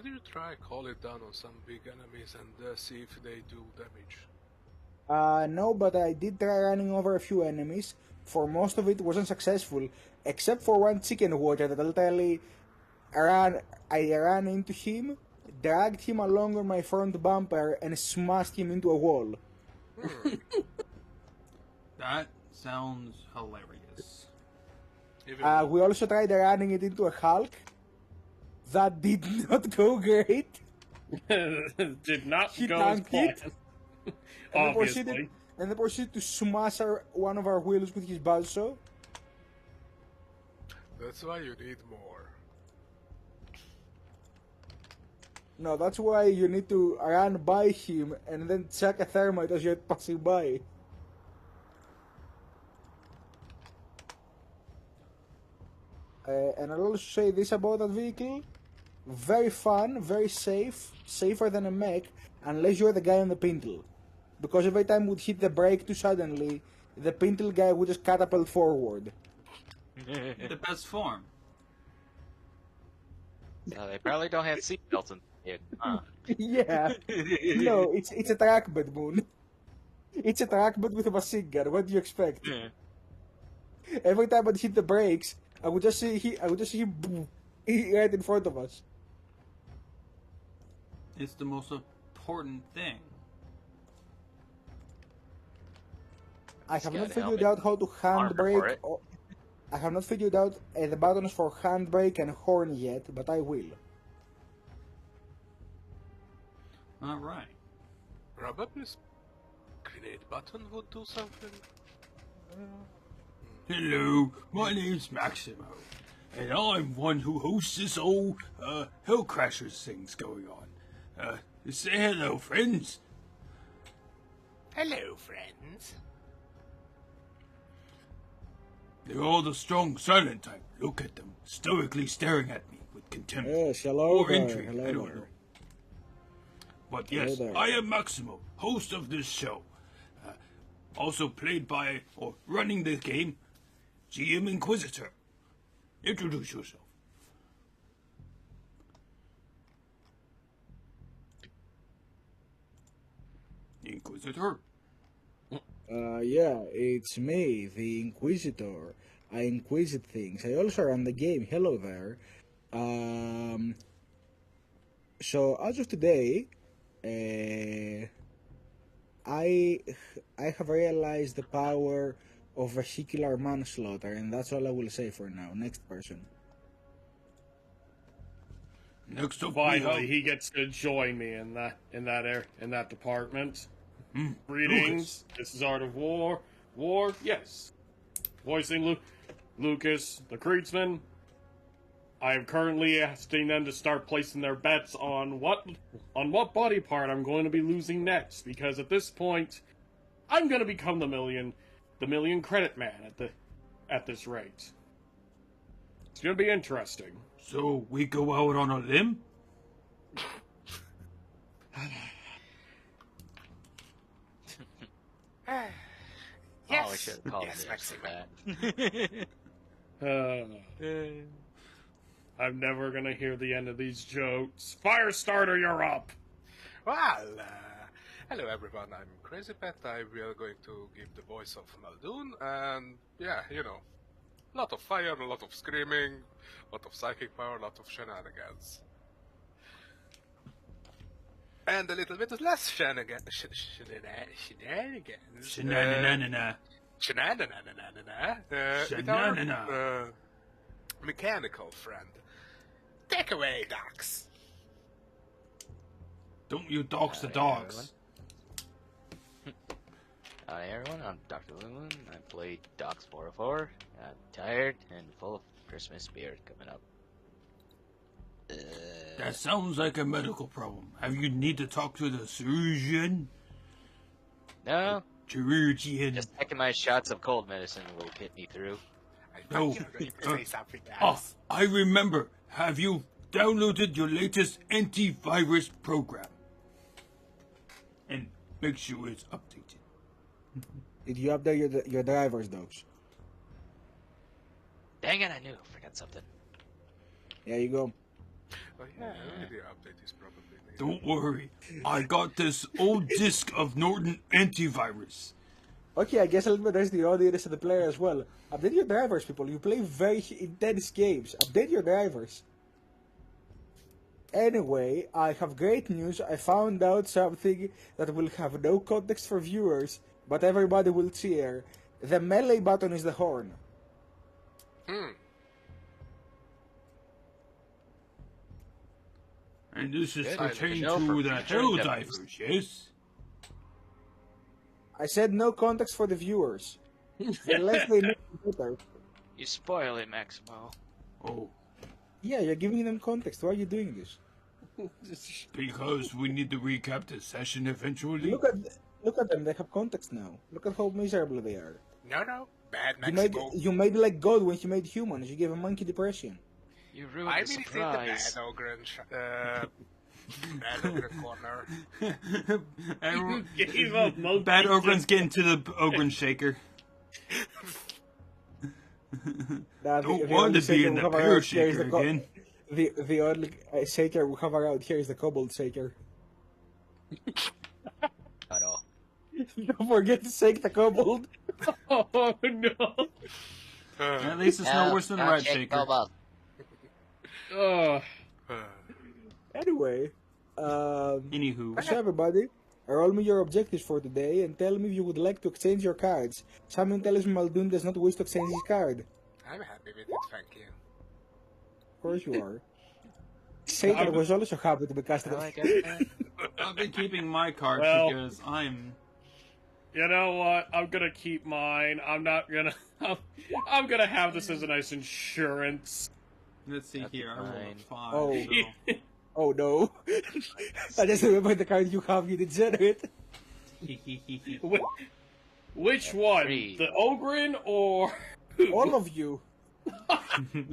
Did you try call it down on some big enemies and see if they do damage? No, but I did try running over a few enemies. For most of it, wasn't successful, except for one chicken water that literally I ran into him, dragged him along on my front bumper, and smashed him into a wall. That sounds hilarious. We also tried running it into a Hulk. That did not go great. Did not He go as tanked it. planned. And Obviously. then proceeded to smash one of our wheels with his buzzsaw. That's why you need more. No, that's why you need to run by him and then check a thermite as you're passing by. And I'll also say this about that vehicle. Very fun, very safe, safer than a mech, unless you're the guy on the pintle. Because every time we'd hit the brake too suddenly, the pintle guy would just catapult forward. The best form. So they probably don't have seatbelts in it, huh? Yeah. No, it's a track bed, Moon. It's a track bed with a machine gun. What do you expect? Every time I'd hit the brakes, I would just see him boom, right in front of us. It's the most important thing. I have not got a figured helmet. out how to Armor for handbrake. it. I have not figured out the buttons for handbrake and horn yet, but I will. Alright. Probably grenade button would do something. Hello, my name's Maximo, and I'm one who hosts this old HellCrashers things going on. Say hello, friends. Hello, friends. They're all the strong, silent type. Look at them, stoically staring at me with contempt. Yes, hello Or there, intrigue, hello I don't there. know. But yes, Hello there. I am Maximo, host of this show. Also played by, or running the game, GM Inquisitor. Introduce yourself. Inquisitor? Yeah, it's me, the Inquisitor. I inquisit things. I also run the game. Hello there. So as of today, I have realized the power of vehicular manslaughter, and that's all I will say for now. Next person. Next up, Finally, he gets to join me in that department. Greetings. This is Art of War. War, yes. Voicing Lucas, the Creedsman. I am currently asking them to start placing their bets on what body part I'm going to be losing next, because at this point, I'm going to become the million credit man at this rate. It's going to be interesting. So we go out on a limb? Oh, we should have called this that. I'm never going to hear the end of these jokes. Firestarter, you're up! Well, hello everyone, I'm Crazy Pet. I will going to give the voice of Muldoon, and yeah, you know, a lot of fire, a lot of screaming, a lot of psychic power, a lot of shenanigans. And a little bit less shenanigans. Shenanigans. With our mechanical friend. Take away, Docs. Don't you dogs the dogs. Hi everyone, I'm Dr. Lumen. I played Docs 404. I'm tired and full of Christmas spirit coming up. That sounds like a medical problem. Have you need to talk to the surgeon? No, Chirurgian. just taking my shots of cold medicine will get me through. I No. thought you were going to say something Oh, else. I remember. Have you downloaded your latest antivirus program? And make sure it's updated. Did you update your driver's dogs? Dang it, I knew I forgot something. There you go. Oh yeah, media update is probably needed. Don't worry. I got this old disc of Norton antivirus. Okay, I guess I'll address the audience and the player as well. Update your drivers, people. You play very intense games. Update your drivers. Anyway, I have great news. I found out something that will have no context for viewers, but everybody will cheer. The melee button is the horn. And this is Good. pertaining No, for to the future Hell endeavors. Divers, yes? I said no context for the viewers. Unless they know better. You spoil it, Maximo. Oh, Yeah, you're giving them context. Why are you doing this? because we need to recap the session eventually. Look at them. They have context now. Look at how miserable they are. No, bad You made Mexico. you made like God when you made humans. You gave a monkey depression. You ruined I the really think the bad surprise. ogre bad ogre corner. Everyone- Gave up monkey Bad Ogren's getting to the Ogren shaker. That Don't the want only to be shaker in we the have pear around here is shaker the again. The only shaker we have around here is the kobold shaker. At all. Don't forget to shake the kobold. Oh no! At least it's no worse than the rat shaker. Oh, Anyway, Anywho, so everybody, roll me your objectives for today and tell me if you would like to exchange your cards. Someone tells me Muldoon does not wish to exchange his card. I'm happy with it, thank you. Of course you are. Satan was also happy to be casted. I like it. I've been keeping my cards Well- because I'm... you know what? I'm gonna keep mine. I'm not gonna. I'm gonna have this as a nice insurance. Let's see That'd be here, I rolled fine. a 5. Oh. so- Oh no. I just remember the card you have, you degenerate. Which one? 3. The Ogren or? All of you.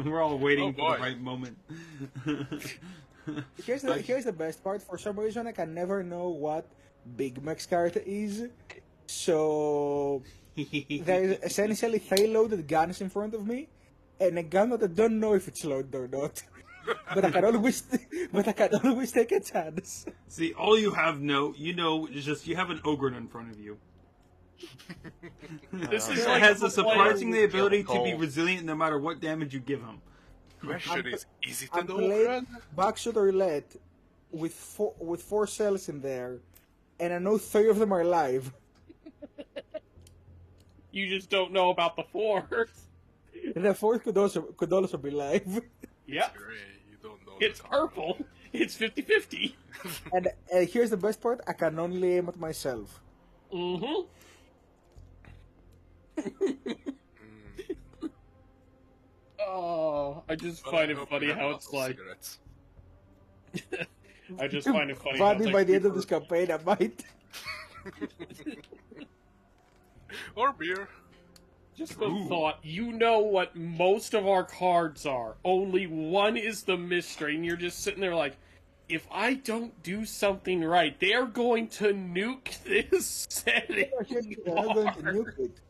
We're all waiting Oh, for the boy. right moment. Here's the best part. For some reason, I can never know what Big Mac's card is. So there is essentially 3 loaded guns in front of me, and a gun that I don't know if it's loaded or not. But I can always take a chance. See, all you have is just you have an ogre in front of you. This is It like has the a surprisingly player- ability to be Cold. resilient no matter what damage you give him. Question is it I'm an playing ogre? backshot roulette with 4 cells in there, and I know 3 of them are live. You just don't know about the fourth. And the 4th could also be live. Yep. Gray, you don't know It's the purple. It's 50-50. And here's the best part: I can only aim at myself. Mm-hmm. Oh, I just find it funny how it's like. Cigarettes. I just find it funny. how it's Funny like by the end of super- this campaign, I might. Or beer. Just the Ooh. thought, you know what most of our cards are. Only one is the mystery, and you're just sitting there like, if I don't do something right, they're going to nuke this setting. They're not going to nuke it.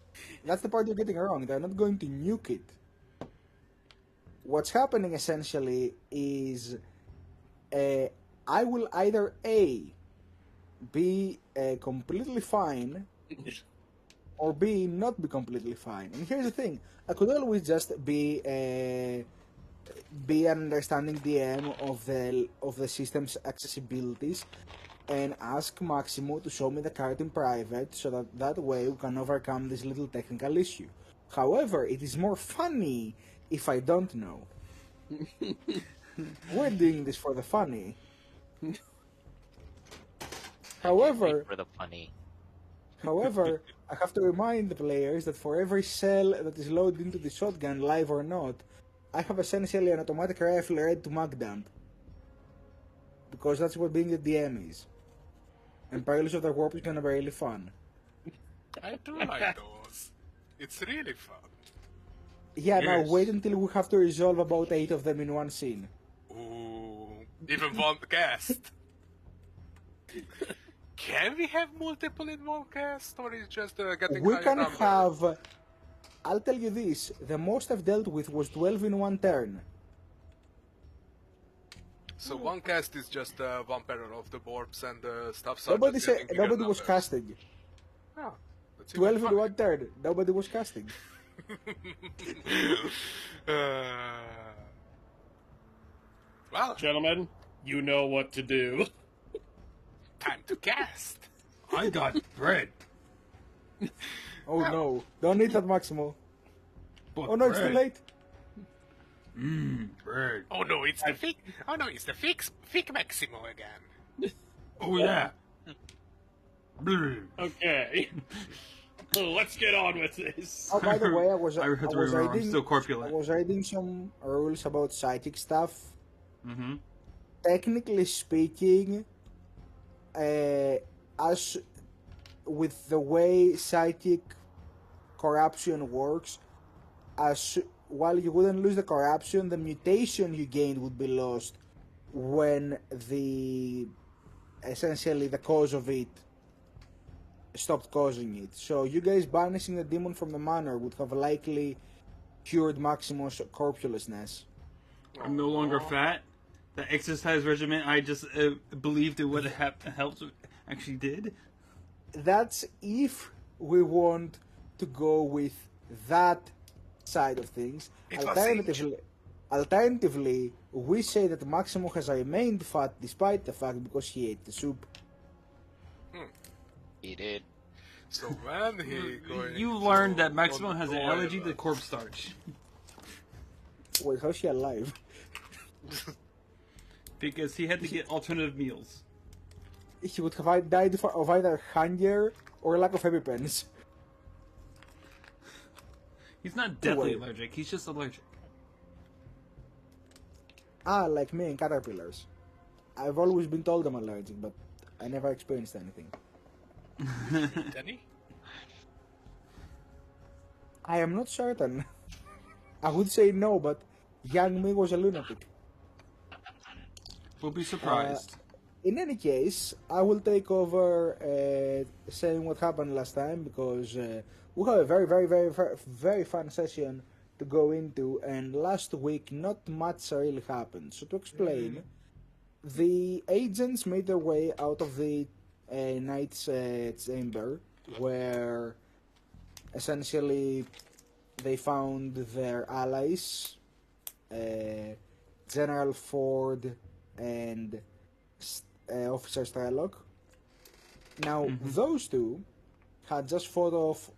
That's the part you're getting wrong. They're not going to nuke it. What's happening essentially is I will either A, be completely fine, or B, not be completely fine. And here's the thing: I could always just be an understanding DM of the system's accessibilities, and ask Maximo to show me the card in private, so that way we can overcome this little technical issue. However, it is more funny if I don't know. We're doing this for the funny. However, For the funny. However, I have to remind the players that for every cell that is loaded into the shotgun, live or not, I have essentially an automatic rifle ready to mag dump. Because that's what being the DM is. And Pirates of the Warp is gonna be really fun. I do like those. It's really fun. Yeah, now Yes. wait until we have to resolve about 8 of them in one scene. Ooh, even one cast. Can we have multiple in one cast, or is just getting We higher can number? have... I'll tell you this, the most I've dealt with was 12 in one turn. So one cast is just one pair of the orbs and the stuff. So Nobody was casting. Oh, that's even 12 and 1/3. Nobody was casting. Well, Gentlemen, you know what to do. time to cast. I got bread. Oh no. Don't eat that, Maximo. But Oh no, it's too bread. late. Bread. Oh no, it's the fig. Oh no, it's the fig Maximo again. Oh yeah. Brr. Okay. So let's get on with this. Oh, by the way, I was I had to remember, I'm still corpulent. I was reading some rules about psychic stuff. Mm-hmm. Technically speaking, as with the way psychic corruption works, as while you wouldn't lose the corruption, the mutation you gained would be lost when essentially the cause of it stopped causing it. So you guys banishing the demon from the manor would have likely cured Maximus' corpulousness. I'm no longer fat. The exercise regimen I just believed it would have helped actually did. That's if we want to go with that side of things. It was Alternatively, we say that Maximo has remained fat despite the fact because he ate the soup. He did. So when he going You to learned that Maximo has an go allergy to toilet? corpse starch. Wait, how's he alive? Because he had to get alternative meals. He would have died of either hunger or lack of EpiPens. He's not deathly Wait. allergic, he's just allergic. Ah, like me and caterpillars. I've always been told I'm allergic, but I never experienced anything. Danny? I am not certain. I would say no, but young me was a lunatic. We'll be surprised. In any case, I will take over saying what happened last time because we have a very fun session to go into, and last week not much really happened. So to explain, the agents made their way out of the Knight's chamber, where essentially they found their allies, General Ford and Officer Strelok. Now, those two had just fought off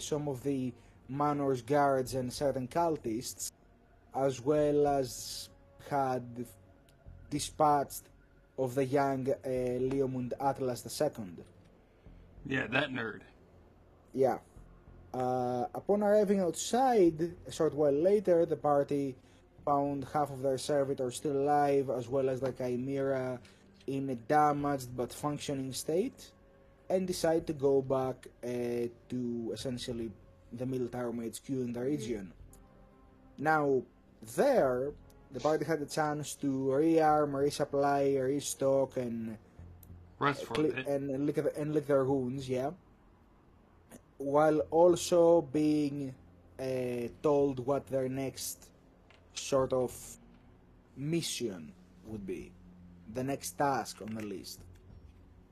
some of the manor's guards and certain cultists, as well as had dispatched of the young Leomund Atlas II. Yeah, that nerd. Yeah. Upon arriving outside, a short while later, the party found half of their servitors still alive, as well as the Chimera in a damaged but functioning state, and decide to go back to essentially the military HQ in the region. Now, there, the party had a chance to rearm, resupply, restock, and Rest for a bit. and lick their wounds, yeah. While also being told what their next sort of mission would be, the next task on the list.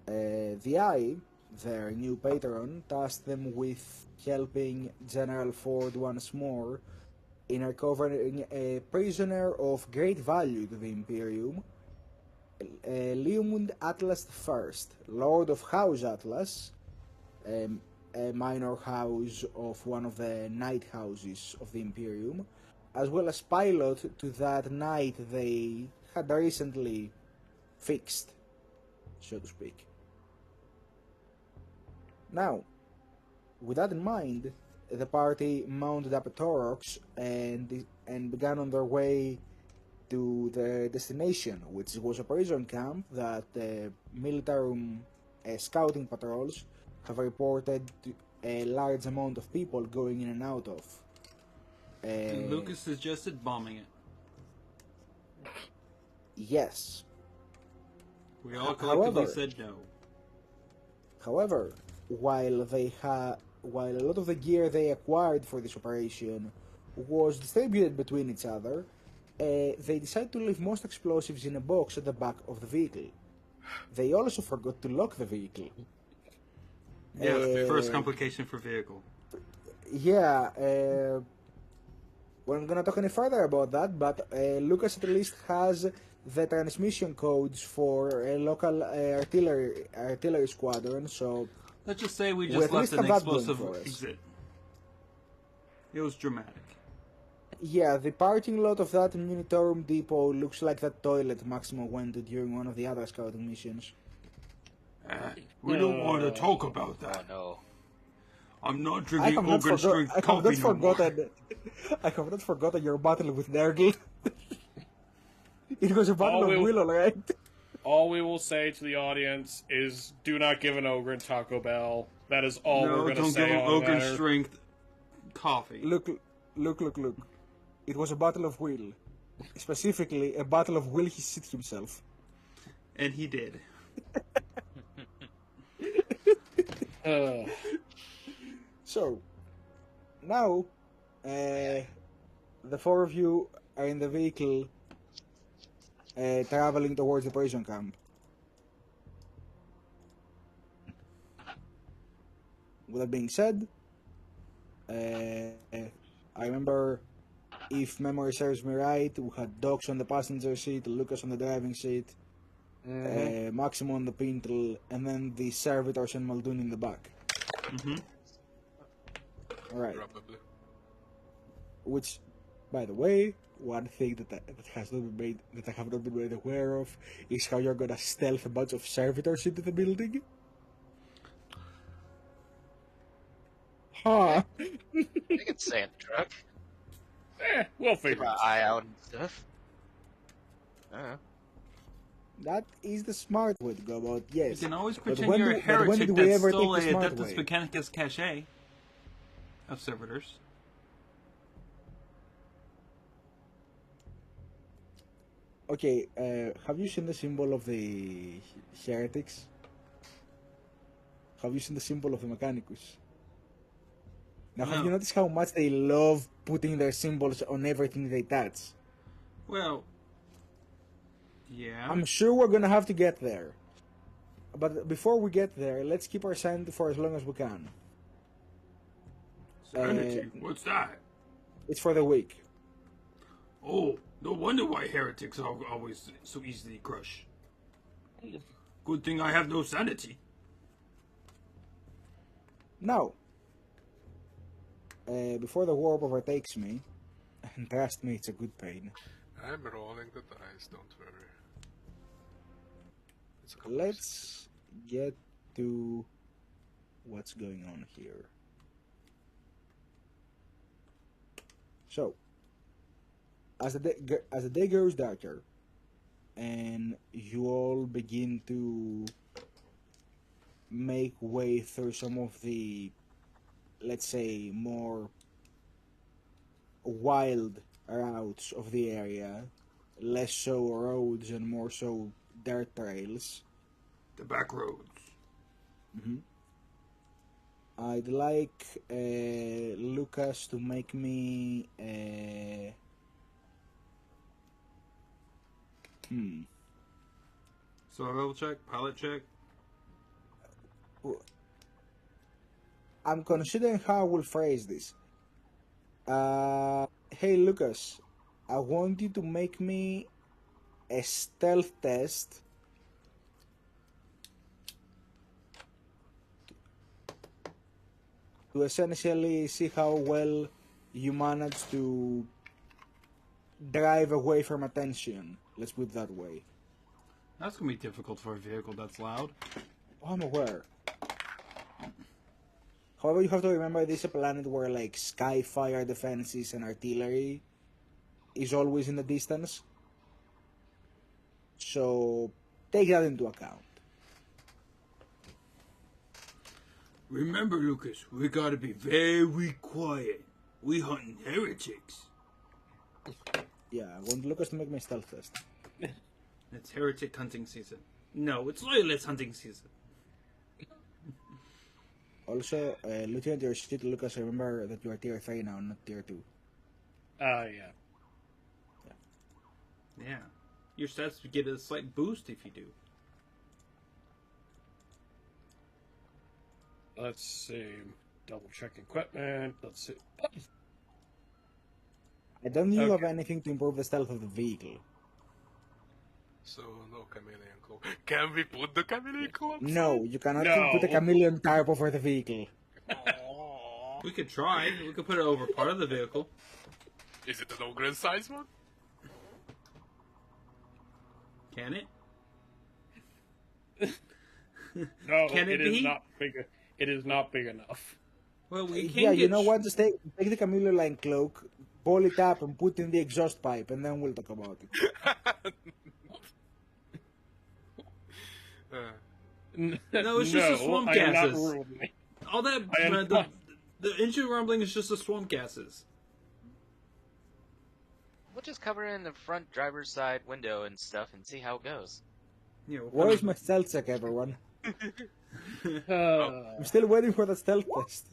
The Eye, their new patron, tasked them with helping General Ford once more in recovering a prisoner of great value to the Imperium, Leomund Atlas I, Lord of House Atlas, a minor house of one of the knight houses of the Imperium, as well as pilot to that knight they had recently fixed, so to speak. Now, with that in mind, the party mounted up a Taurox and began on their way to their destination, which was a prison camp that military scouting patrols have reported a large amount of people going in and out of. And Lucas suggested bombing it. Yes. We all collectively However- said no. However, while a lot of the gear they acquired for this operation was distributed between each other, they decide to leave most explosives in a box at the back of the vehicle. They also forgot to lock the vehicle. Yes, first complication for vehicle. Yeah, we're not gonna talk any further about that, but Lucas at least has the transmission codes for a local artillery squadron, so Let's just say we we just at least left an have that going explosive for us. exit. It was dramatic. Yeah, the parking lot of that Munitorum depot looks like that toilet Maximo went to during one of the other scouting missions. We don't want to talk about Oh that. no. I'm not I drinking have not, organ strength I have coffee not no more. forgotten. I have not forgotten your battle with Nergal. It was a battle of will, alright? All we will say to the audience is, do not give an ogre Taco Bell. That is all No, we're going to don't say give him on the organ matter. strength coffee. Look. It was a battle of will. Specifically, a battle of will he shit himself. And he did. So, now, the four of you are in the vehicle traveling towards the prison camp. With that being said, I remember, if memory serves me right, we had Docs on the passenger seat, Lucas on the driving seat, Maximo on the pintle, and then the servitors and Muldoon in the back. Mm-hmm. Alright. Probably. Which, by the way, one thing that has not been made, that I have not been made aware of, is how you're gonna stealth a bunch of servitors into the building. Huh? I can stay in the truck. We'll Keep figure my it eye out and stuff. That is the smart way to go about, yes. You can always But pretend when you're do- a but when heretic did we that ever stole take a the smart Adeptus way? Mechanicus cachet of servitors. Okay, have you seen the symbol of the heretics? Have you seen the symbol of the Mechanicus? Now, have No. you noticed how much they love putting their symbols on everything they touch? Well, yeah. I'm sure we're gonna have to get there. But before we get there, let's keep our sanity for as long as we can. Sanity? What's that? It's for the week. Oh, no wonder why heretics are always so easily crushed. Good thing I have no sanity. Now, before the warp overtakes me, and trust me, it's a good pain, I'm rolling the dice, don't worry. It's a couple let's get to what's going on here. So, as the day grows darker, and you all begin to make way through some of the, let's say, more wild routes of the area, less so roads and more so dirt trails. The back roads. I'd like Lucas to make me Survival check, pilot check. I'm considering how I will phrase this. Hey Lucas, I want you to make me a stealth test to essentially see how well you manage to drive away from attention. Let's put it that way. That's gonna be difficult for a vehicle that's loud. Oh, I'm aware. However, you have to remember this is a planet where like sky fire defenses and artillery is always in the distance. So take that into account. Remember, Lucas, we gotta be very quiet. We hunting heretics. Yeah, I want Lucas to make my stealth test. It's heretic hunting season. No, it's loyalist hunting season. Also, looking at your sheet, Lucas, remember that you are tier 3 now, not tier 2. Yeah. Yeah. Your stats get a slight boost if you do. Let's see. Double check equipment. Let's see. I don't think you have Okay. anything to improve the stealth of the vehicle. So, no chameleon cloak. Can we put the chameleon cloak? No, you cannot No. put a chameleon tarp over the vehicle. Aww. We could try. We could put it over part of the vehicle. Is it an ogre size one? Can it? No, Can it it is be? not big. It is not big enough. Well, we can Yeah, get you know what? Just take the chameleon line cloak, pull it up, and put in the exhaust pipe, and then we'll talk about it. No, it's just the swamp I am not gases. ruling. All that I am the not. engine rumbling is just the swamp gases. We'll just cover it in the front driver's side window and stuff and see how it goes. You know, Where is my stealth check, everyone? Uh, I'm still waiting for the stealth test.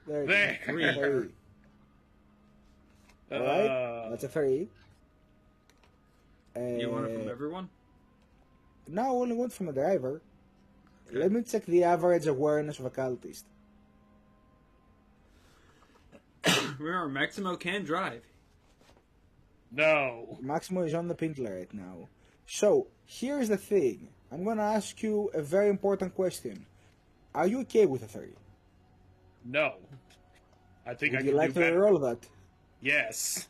There. it is. There. 3. Alright, that's a 3. You want it from everyone? No, only one from a driver. Let me check the average awareness of a cultist. Remember, Maximo can drive. no. Maximo is on the Pintler right now. So, here's the thing. I'm gonna ask you a very important question. Are you okay with a 3? No. I think I Would can you like do to better. roll that? Yes.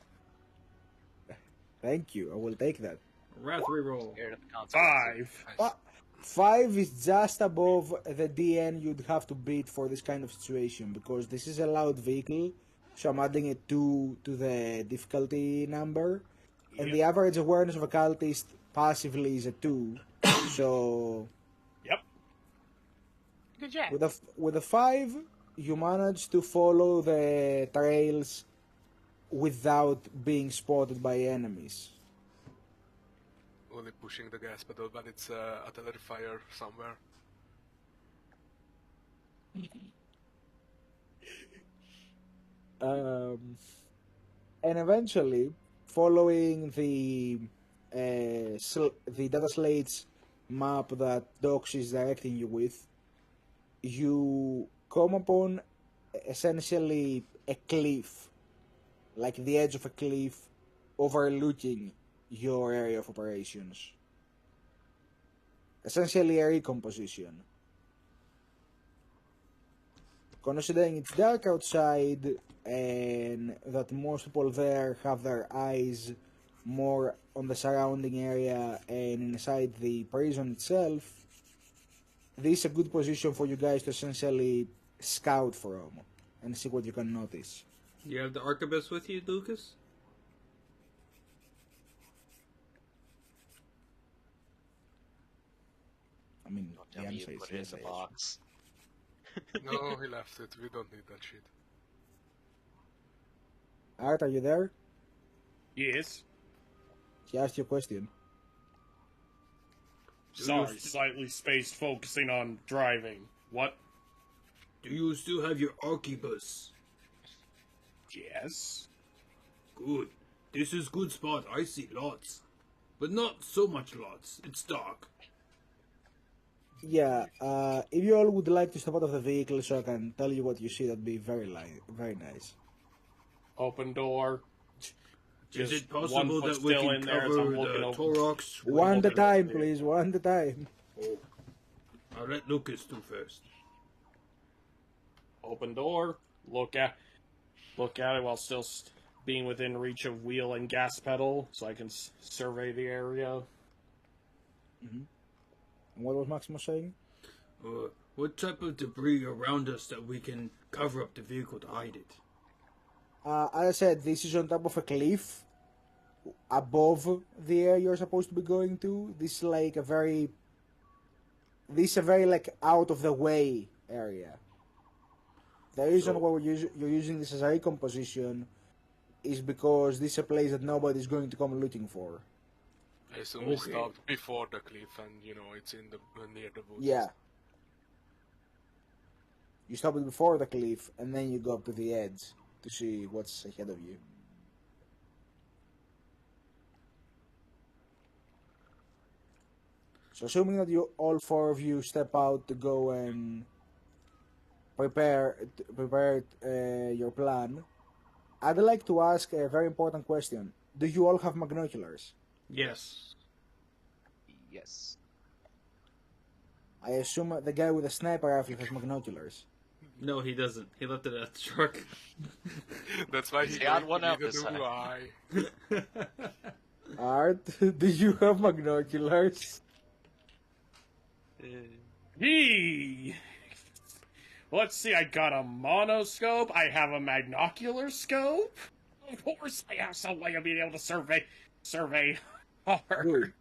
Thank you, I will take that. Wrath reroll. Scared of the consequences. 5. 5 is just above the DN you'd have to beat for this kind of situation, because this is a loud vehicle, so I'm adding a 2 to the difficulty number, and the average awareness of a cultist passively is a 2, so Yep. Good job. with a 5 you manage to follow the trails without being spotted by enemies. Only pushing the gas pedal when it's artillery fire somewhere. And eventually, following the data slates map that Docs is directing you with, you come upon essentially a cliff, like the edge of a cliff overlooking your area of operations. Essentially a recomposition. Considering it's dark outside and that most people there have their eyes more on the surrounding area and inside the prison itself, this is a good position for you guys to essentially scout from and see what you can notice. You have the arquebus with you, Lucas? I mean, Tell the me you answer is put it in yes, the I box. No, he left it. We don't need that shit. Art, are you there? Yes. He asked you a question. Sorry, slightly spaced focusing on driving. What? Do you still have your arquebus? Yes. Good. This is good spot. I see lots. But not so much lots. It's dark. Yeah, if you all would like to step out of the vehicle so I can tell you what you see, that'd be very nice. Open door. Is Just it one possible foot that we still can in there as cover I'm looking the over. thorax? One at a looking time, over please, one at a time. Oh. I'll let Lucas do first. Open door. Look at it while still being within reach of wheel and gas pedal, so I can survey the area. And what was Maximus saying? What type of debris around us that we can cover up the vehicle to hide it? As I said, this is on top of a cliff above the area you're supposed to be going to. This is a very like out of the way area. The reason why you're using this as a recomposition is because this is a place that nobody's going to come looking for. I assume we Okay. stopped before the cliff and, it's in the near the woods. Yeah. You stop it before the cliff and then you go up to the edge to see what's ahead of you. So assuming that you all four of you step out to go and prepare your plan, I'd like to ask a very important question. Do you all have magnoculars? Yes. Yes. I assume the guy with the sniper rifle has magnoculars. No, he doesn't. He left it at the truck. That's why He's he the odd gave one me out the this time. blue eye. Art, do you have magnoculars? Yee! Let's see, I got a monoscope, I have a magnocular scope. Of course, I have some way of being able to survey hard.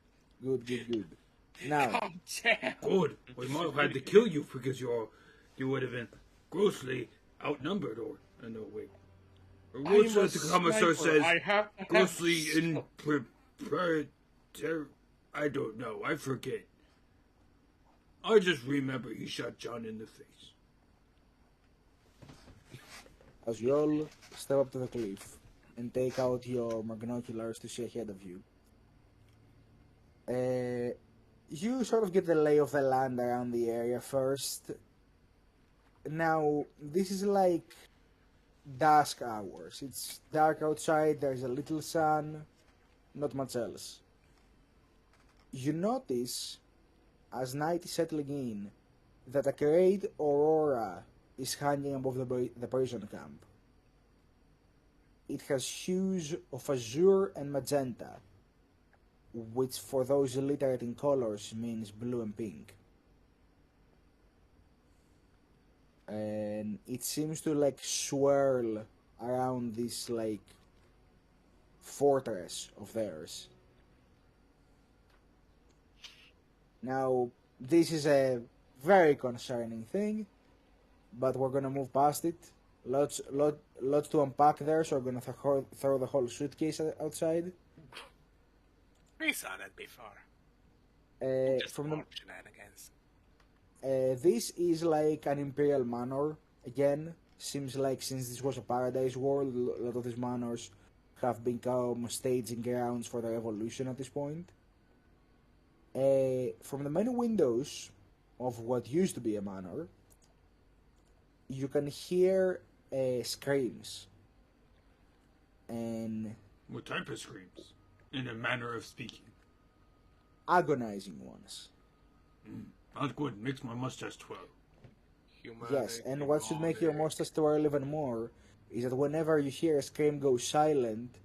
Good. Now, God damn. Good. We might have had to kill you because you would have been grossly outnumbered, or no wait. Or what's I'm a that the commissar sniper. says? I have to have Grossly I don't know. I forget. I just remember he shot John in the face. as you all step up to the cliff and take out your magnoculars to see ahead of you, you sort of get the lay of the land around the area first. Now, this is like dusk hours. It's dark outside, there's a little sun, not much else. You notice, as night is settling in, that a great aurora is hanging above the prison camp. It has hues of azure and magenta, which for those illiterate in colors means blue and pink. And it seems to like swirl around this like fortress of theirs. Now, this is a very concerning thing, but we're gonna move past it. Lots to unpack there, so we're gonna throw the whole suitcase outside. We saw that before. Just From more shenanigans. this is like an imperial manor. Again, seems like since this was a paradise world, a lot of these manors have become staging grounds for the revolution at this point. From the many windows of what used to be a manor, you can hear screams. And What type of screams? In a manner of speaking. agonizing ones. Not good. Makes my mustache twirl. Yes, and what should make your mustache twirl even more is that whenever you hear a scream go silent,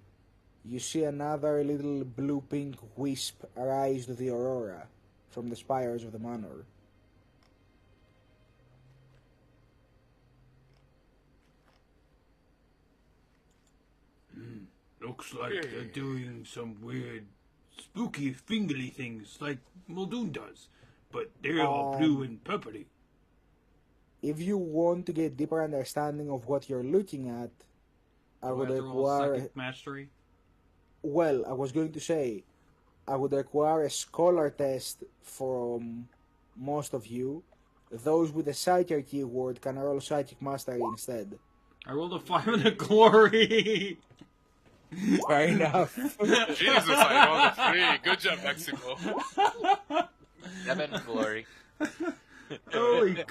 you see another little blue-pink wisp arise to the aurora from the spires of the manor. Looks like they're doing some weird, spooky, fingly things like Muldoon does, but they're all blue and purpley. If you want to get deeper understanding of what you're looking at, I would require... psychic mastery. Well, I was going to say, I would require a scholar test from most of you. Those with the psychic keyword can roll psychic mastery instead. I rolled a 5 in a glory. Fair enough. Jesus, I rolled a 3. Good job, Maximo. 7 glory. Holy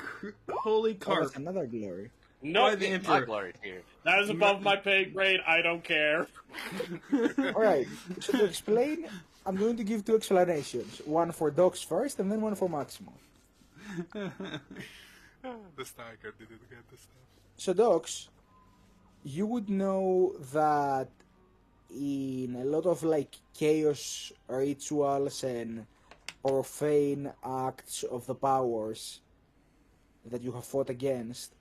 Oh, carp! that's another glory. Why No, the My Emperor? glory here. that is above my pay grade. I don't care. Alright, so to explain, I'm going to give two explanations. One for Docs first, and then one for Maximo. The Stagger didn't get the stuff. So Docs, you would know that in a lot of like chaos rituals and profane acts of the powers that you have fought against,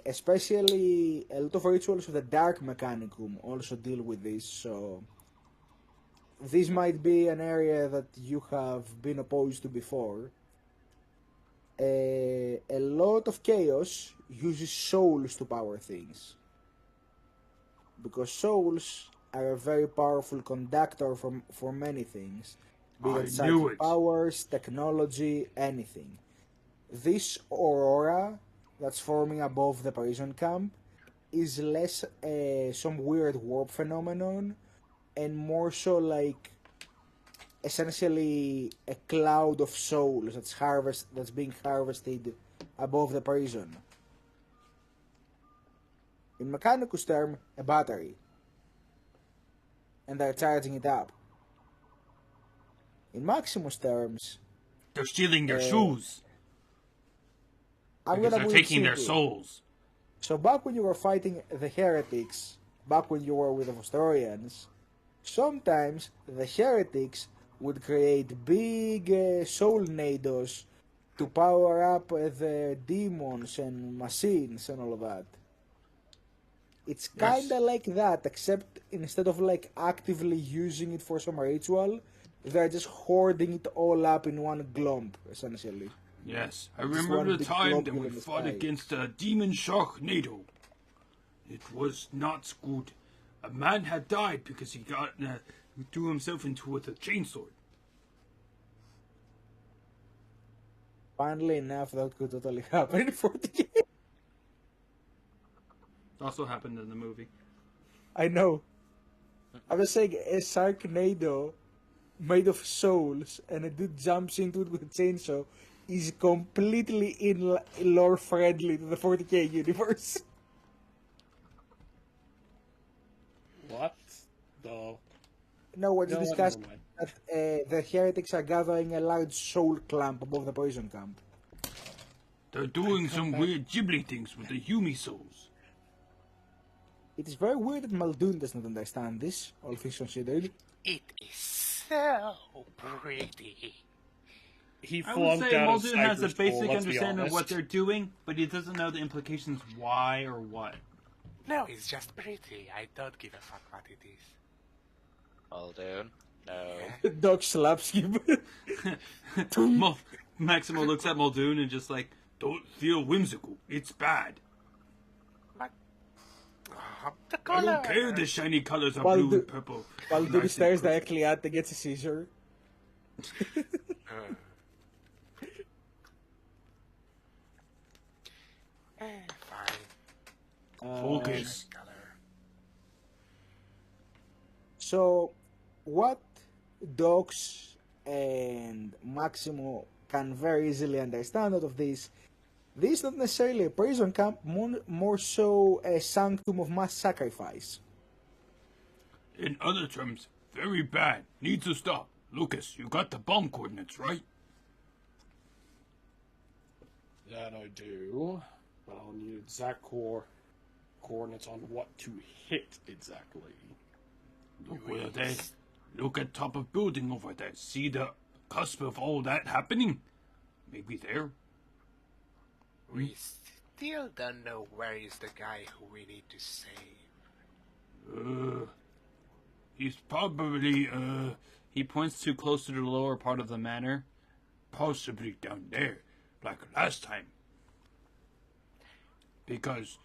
especially a lot of rituals of the Dark Mechanicum also deal with this, so this might be an area that you have been opposed to before. A lot of chaos uses souls to power things, because souls are a very powerful conductor for many things, be I it knew psychic it. powers, technology, anything. This aurora that's forming above the prison camp is less some weird warp phenomenon and more so like essentially a cloud of souls that's being harvested above the prison. In Mechanicus term, a battery. And they're charging it up. In Maximus terms, They're stealing their shoes I'm because gonna they're put it taking their simply. souls. So back when you were fighting the heretics, back when you were with the Vostorians, sometimes the heretics would create big soul nados to power up the demons and machines and all of that. It's kinda like that, except instead of like actively using it for some ritual, they're just hoarding it all up in one glomp, essentially. Yes, I Just remember one the big time that globule we in the fought sky. against a demon sharknado. It was not good. A man had died because he threw himself into with a chainsaw. Funnily enough, that could totally happen in 40K. Also happened in the movie. I know. I was saying a Sharknado made of souls and a dude jumps into it with a chainsaw is completely in lore friendly to the 40K universe. What? The... No, we're just No, discussing never mind. that the heretics are gathering a large soul clump above the prison camp. They're doing some weird ghibli things with the Yumi souls. It is very weird that Muldoon does not understand this, all things considered. It is so pretty. He I would flunked say out of Muldoon has a sniper school, basic let's be understanding of what honest. they're doing, but he doesn't know the implications why or what. No, it's just pretty. I don't give a fuck what it is. Muldoon? No. Doc slaps him. Maximo looks at Muldoon and just like, don't feel whimsical. It's bad. But the I color. don't care the shiny colors are Well, blue the- and purple. Muldoon Nice stares and crisp. directly at and gets a seizure. Fine. Focus. Color. So, what Docs and Maximo can very easily understand out of this is not necessarily a prison camp, more so a sanctum of mass sacrifice. In other terms, very bad. Needs to stop. Lucas, you got the bomb coordinates, right? That I do. But I'll need exact coordinates on what to hit exactly. Look where they look at top of building over there. See the cusp of all that happening? Maybe there. We still don't know where is the guy who we need to save. He's probably he points to close to the lower part of the manor. Possibly down there, like last time. Because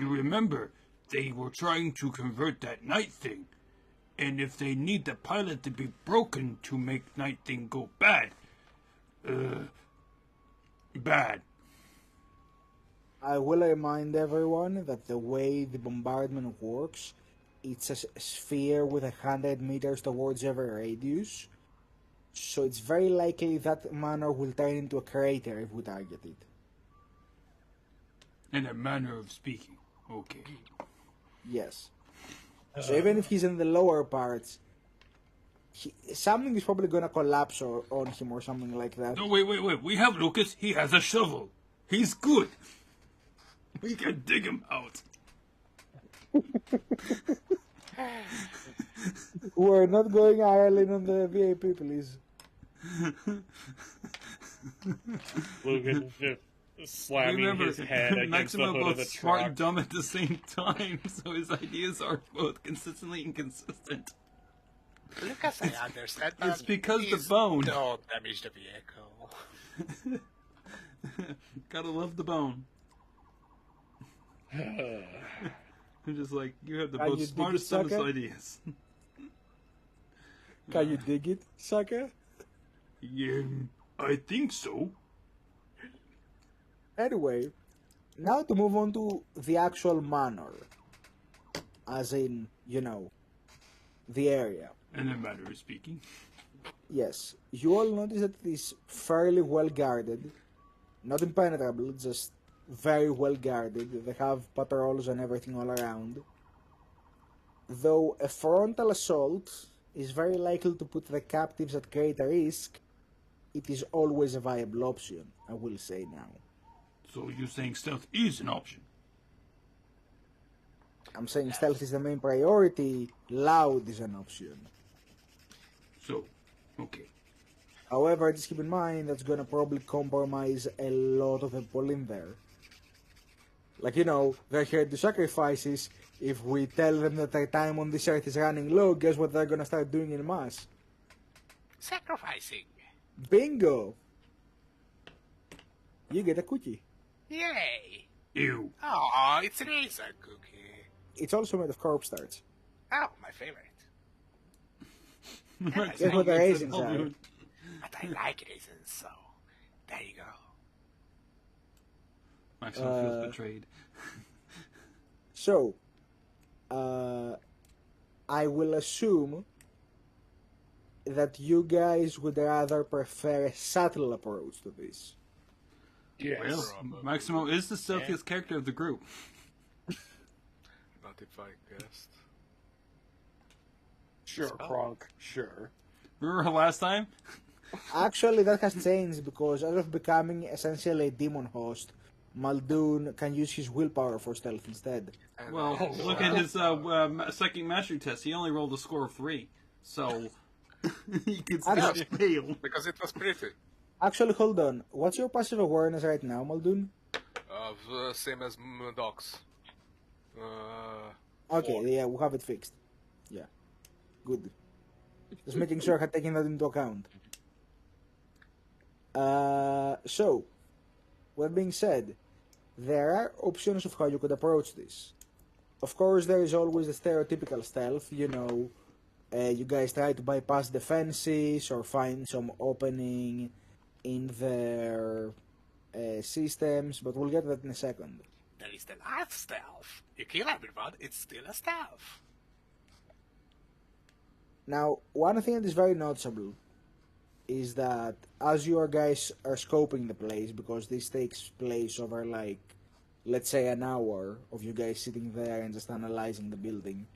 you remember they were trying to convert that night thing. And if they need the pilot to be broken to make night thing go bad, bad. I will remind everyone that the way the bombardment works, it's a sphere with 100 meters towards every radius. So it's very likely that manor will turn into a crater if we target it. In a manner of speaking. Okay. Yes. So even if he's in the lower parts, something is probably gonna collapse on him or something like that. No, wait. We have Lucas. He has a shovel. He's good. We can dig him out. We're not going Ireland on the VIP, please. Lucas is just slamming Remember, his head against the Maximo hood of the both smart truck. and dumb at the same time, so his ideas are both consistently inconsistent. Lucas, I understand. It's because the please bone. Don't damage the vehicle. Gotta love the bone. I'm just like, you have the Can you most dig smartest, it, dumbest sucker? ideas. Can you dig it, Saka? Yeah, I think so. Anyway, now to move on to the actual manor. As in, the area. In a manner of speaking. Yes, you all notice that it is fairly well guarded. Not impenetrable, just very well guarded. They have patrols and everything all around. Though a frontal assault is very likely to put the captives at greater risk, it is always a viable option, I will say now. So you're saying stealth is an option? I'm saying stealth is the main priority, loud is an option. So, okay. However, just keep in mind that's gonna probably compromise a lot of the people in there. Like, they're here to do sacrifices. If we tell them that their time on this earth is running low, guess what they're gonna start doing in mass? Sacrificing. Bingo! You get a cookie. Yay! Ew. Oh, it's an raisin cookie. It's also made of corpse starch. Oh, my favorite. Guess what the raisins are? But I like raisins, so there you go. Maximum feels betrayed. So, I will assume that you guys would rather prefer a subtle approach to this. Yes. Well, Maximo is the stealthiest character of the group. Not if I guessed. Sure, Kronk. Sure. Remember last time? Actually, that has changed because as of becoming essentially a demon host, Muldoon can use his willpower for stealth instead. And Well, look at his psychic mastery test. He only rolled a score of 3. So, he could still Actually- fail. because it was pretty. Actually, hold on. What's your passive awareness right now, Muldoon? Same as Doc's. Okay, yeah, we'll have it fixed. Yeah. Good. Just making sure I had taken that into account. So, that being said, there are options of how you could approach this. Of course, there is always the stereotypical stealth, you guys try to bypass defenses or find some opening in their systems, but we'll get to that in a second. There is the life stealth. You kill everyone, it's still a stealth. Now, one thing that is very noticeable is that as you guys are scoping the place, because this takes place over let's say an hour of you guys sitting there and just analyzing the building.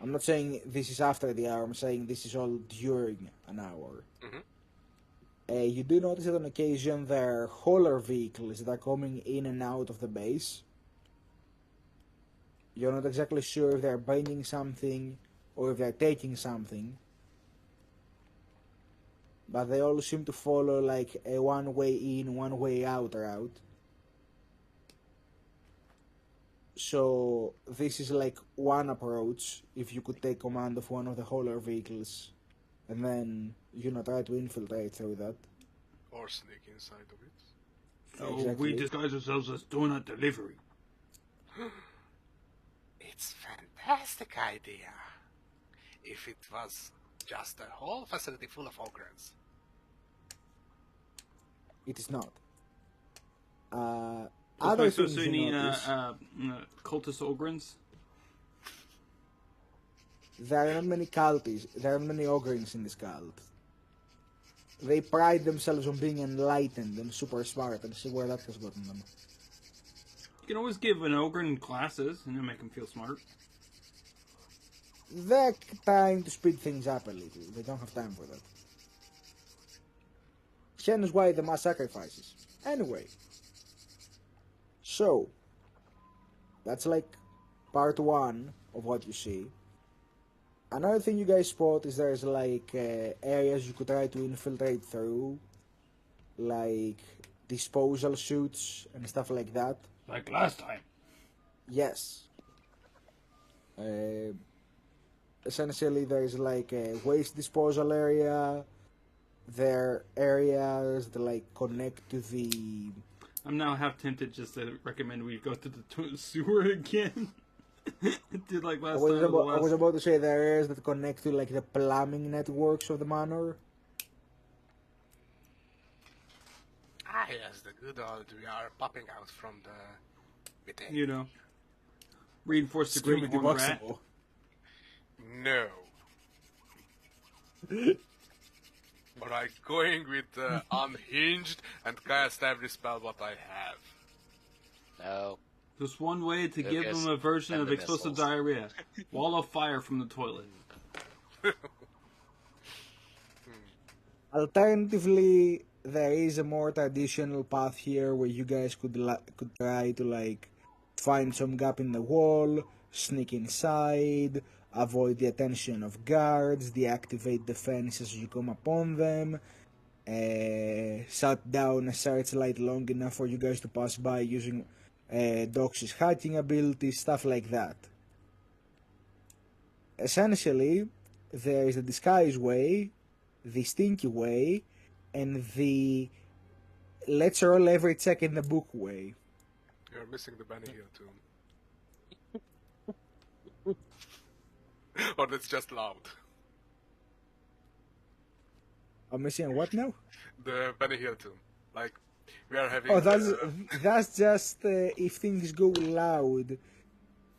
I'm not saying this is after the hour, I'm saying this is all during an hour. You do notice that on occasion there are hauler vehicles that are coming in and out of the base. You're not exactly sure if they're bringing something or if they're taking something. But they all seem to follow a one way in, one way out route. So this is one approach if you could take command of one of the hauler vehicles and then, try to infiltrate through that. Or sneak inside of it. So Exactly. we disguise ourselves as donut delivery. It's fantastic idea. If it was just a whole facility full of ogrons. It is not. Other Other so things you any notice, cultist ogrins? there are not many cultists, there are not many ogrins in this cult. They pride themselves on being enlightened and super smart, and see where that has gotten them. You can always give an ogrin classes and make them feel smart. They're trying to speed things up a little. They don't have time for that. Hence why the mass sacrifices. Anyway. So, that's part 1 of what you see. Another thing you guys spot is there's areas you could try to infiltrate through, disposal chutes and stuff like that. Like last time. Yes. Essentially, there's a waste disposal area. There are areas that connect to the. I'm now half tempted just to recommend we go to the sewer again. Did last I time. was about to say there are areas that connect to the plumbing networks of the manor. Ah, yes, the good old we are popping out from the within. Reinforce the great horn rat. No. Or I going with unhinged and cast every spell what I have. No. Just one way to give Lucas, them a version send of the explosive missiles. diarrhea. Wall of fire from the toilet. Alternatively, there is a more traditional path here where you guys could try to like find some gap in the wall, sneak inside, avoid the attention of guards, deactivate defenses as you come upon them, shut down a searchlight long enough for you guys to pass by using Dox's hacking abilities, stuff like that. Essentially, there is the disguise way, the stinky way, and the let's roll every check in the book way. You're missing the Benny Hill tomb. Or that's just loud. I'm missing what now? The Benny Hill tomb. Like, we are having... Oh, that's just if things go loud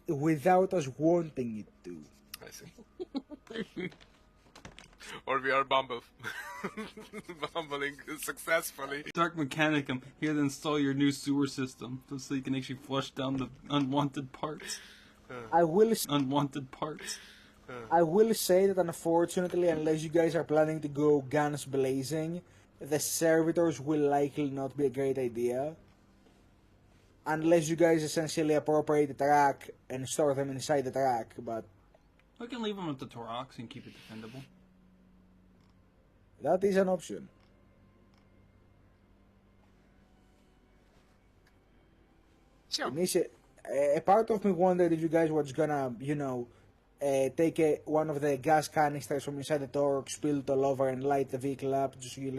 without us wanting it to. I see. Or we are bumbling successfully. Dark Mechanicum, here to install your new sewer system, so you can actually flush down the unwanted parts. I will Unwanted parts. say that unfortunately, unless you guys are planning to go guns blazing, the servitors will likely not be a great idea. Unless you guys essentially appropriate the track and store them inside the track, but We can leave them with the Torox and keep it defendable. that is an option. Sure. A part of me wondered if you guys were just gonna, take one of the gas canisters from inside the torque, spill it all over, and light the vehicle up just so you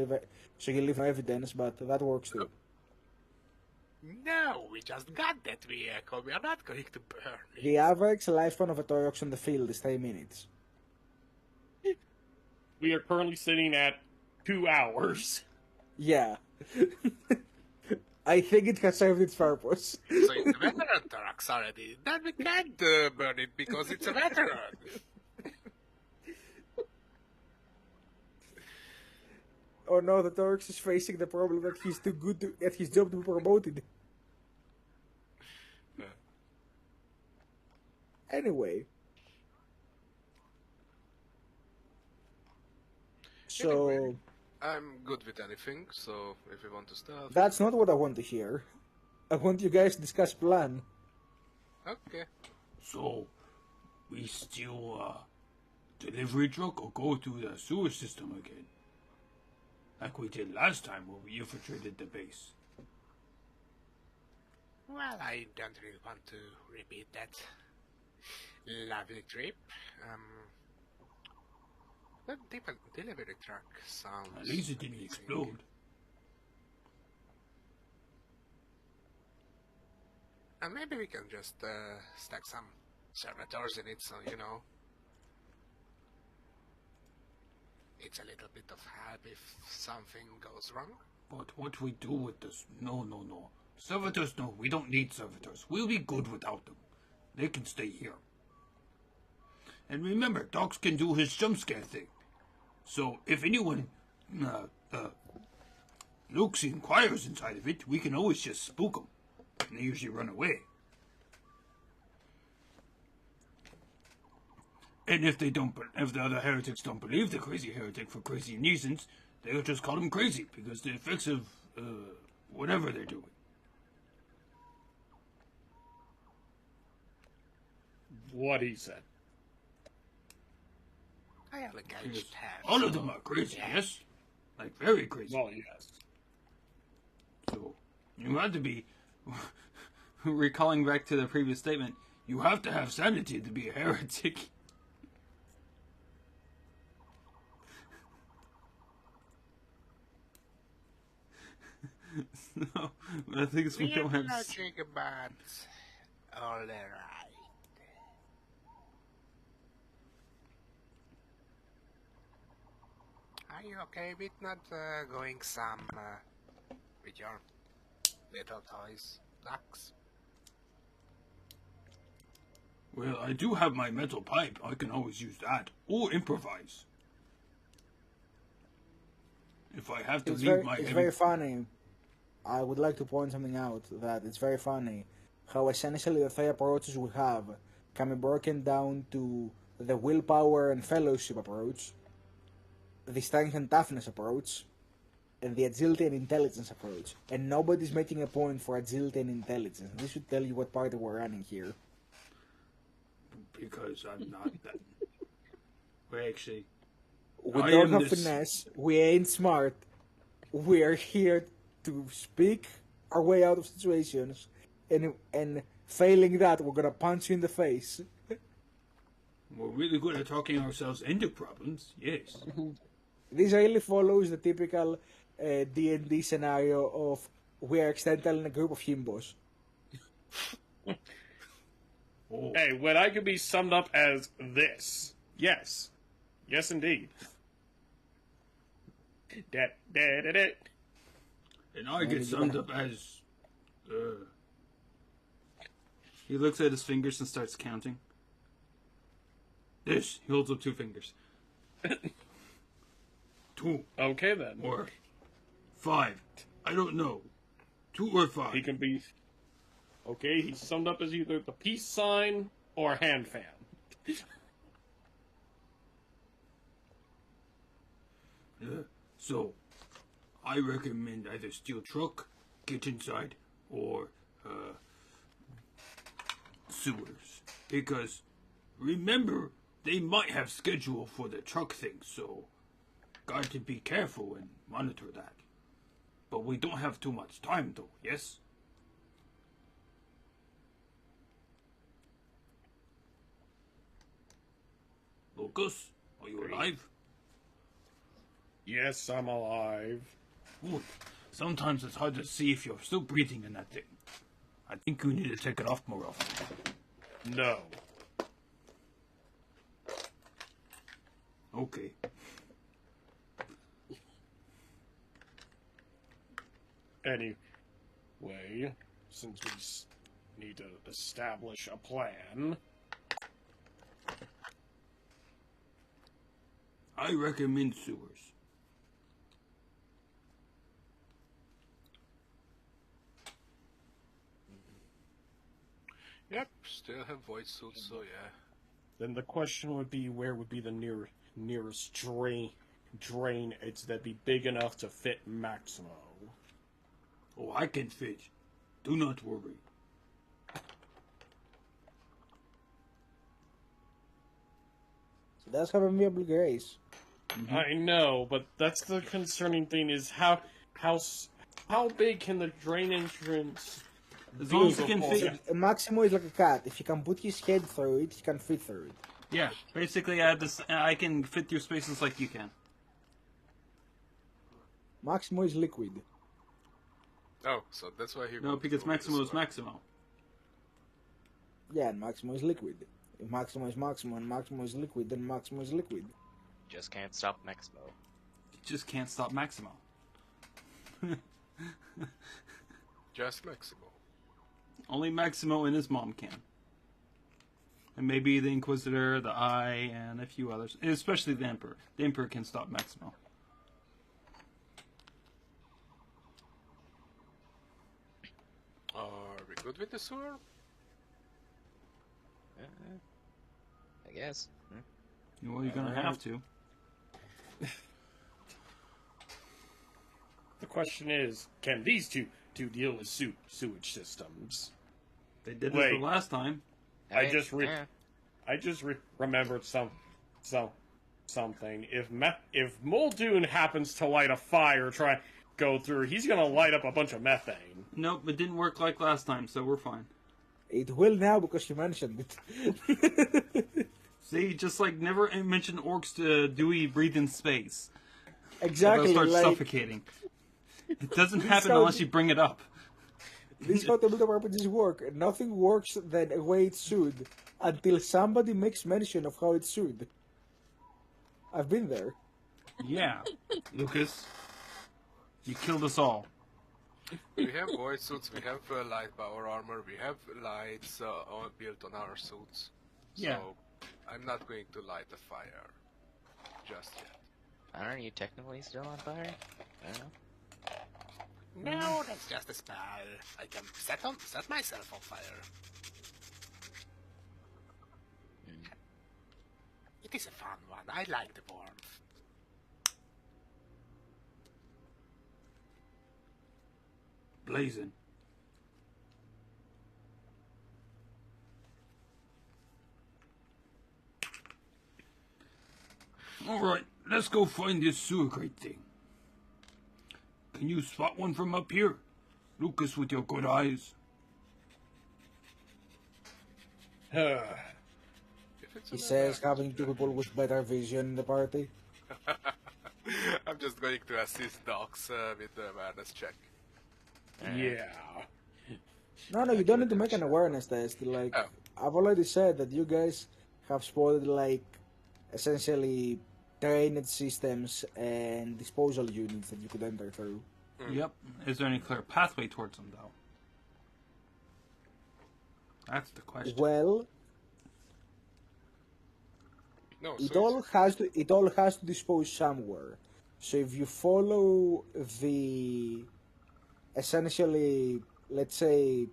leave no evidence, but that works too. No, we just got that vehicle. We are not going to burn it. The average lifespan of a Torox on the field is 3 minutes. We are currently sitting at 2 hours. Yeah. I think it has served its purpose. So it's a veteran trucks already. Then we can't burn it because it's a veteran. Oh no, the Torox is facing the problem that he's too good at his job to be promoted. Anyway. So, Anyway. I'm good with anything, so if you want to start... that's not what I want to hear. I want you guys to discuss plan. Okay. So, we steal delivery truck or go to the sewer system again? Like we did last time when we infiltrated the base. Well, I don't really want to repeat that lovely trip. The delivery truck sounds... At least it didn't amazing. explode. And maybe we can just stack some servitors in it, so, it's a little bit of help if something goes wrong. But what we do with this? No. Servitors, no, we don't need servitors. We'll be good without them. They can stay here. And remember, Docs can do his jump scare thing. So if anyone looks inquires inside of it, we can always just spook them. And they usually run away. And if the other heretics don't believe the crazy heretic for crazy reasons, they'll just call him crazy because the effects of whatever they're doing. What he said. I have a gauged head. All of them are crazy, yes? Like very crazy. Well, yes. So you have to be recalling back to the previous statement, you have to have sanity to be a heretic. No, I think it's we don't have. Logic, but all right. Are you okay with not going some with your little toys, ducks? Well, I do have my metal pipe. I can always use that or improvise. If I have to It's leave very, my it's heavy... very funny. I would like to point something out that it's very funny how essentially the three approaches we have can be broken down to the willpower and fellowship approach, the strength and toughness approach, and the agility and intelligence approach. And nobody's making a point for agility and intelligence. This should tell you what party we're running here. Because I'm not that... Well, actually... We I don't am have this- finesse, we ain't smart, we're here to speak our way out of situations, and failing that, we're gonna punch you in the face. We're really good at talking ourselves into problems, yes. This really follows the typical D&D scenario of we are accidental in a group of himbos. Oh, Hey, when I could be summed up as this. Yes. Yes, indeed. Dat. and I get summed up as... He looks at his fingers and starts counting. This, he holds up 2 fingers. 2 Okay, then. or 5. I don't know. 2 or 5. He can be... Okay, he's summed up as either the peace sign or hand fan. So, I recommend either steel truck, get inside, or sewers. Because, remember, they might have schedule for the truck thing, so got to be careful and monitor that. But we don't have too much time, though, yes? Lucas, are you alive? Yes, I'm alive. Good. Sometimes it's hard to see if you're still breathing in that thing. I think you need to take it off more often. No. Okay. Anyway, since we need to establish a plan... I recommend sewers. Yep, still have void suits, so yeah. Then the question would be, where would be the nearest drain it's that'd be big enough to fit Maximo? Oh, I can fit. Do not worry. So that's how viable grace. I know, but that's the concerning thing is how big can the drain entrance As long as be you can before- fit. Maximo is like a cat. If he can put his head through it, he can fit through it. Yeah, basically I can fit through spaces like you can. Maximo is liquid. Oh, so that's why he No, wants because to Maximo this is one. Maximo. Yeah, and Maximo is liquid. If Maximo is Maximo and Maximo is liquid, then Maximo is liquid. Just can't stop Maximo. You just can't stop Maximo. Just Maximo. Only Maximo and his mom can. And maybe the Inquisitor, the Eye, and a few others. And especially the Emperor. The Emperor can stop Maximo. Are we good with the sewer? I guess. Well, you're gonna have to. The question is, can these two deal with sewage systems? They did this Wait. the last time. I Hey, just yeah. remembered something. If Muldoon happens to light a fire, try go through, he's gonna light up a bunch of methane. Nope, it didn't work like last time, so we're fine. It will now because you mentioned it. See, just like never mention orcs to Dewey breathe in space. Exactly. They'll start Like, suffocating. It doesn't happen sounds- unless you bring it up. this is how the build-up RPGs work. Nothing works the way it should until somebody makes mention of how it should. I've been there. Yeah, Lucas, you killed us all. We have void suits, we have light power armor, we have lights built on our suits. So Yeah. I'm not going to light a fire just yet. Aren't you technically still on fire? I don't know. No, that's just a spell. I can set myself on fire. It is a fun one. I like the warmth. Blazing. Alright, let's go find this sewer grate thing. Can you spot one from up here? Lucas, with your good eyes. If it's He an says, advantage, having two people with better vision in the party. I'm just going to assist Docs with the awareness check. Yeah. No, you don't need to make an awareness test. Like, Oh. I've already said that you guys have spotted, like, essentially drainage systems and disposal units that you could enter through. Yep. Is there any clear pathway towards them, though? That's the question. Well, No, it so all has to dispose somewhere. So if you follow the essentially, let's say,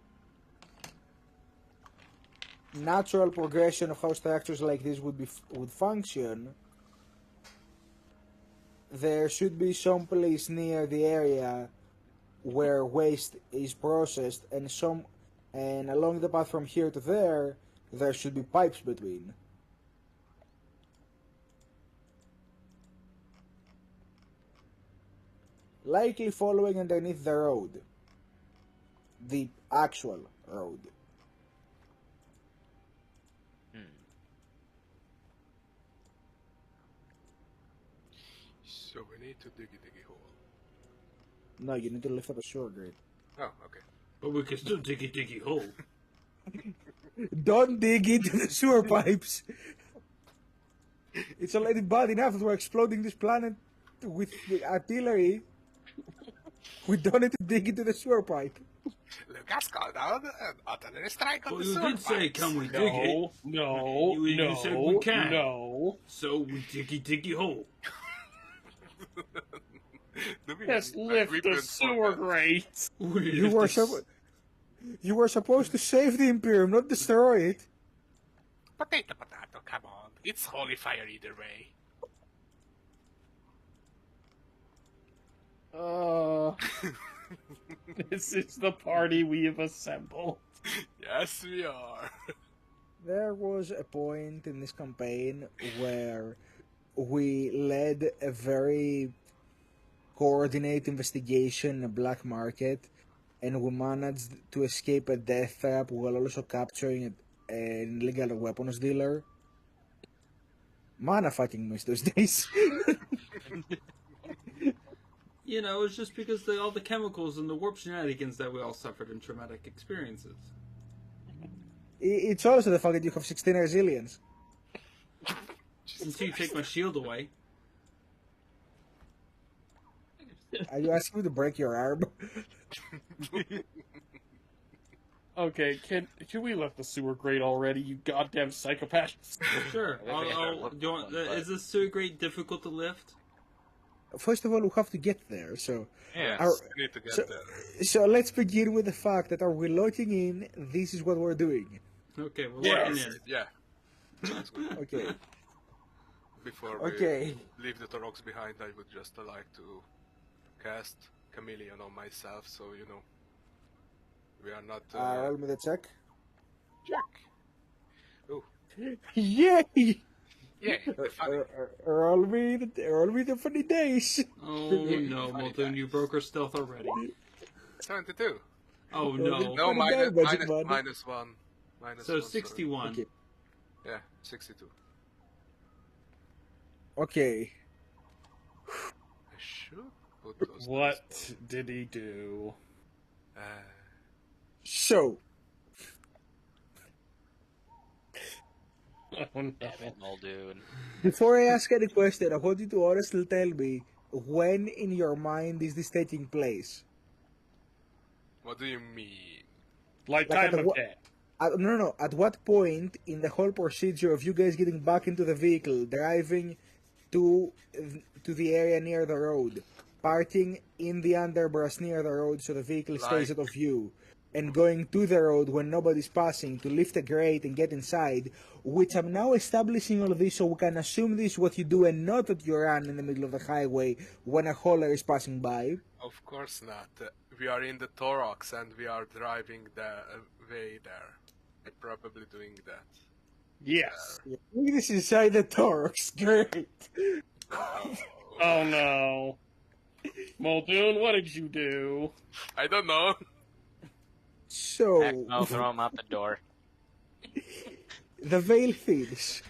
natural progression of how structures like this would function, there should be some place near the area where waste is processed, and along the path from here to there should be pipes between. Likely following underneath the road. The actual road. So we need to diggy hole. No, you need to lift up a sewer grate. Oh, okay. But we can still diggy hole. Don't dig into the sewer pipes! It's already bad enough that we're exploding this planet with artillery. We don't need to dig into the sewer pipe. Lucas called out an artillery strike on Well, the you sewer did say, pipes. can we dig it? No, You said we can. no. So we diggy hole. Do we Let's need lift the equipment for sewer that? grate. You were supposed to save the Imperium, not destroy it. Potato, come on. It's holy fire either way. This is the party we have assembled. Yes, we are. There was a point in this campaign where we led a very coordinated investigation in a black market, and we managed to escape a death trap while also capturing an illegal weapons dealer. Man, I fucking miss those days. You know, it's just because all the chemicals and the warp shenanigans that we all suffered in traumatic experiences. It's also the fact that you have 16 resilience. Until you take my shield away. Are you asking me to break your arm? Okay, can we lift the sewer grate already, you goddamn psychopaths? Sure. I think we had our look Do you want, on, but- is this sewer grate difficult to lift? First of all, we have to get there, so... Yes, Our- we need to get so, there. so let's begin with the fact that are we locking in, this is what we're doing. Okay, we're Yes. locking in. Yeah. Sounds good. Okay. Before we Okay. leave the Toroks behind, I would just like to cast Chameleon on myself, so you know we are not. Roll me the check. Jack. Oh, Yay! yeah. The funny. Roll me the funny days. Oh no, Muldoon, you broke our stealth already. 72. Oh no. No, Funny guy, Magic minus, Man. minus one. Minus So one, sorry. 61. Okay. Yeah, 62. Okay. I should put those. What did he do? Uh, So, Oh no. Damn it, Muldoon. before I ask any question, I want you to honestly tell me when in your mind is this taking place? what do you mean? Like Like at time the of wa- death. No. At what point in the whole procedure of you guys getting back into the vehicle, driving to to the area near the road, parking in the underbrush near the road so the vehicle stays out of view, and going to the road when nobody's passing to lift a crate and get inside, which I'm now establishing all of this so we can assume this is what you do and not that you run in the middle of the highway when a hauler is passing by. Of course not. We are in the Thorax and we are driving the way there. We're probably doing that. Yes. This is inside the Torx, great. Oh no. Muldoon, what did you do? I don't know. So, Heck no, throw him out the door. the Veil Thieves.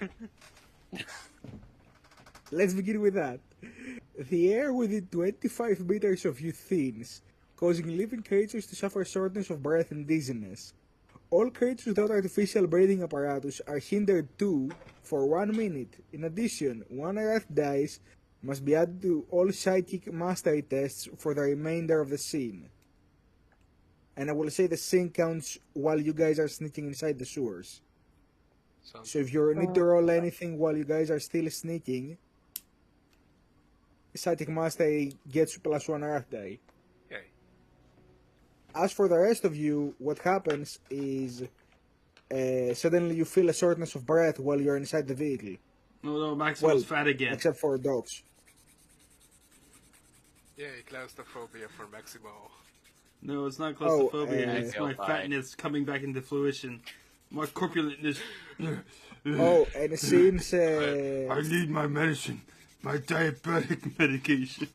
Let's begin with that. The air within 25 meters of you thins, causing living creatures to suffer shortness of breath and dizziness. All creatures without artificial breathing apparatus are hindered too for 1 minute. In addition, 1 wrath dice must be added to all psychic mastery tests for the remainder of the scene. And I will say the scene counts while you guys are sneaking inside the sewers. So if you need to roll anything while you guys are still sneaking, psychic mastery gets you +1 wrath die. Okay. As for the rest of you, what happens is suddenly you feel a shortness of breath while you're inside the vehicle. No, Maximus fat again. Except for dogs. Yay, claustrophobia for Maximo. No, it's not claustrophobia. Oh, it's my fatness coming back into fruition. My corpulentness. Oh, and since I need my medicine. My diabetic medication.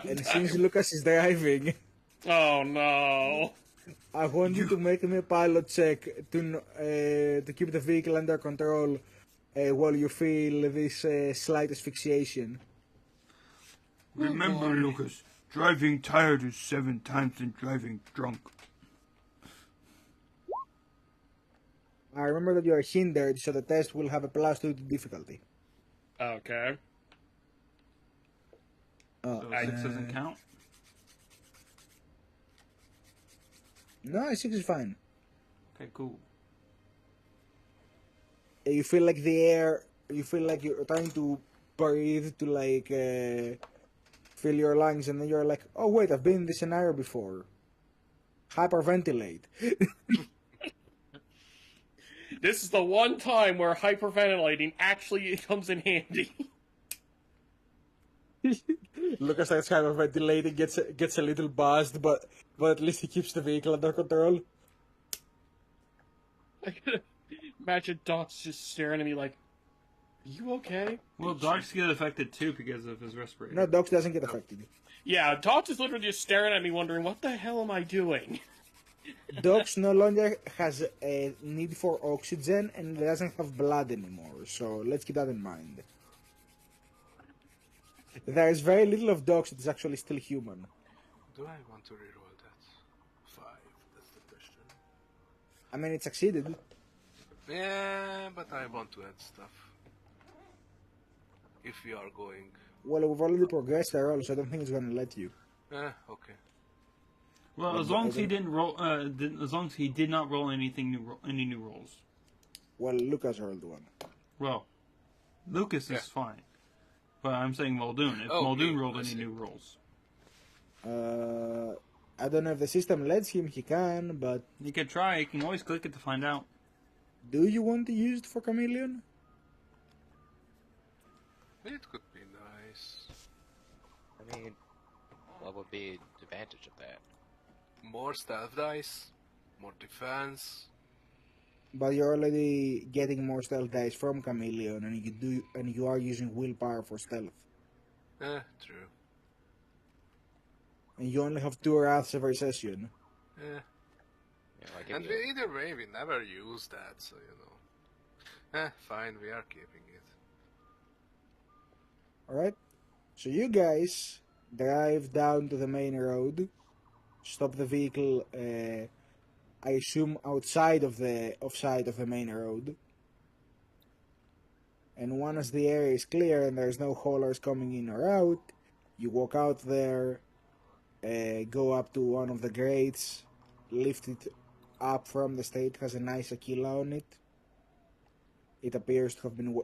and since Lucas is driving, Oh no. I want you to make me a pilot check to keep the vehicle under control while you feel this slight asphyxiation. Remember, Lucas, driving tired is 7 times than driving drunk. I remember that you are hindered, so the test will have a +2 to difficulty. Okay. So 6 doesn't count? No, 6 is fine. Okay, cool. You feel like the air, you feel like you're trying to breathe to like fill your lungs, and then you're like, oh wait, I've been in this scenario before. Hyperventilate. This is the one time where hyperventilating actually comes in handy. Lucas starts hyperventilating, gets a little buzzed, but at least he keeps the vehicle under control. I could imagine Doc's just staring at me like, are you okay? Well, dogs get affected too because of his respirator. No, Docs doesn't get affected. Yeah, Doc is literally just staring at me wondering, what the hell am I doing? Docs no longer has a need for oxygen and doesn't have blood anymore, so let's keep that in mind. There is very little of Docs that is actually still human. Do I want to reroll that? 5, that's the question. I mean, it succeeded. Yeah, but I want to add stuff. If we are going... Well, we've already progressed the roll, so I don't think it's gonna let you. Okay. Well, as long as he didn't roll, as long as he did not roll anything new, any new rolls. Well, Lucas rolled one. Well, Lucas is fine, but I'm saying Muldoon. If Muldoon rolled any new rolls, I don't know if the system lets him, he can, but... you can try. You can always click it to find out. Do you want to use it for Chameleon? It could be nice. I mean, what would be the advantage of that? More stealth dice, more defense. But you're already getting more stealth dice from Chameleon, and you are using willpower for stealth. True. And you only have 2 wraths every session. Yeah, like And either way, we never use that, so you know. Fine, we are keeping it. Alright? So you guys drive down to the main road, stop the vehicle, I assume outside of the main road. And once the area is clear and there's no haulers coming in or out, you walk out there, go up to one of the grates, lift it up from the state, has a nice Aquila on it. It appears to have been.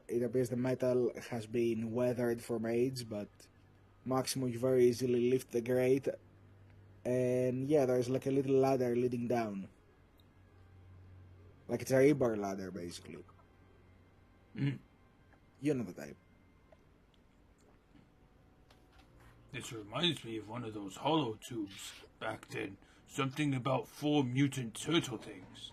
It appears the metal has been weathered from age, but Maximo you very easily lift the grate, and yeah, there's like a little ladder leading down. Like it's a rebar ladder, basically. Mm. You know the type. This reminds me of one of those hollow tubes back then. Something about 4 mutant turtle things.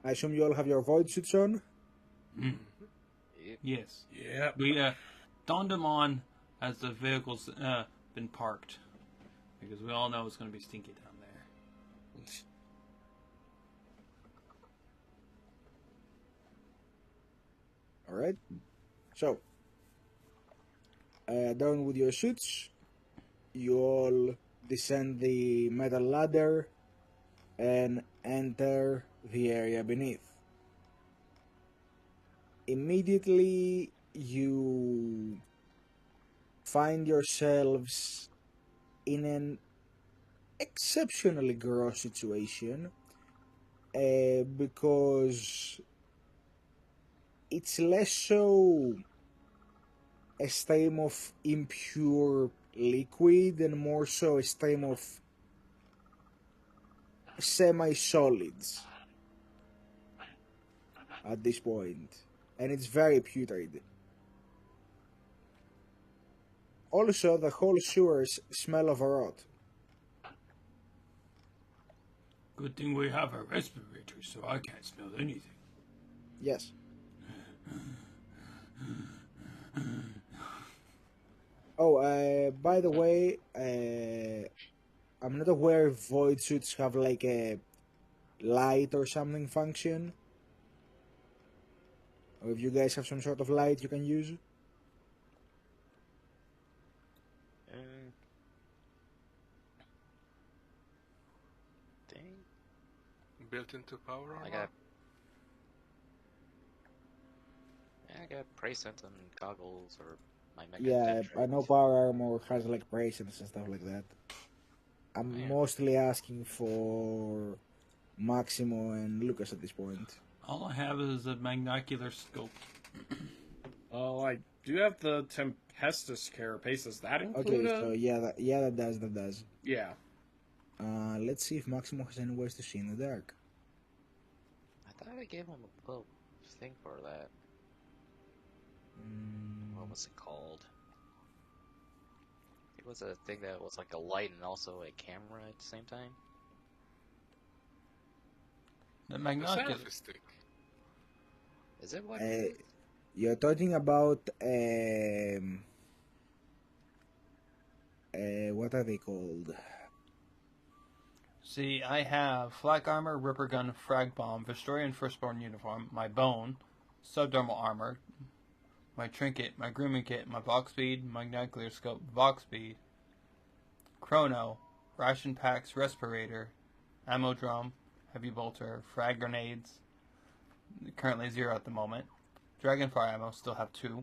I assume you all have your void suits on. Yes. Yeah. We donned them on as the vehicle's been parked. Because we all know it's going to be stinky down there. All right. So, down with your suits. You all descend the metal ladder and enter the area beneath. Immediately, you find yourselves in an exceptionally gross situation because it's less so a stream of impure liquid and more so a stream of semi-solids at this point, and it's very putrid. Also, the whole sewers smell of rot. Good thing we have a respirator so I can't smell anything. Yes. Oh, by the way, I'm not aware if void suits have like a light or something function. Or if you guys have some sort of light you can use. Dang. Built into power armor? I got presence and goggles or my mega Yeah, I know detectors. power armor has like bracelets and stuff like that. I'm Yeah. mostly asking for Maximo and Lucas at this point. All I have is a magnocular scope. Oh, I do have the Tempestus carapace. Does that include Okay, a... so that does. Yeah. Let's see if Maximo has any ways to see in the dark. I thought I gave him a little thing for that. What was it called? It was a thing that was like a light and also a camera at the same time. The The magnocular. selfie stick. Is it what? You're talking about what are they called? See, I have flak armor, ripper gun, frag bomb, Vistorian firstborn uniform, my bone, subdermal armor, my trinket, my grooming kit, my box speed, magnocular scope, box speed, chrono, ration packs, respirator, ammo drum, heavy bolter, frag grenades, currently 0 at the moment, dragonfire ammo, still have 2,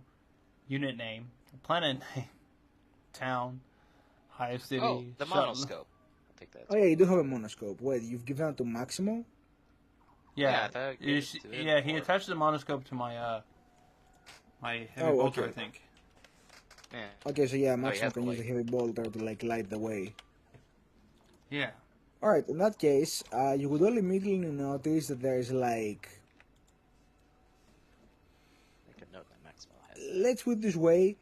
unit name, planet name, town, highest city, Oh, the shuttle- monoscope. I think that's. Oh yeah, you do have a monoscope. Wait, you've given that to Maximo? Yeah, I Yeah, thought I you gave it sh- to him yeah. He before. attached the monoscope to my my heavy Oh, bolter, okay. I think. Yeah. Okay, so yeah, Maximo has can the use a light. heavy bolter to like light the way. Yeah. Alright, in that case, you would all immediately notice that there's like, Make a note that Maxwell has. let's put it this way,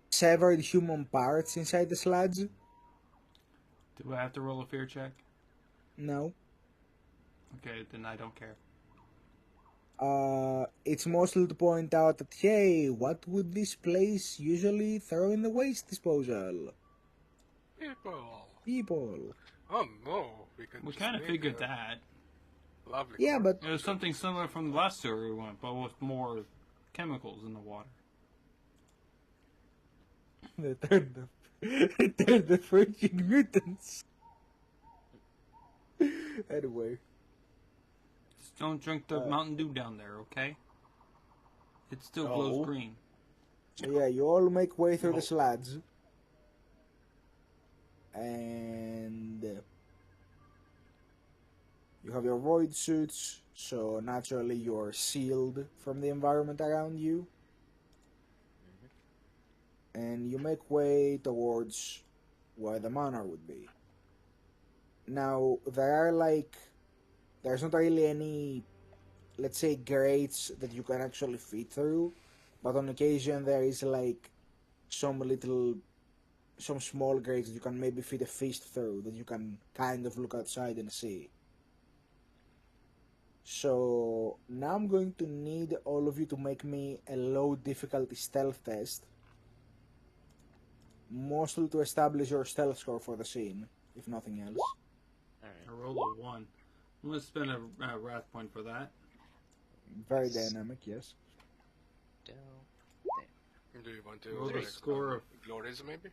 severed human parts inside the sludge. Do I have to roll a fear check? No. Okay, then I don't care. It's mostly to point out that, hey, what would this place usually throw in the waste disposal? People. Oh no, we can We just kind of make figured a that. Lovely Yeah, but It was something similar from the last sewer we went, but with more chemicals in the water. they're the freaking mutants. Anyway. Just don't drink the Mountain Dew down there, okay? It still Oh. glows green. So yeah, you all make way through the sludge. And You have your void suits, so naturally you're sealed from the environment around you. And you make way towards where the manor would be. Now, there's not really any, let's say, grates that you can actually fit through, but on occasion there is like some small grates that you can maybe fit a fist through, that you can kind of look outside and see. So now I'm going to need all of you to make me a low difficulty stealth test, mostly to establish your stealth score for the scene, if nothing else. I rolled a 1. I'm gonna spend a wrath point for that. Very dynamic, yes. Down. Do you want to Roll the select score some of- glories maybe?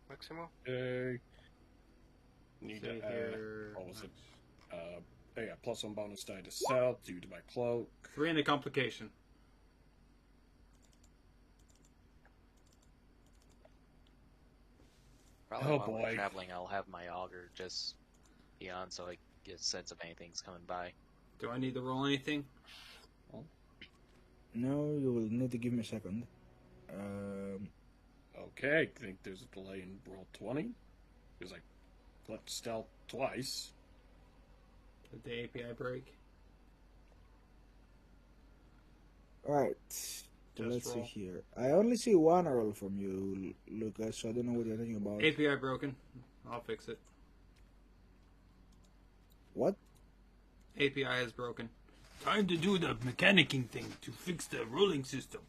Maximo? Need See to here. what was it? Yeah, +1 bonus die to stealth due to my cloak. 3 and a complication. Probably Oh, while we're boy. traveling, I'll have my auger just be on so I get a sense of anything's coming by. Do I need to roll anything? No, you will need to give me a second. Okay, I think there's a delay in roll 20. Because I clicked stealth twice. Did the API break? Right. Let's roll. see here. I only see one roll from you, Lucas, so I don't know what you're talking about. API broken. I'll fix it. What? API is broken. Time to do the mechanicking thing to fix the rolling system.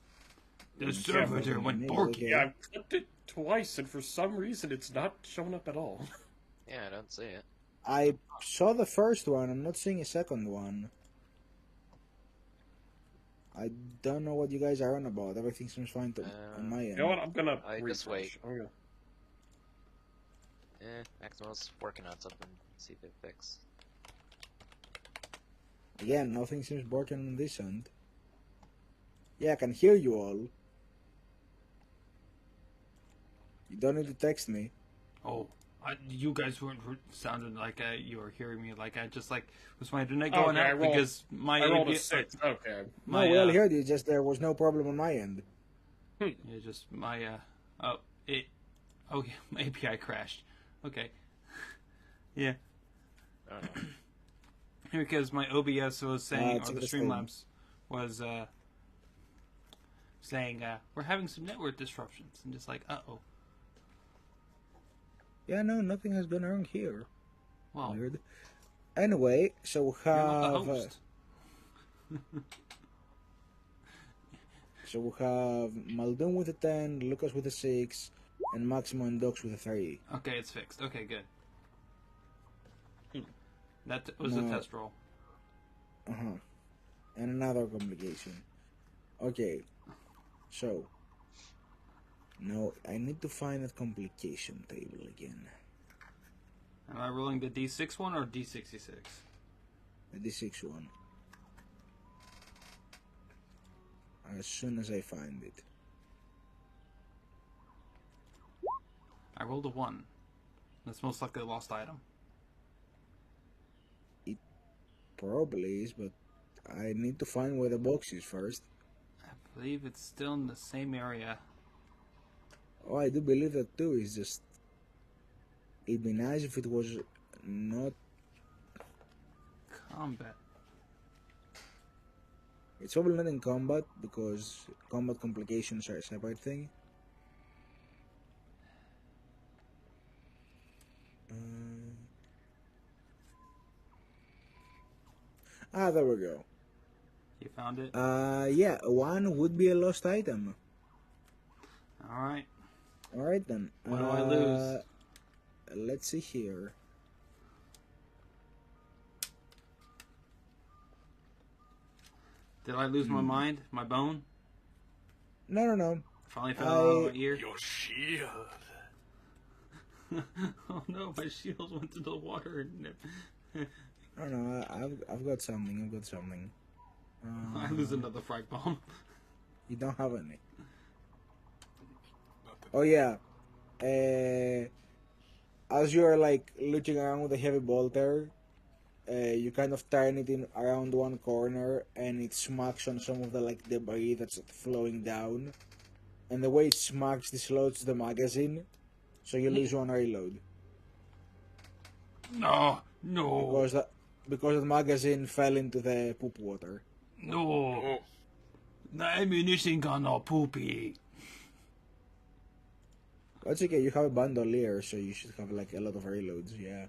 The servitor went maybe, borky. okay. Yeah, I've clicked it twice, and for some reason it's not showing up at all. Yeah, I don't see it. I saw the first one. I'm not seeing a second one. I don't know what you guys are on about. Everything seems fine on my end. You know what? I'm gonna I just refresh. I'm gonna- Maximo's working on something. See if it fixes. Again, nothing seems broken on this end. Yeah, I can hear you all. You don't need to text me. Oh, you guys weren't sounded like you were hearing me. Like I just like was my internet going Okay, I out rolled- because my I rolled a API 6. Okay. my No, we all heard you. Just there was no problem on my end. yeah, just my oh yeah, my API crashed. Okay, yeah. I don't know. Because my OBS was saying, it's or the interesting. Streamlabs was saying, we're having some network disruptions. I'm just like, uh-oh. Yeah, no, nothing has gone wrong here. Well, Weird. Anyway, so we you're not have the host. so we have Muldoon with a 10, Lucas with a 6, and Maximo and Dox with a 3. Okay, it's fixed. Okay, good. That was a No. test roll. Uh-huh. And another complication. Okay. So. No, I need to find that complication table again. Am I rolling the D6 one or D66? The D6 one. As soon as I find it. I rolled a 1. That's most likely a lost item. Probably is, but I need to find where the box is first. I believe it's still in the same area. Oh, I do believe that too. It's just... It'd be nice if it was not... Combat. It's probably not in combat, because combat complications are a separate thing. There we go. You found it? Yeah, one would be a lost item. Alright. Alright then. What do I lose? Let's see here. Did I lose my mind? My bone? No. Finally fell out of my ear? Your shield. Oh no, my shield went to the water and No, I've got something. I lose another frag bomb. You don't have any. Oh yeah. As you're like looking around with a heavy bolter, you kind of turn it in around one corner, and it smacks on some of the like debris that's flowing down. And the way it smacks disloads the magazine, so you lose one reload No, no, because the magazine fell into the poop water. no. Oh, The ammunition gone all poopy. That's okay. You have a bandolier, so you should have like a lot of reloads. Yeah.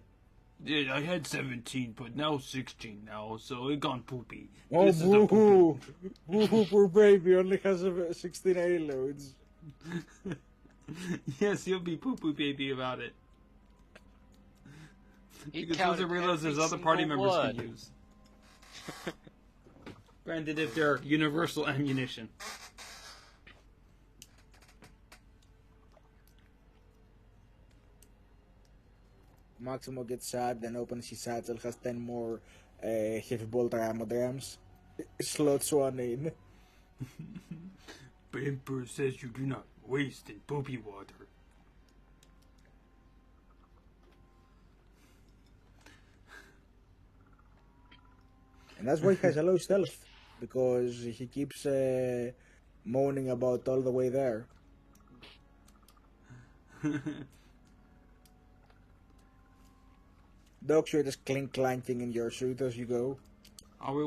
Yeah, I had 17, but now 16 now, so it gone poopy. Oh, This is the boo-hoo! Boo-hoo, poor baby, only has 16 reloads. Yes, you'll be poo-poo baby about it. He Because those are counted reloads his every other party single members one. can use. Granted, if they're universal ammunition. Maximo gets sad, then opens his satchel, has 10 more heavy bolter ammo drams. Slots one in. But Emperor says you do not waste in poopy water. And that's why he has a low stealth, because he keeps moaning about all the way there. Dogs, you're just clanking in your suit as you go. Are we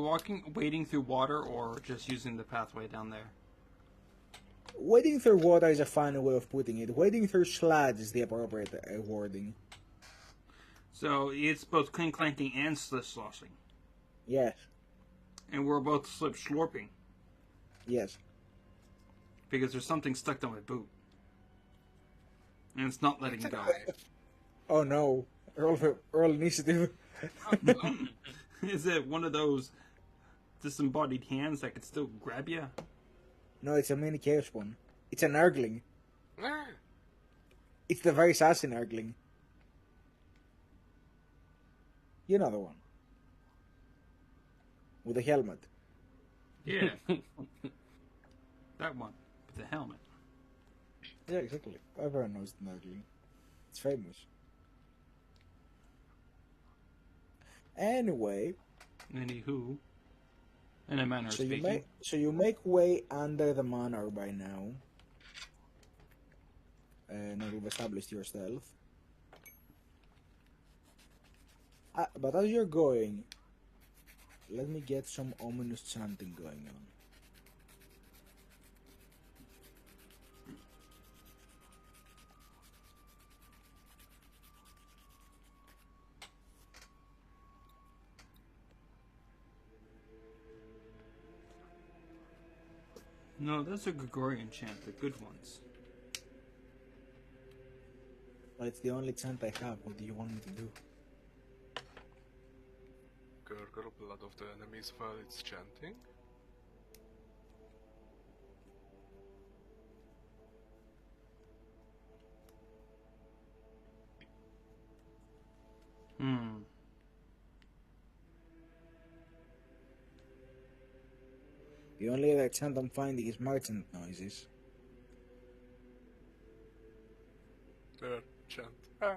wading through water, or just using the pathway down there? Wading through water is a fun way of putting it. Wading through sludge is the appropriate wording. So it's both clanking and slip sloshing. Yes, And we're both slip slorping, yes. because there's something stuck to my boot. And it's not letting go. Oh no. Roll initiative. Is it one of those disembodied hands that could still grab you? No, it's a mini chaos one. It's an Ergling. ah, It's the very sassy Ergling. You know the one. With a helmet. Yeah. That one with the helmet. Yeah, exactly. Everyone knows the Ergling. It's famous. Anyway, Anywho, in a manner of so you speaking. make way under the manor by now. Now we've established your stealth. But as you're going, let me get some ominous chanting going on. No, that's a Gregorian chant, the good ones. But it's the only chant I have. What do you want me to do? gurgle blood of the enemies while it's chanting. The only other chant I'm finding is merchant noises. Chant. Ah.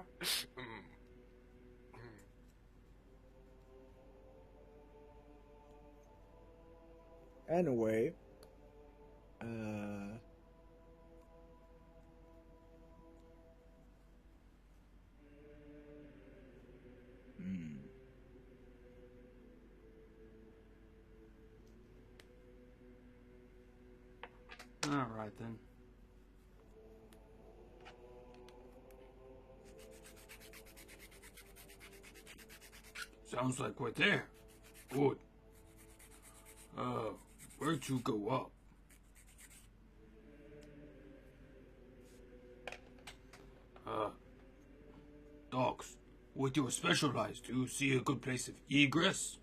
Anyway, Alright then. Sounds like we're there. Good. Where'd you go up? Dogs, with your specialized, do you see a good place of egress?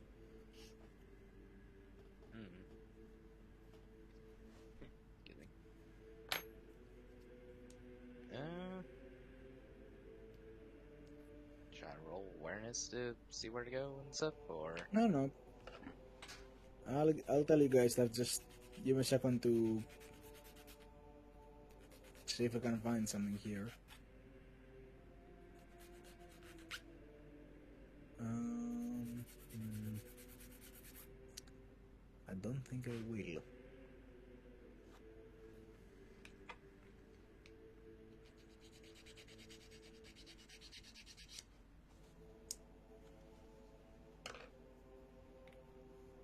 Kidding. Try to roll awareness to see where to go and stuff, or no. I'll tell you guys that. Just give me a second to see if I can find something here. don't think I will.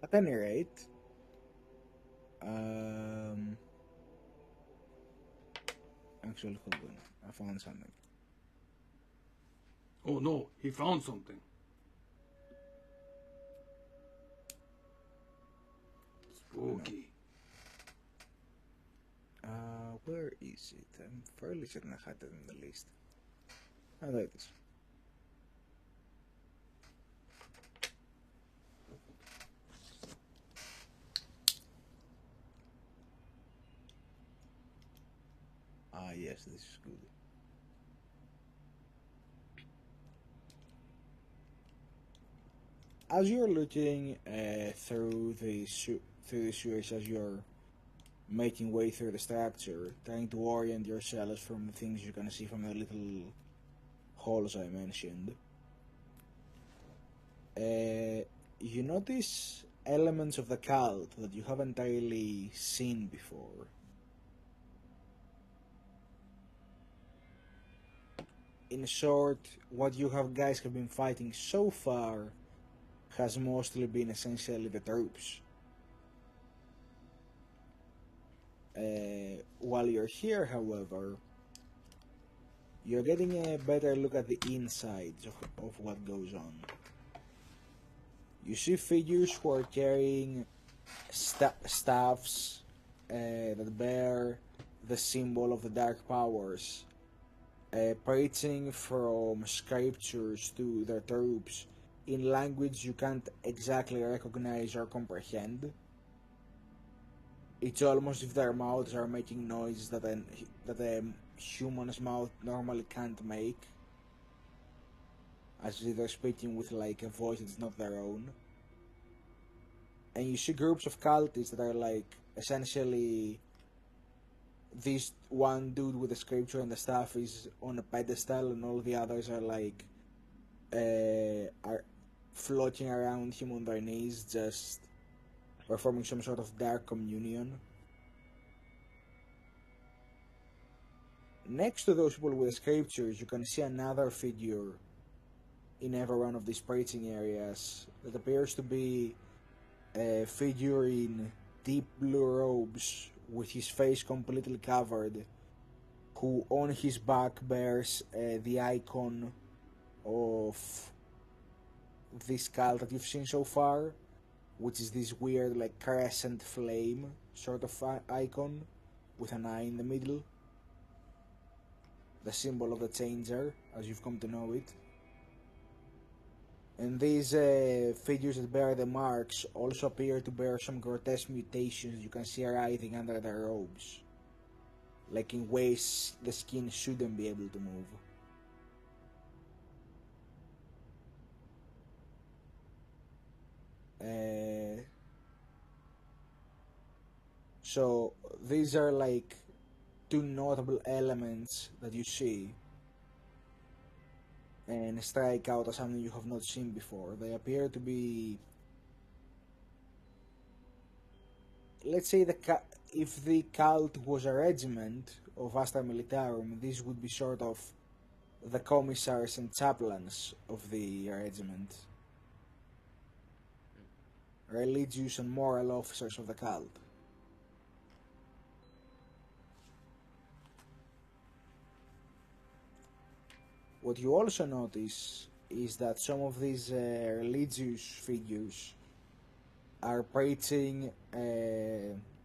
At any rate, actually, hold on. I found something. Oh no, he found something. Spooky. Where is it? I'm fairly certain I had it in the list. Oh, there it is. Ah, yes, this is good. As you're looking through the sewers, as you're making way through the structure, trying to orient yourselves from the things you can see from the little holes I mentioned, you notice elements of the cult that you haven't really seen before. In short, what you guys have been fighting so far has mostly been essentially the troops. While you're here, however, you're getting a better look at the insides of what goes on. You see figures who are carrying staffs that bear the symbol of the dark powers, preaching from scriptures to their troops in language you can't exactly recognize or comprehend. It's almost if their mouths are making noises that a human's mouth normally can't make, as if they're speaking with like a voice that's not their own. And you see groups of cultists that are like essentially this one dude with the scripture and the staff is on a pedestal, and all the others are like are floating around him on their knees, just performing some sort of dark communion. Next to those people with the scriptures, you can see another figure in every one of these preaching areas that appears to be a figure in deep blue robes with his face completely covered, who on his back bears the icon of this cult that you've seen so far, which is this weird like crescent flame sort of icon with an eye in the middle, the symbol of the changer as you've come to know it. And these figures that bear the marks also appear to bear some grotesque mutations you can see writhing under their robes, like in ways the skin shouldn't be able to move. So these are like two notable elements that you see and strike out as something you have not seen before. They appear to be, let's say, if the cult was a regiment of Astra Militarum, these would be sort of the commissars and chaplains of the regiment, religious and moral officers of the cult. What you also notice is that some of these religious figures are preaching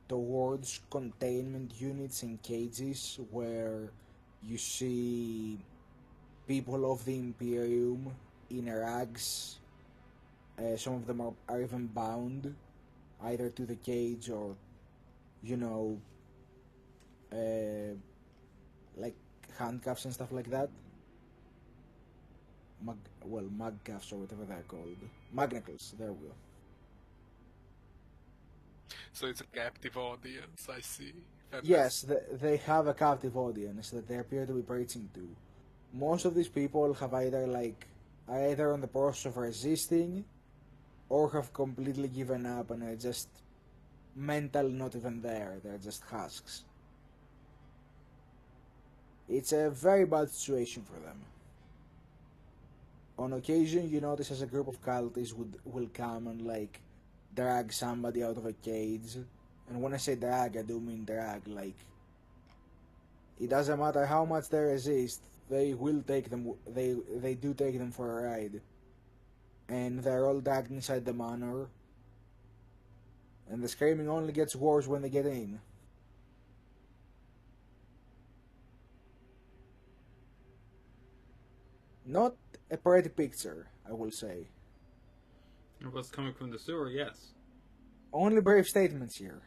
towards containment units and cages where you see people of the Imperium in rags. Some of them are even bound either to the cage or, you know, like handcuffs and stuff like that. Magcuffs or whatever they're called. Magnacles, there we go. So it's a captive audience, I see. Yes, they have a captive audience that they appear to be preaching to. Most of these people have are either on the process of resisting or have completely given up and are just mentally not even there, they're just husks. It's a very bad situation for them. On occasion, you notice as a group of cultists will come and like drag somebody out of a cage. And when I say drag, I do mean drag. Like, it doesn't matter how much they resist, they will take them. They do take them for a ride, and they're all dragged inside the manor. And the screaming only gets worse when they get in. Not a pretty picture, I will say. If what's coming from the sewer, yes. Only brave statements here.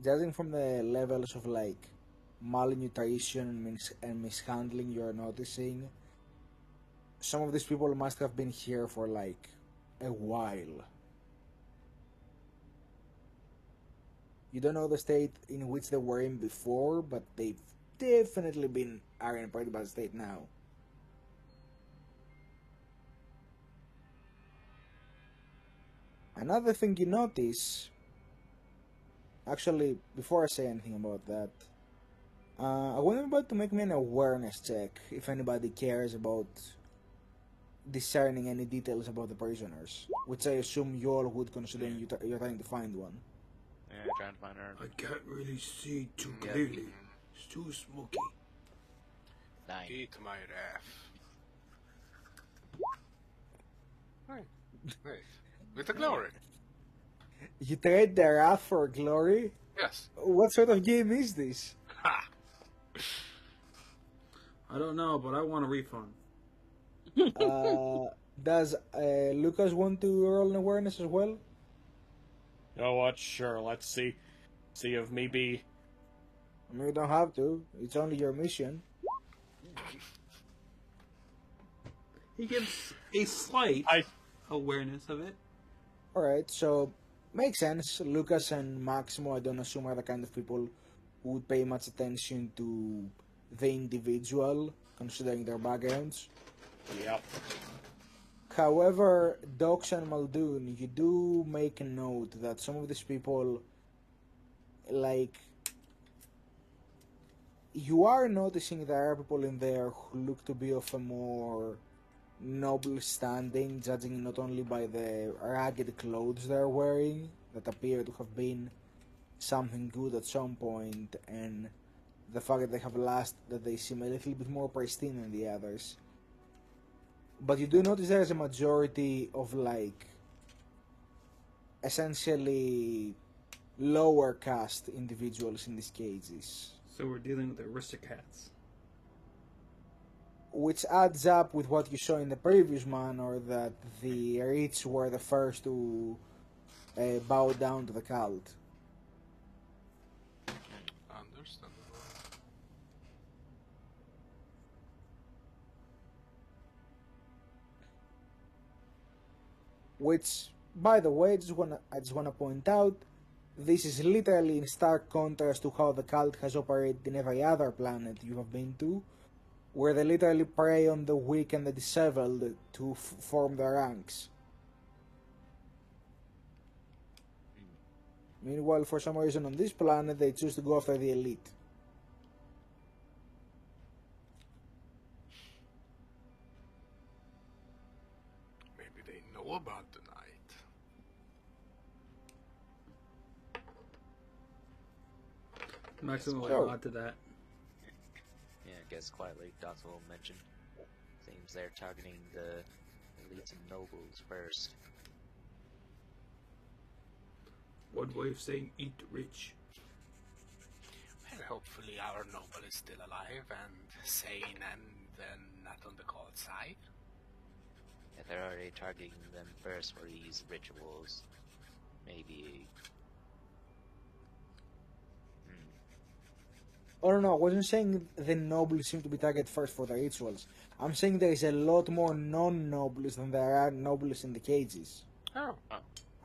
Judging from the levels of like malnutrition and mishandling you're noticing, some of these people must have been here for like a while. You don't know the state in which they were in before, but they've definitely are in a pretty bad state now. Another thing you notice, actually, before I say anything about that, I want everybody to make me an awareness check if anybody cares about discerning any details about the prisoners, which I assume you all would, considering you're trying to find one. Yeah, trying to find her. I can't really see too Yeah. clearly. It's too smoky. 9. Eat my ref. Right. Right. With the glory. You trade the wrath for glory? Yes. What sort of game is this? Ha! I don't know, but I want a refund. Does Lucas want to roll an awareness as well? You know what? Sure, let's see. See if maybe. I mean, you don't have to. It's only your mission. He gives a slight I awareness of it. Alright, so makes sense. Lucas and Maximo, I don't assume, are the kind of people who would pay much attention to the individual, considering their backgrounds. Yep. However, Dox and Muldoon, you do make a note that some of these people, like, you are noticing there are people in there who look to be of a more noble standing, judging not only by the ragged clothes they're wearing, that appear to have been something good at some point, and the fact that they have lost, that they seem a little bit more pristine than the others. But you do notice there's a majority of, like, essentially lower caste individuals in these cages, So we're dealing with aristocrats. which adds up with what you saw in the previous manor, that the rich were the first to bow down to the cult. Understandable. Which, by the way, I just wanna point out, this is literally in stark contrast to how the cult has operated in every other planet you have been to, where they literally prey on the weak and the disheveled to form their ranks. Meanwhile, for some reason on this planet, they choose to go after the elite. Maybe they know about the night. Maximum So- will add to that. Yeah, I guess quietly, Docs will mention. Seems they're targeting the elites and nobles first. One way of saying eat the rich. Well, hopefully our noble is still alive and sane and then not on the cold side. Yeah, they're already targeting them first for these rituals. Maybe. Oh no, I wasn't saying the nobles seem to be targeted first for the rituals. I'm saying there is a lot more non-nobles than there are nobles in the cages. Oh.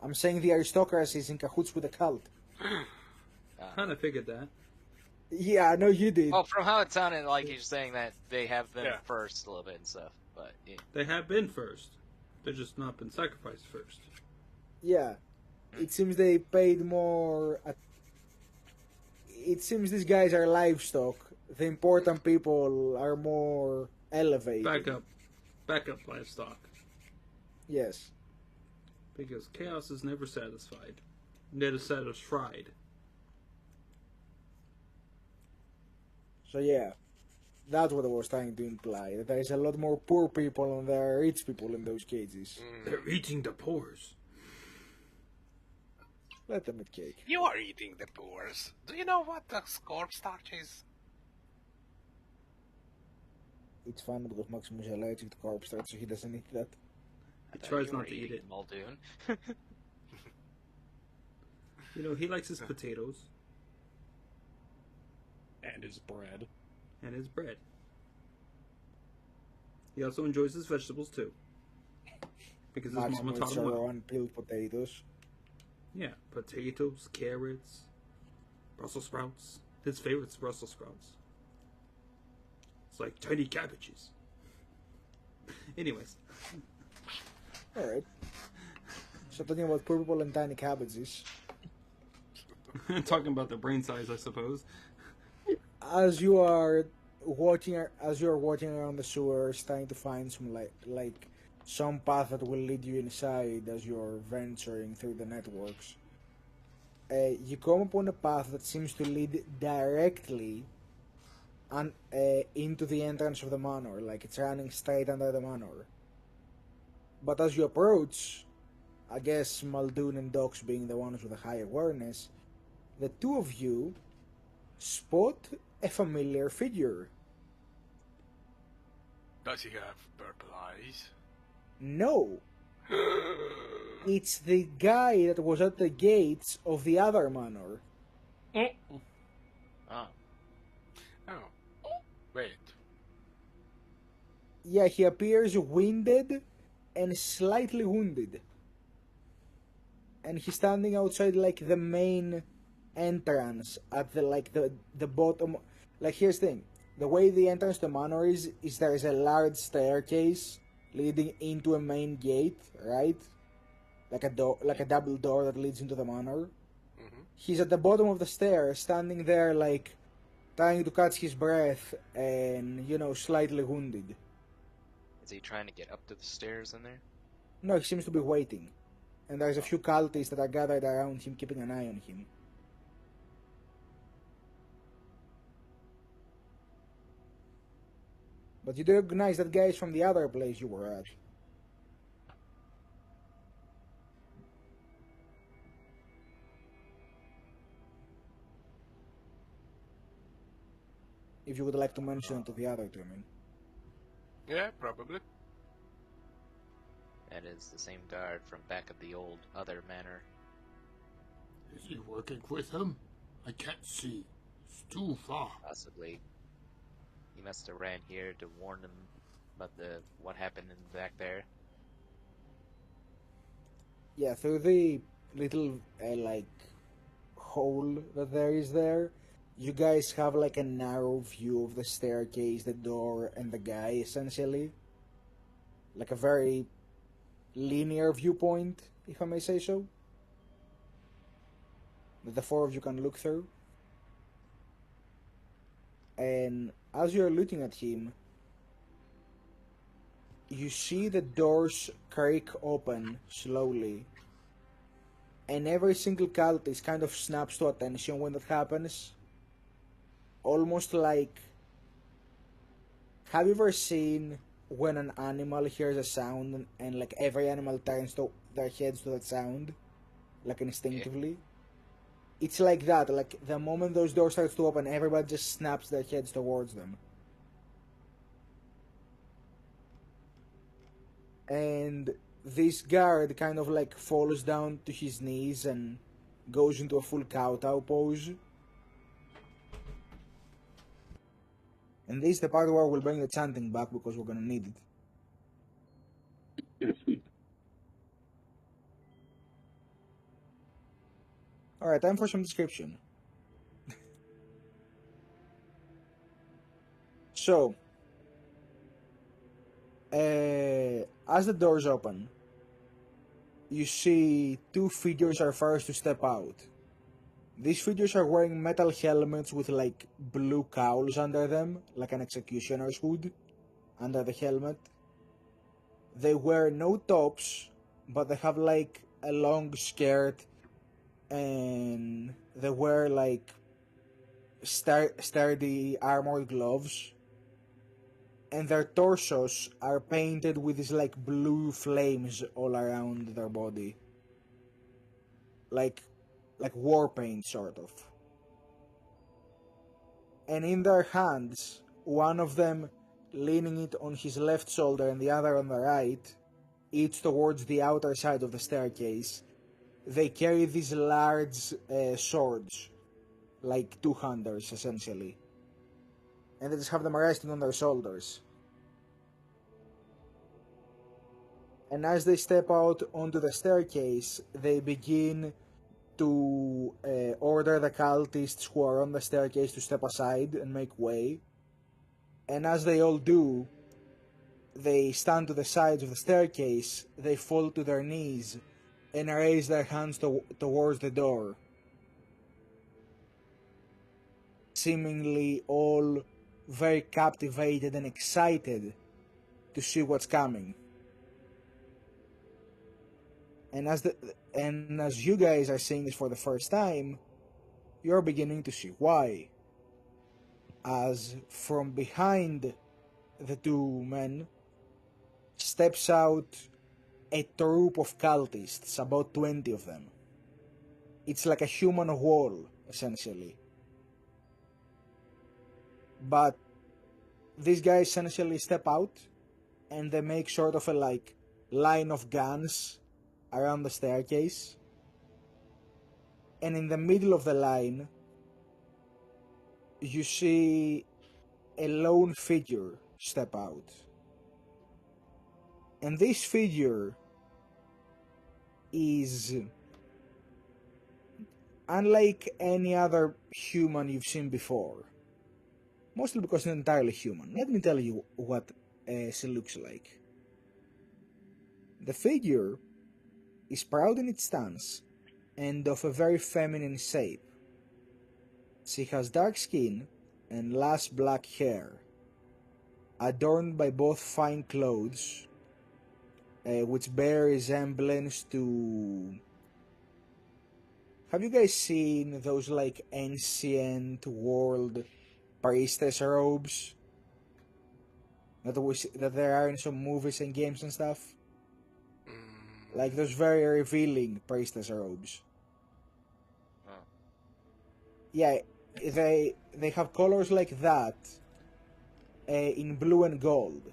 I'm saying the aristocracy is in cahoots with the cult. Kind of figured that. Yeah, no, you did. Well, from how it sounded, like you're saying that they have been Yeah. first a little bit and stuff. But yeah. They have been first. They're just not been sacrificed first. Yeah, it seems they paid more. It seems these guys are livestock. The important people are more elevated. Back up livestock. Yes. Because chaos is never satisfied. Never satisfied. So yeah, that's what I was trying to imply. That there is a lot more poor people than there are rich people in those cages. They're eating the pores. Let them eat cake. You are eating the pores. Do you know what the corpse starch is? It's fun because Maximus is allergic to corpse starch, so he doesn't eat that. He I thought tries you were not to eat eating it. Muldoon. You know, he likes his potatoes And his bread. and his bread. He also enjoys his vegetables too. Because his mama Maximus taught eats him well. raw and peeled potatoes. Yeah, potatoes, carrots, Brussels sprouts. His favorite's Brussels sprouts. It's like tiny cabbages. Anyways, Alright. So talking about poor people and tiny cabbages. talking about the brain size, I suppose. As you are watching around the sewers, trying to find some like some path that will lead you inside as you're venturing through the networks, you come upon a path that seems to lead directly into the entrance of the manor, like it's running straight under the manor. But as you approach, I guess Muldoon and Dox being the ones with a high awareness, the two of you spot a familiar figure. Does he have purple eyes? No, it's the guy that was at the gates of the other manor. Oh. Oh. Wait. Yeah, he appears winded and slightly wounded. And he's standing outside like the main entrance at the bottom. Like, here's the thing. The way the entrance to the manor is there is a large staircase leading into a main gate, right? Like a double door that leads into the manor. Mm-hmm. He's at the bottom of the stairs, standing there like trying to catch his breath and, slightly wounded. Is he trying to get up to the stairs in there? No, he seems to be waiting. And there's a few cultists that are gathered around him, keeping an eye on him. But you do recognize that guy is from the other place you were at. If you would like to mention it to the other two, I mean. Yeah, probably. That is the same guard from back at the old other manor. Is he working with him? I can't see. It's too far. Possibly. He must have ran here to warn them about what happened in back there. Yeah, through the little, hole that there is there, you guys have, like, a narrow view of the staircase, the door, and the guy, essentially. Like a very linear viewpoint, if I may say so. That the four of you can look through. And as you're looking at him, you see the doors creak open slowly. And every single cultist kind of snaps to attention when that happens. Almost like... Have you ever seen when an animal hears a sound and like every animal turns their heads to that sound? Like instinctively? It's like that, like the moment those doors start to open, everybody just snaps their heads towards them. And this guard kind of like falls down to his knees and goes into a full kowtow pose. And this is the part where we'll bring the chanting back because we're gonna need it. Alright, time for some description. So, as the doors open, you see two figures are first to step out. These figures are wearing metal helmets with like blue cowls under them, like an executioner's hood under the helmet. They wear no tops, but they have like a long skirt, and they wear like sturdy armored gloves, and their torsos are painted with these like blue flames all around their body, like war paint sort of. And in their hands, one of them leaning it on his left shoulder and the other on the right, each towards the outer side of the staircase, they carry these large swords, like two-handers essentially, and they just have them resting on their shoulders. And as they step out onto the staircase, they begin to order the cultists who are on the staircase to step aside and make way. And as they all do, they stand to the sides of the staircase, they fall to their knees, and raise their hands towards the door, seemingly all very captivated and excited to see what's coming. And as you guys are seeing this for the first time, you're beginning to see why. As from behind the two men steps out a troop of cultists, about 20 of them. It's like a human wall, essentially. But these guys essentially step out, and they make sort of a like line of guns around the staircase. And in the middle of the line, you see a lone figure step out. And this figure is unlike any other human you've seen before. Mostly because it's entirely human. Let me tell you what she looks like. The figure is proud in its stance and of a very feminine shape. She has dark skin and lush black hair, adorned by both fine clothes, which bear resemblance to... Have you guys seen those like ancient world priestess robes that there are in some movies and games and stuff? Like those very revealing priestess robes. Oh. Yeah, they have colors like that, in blue and gold.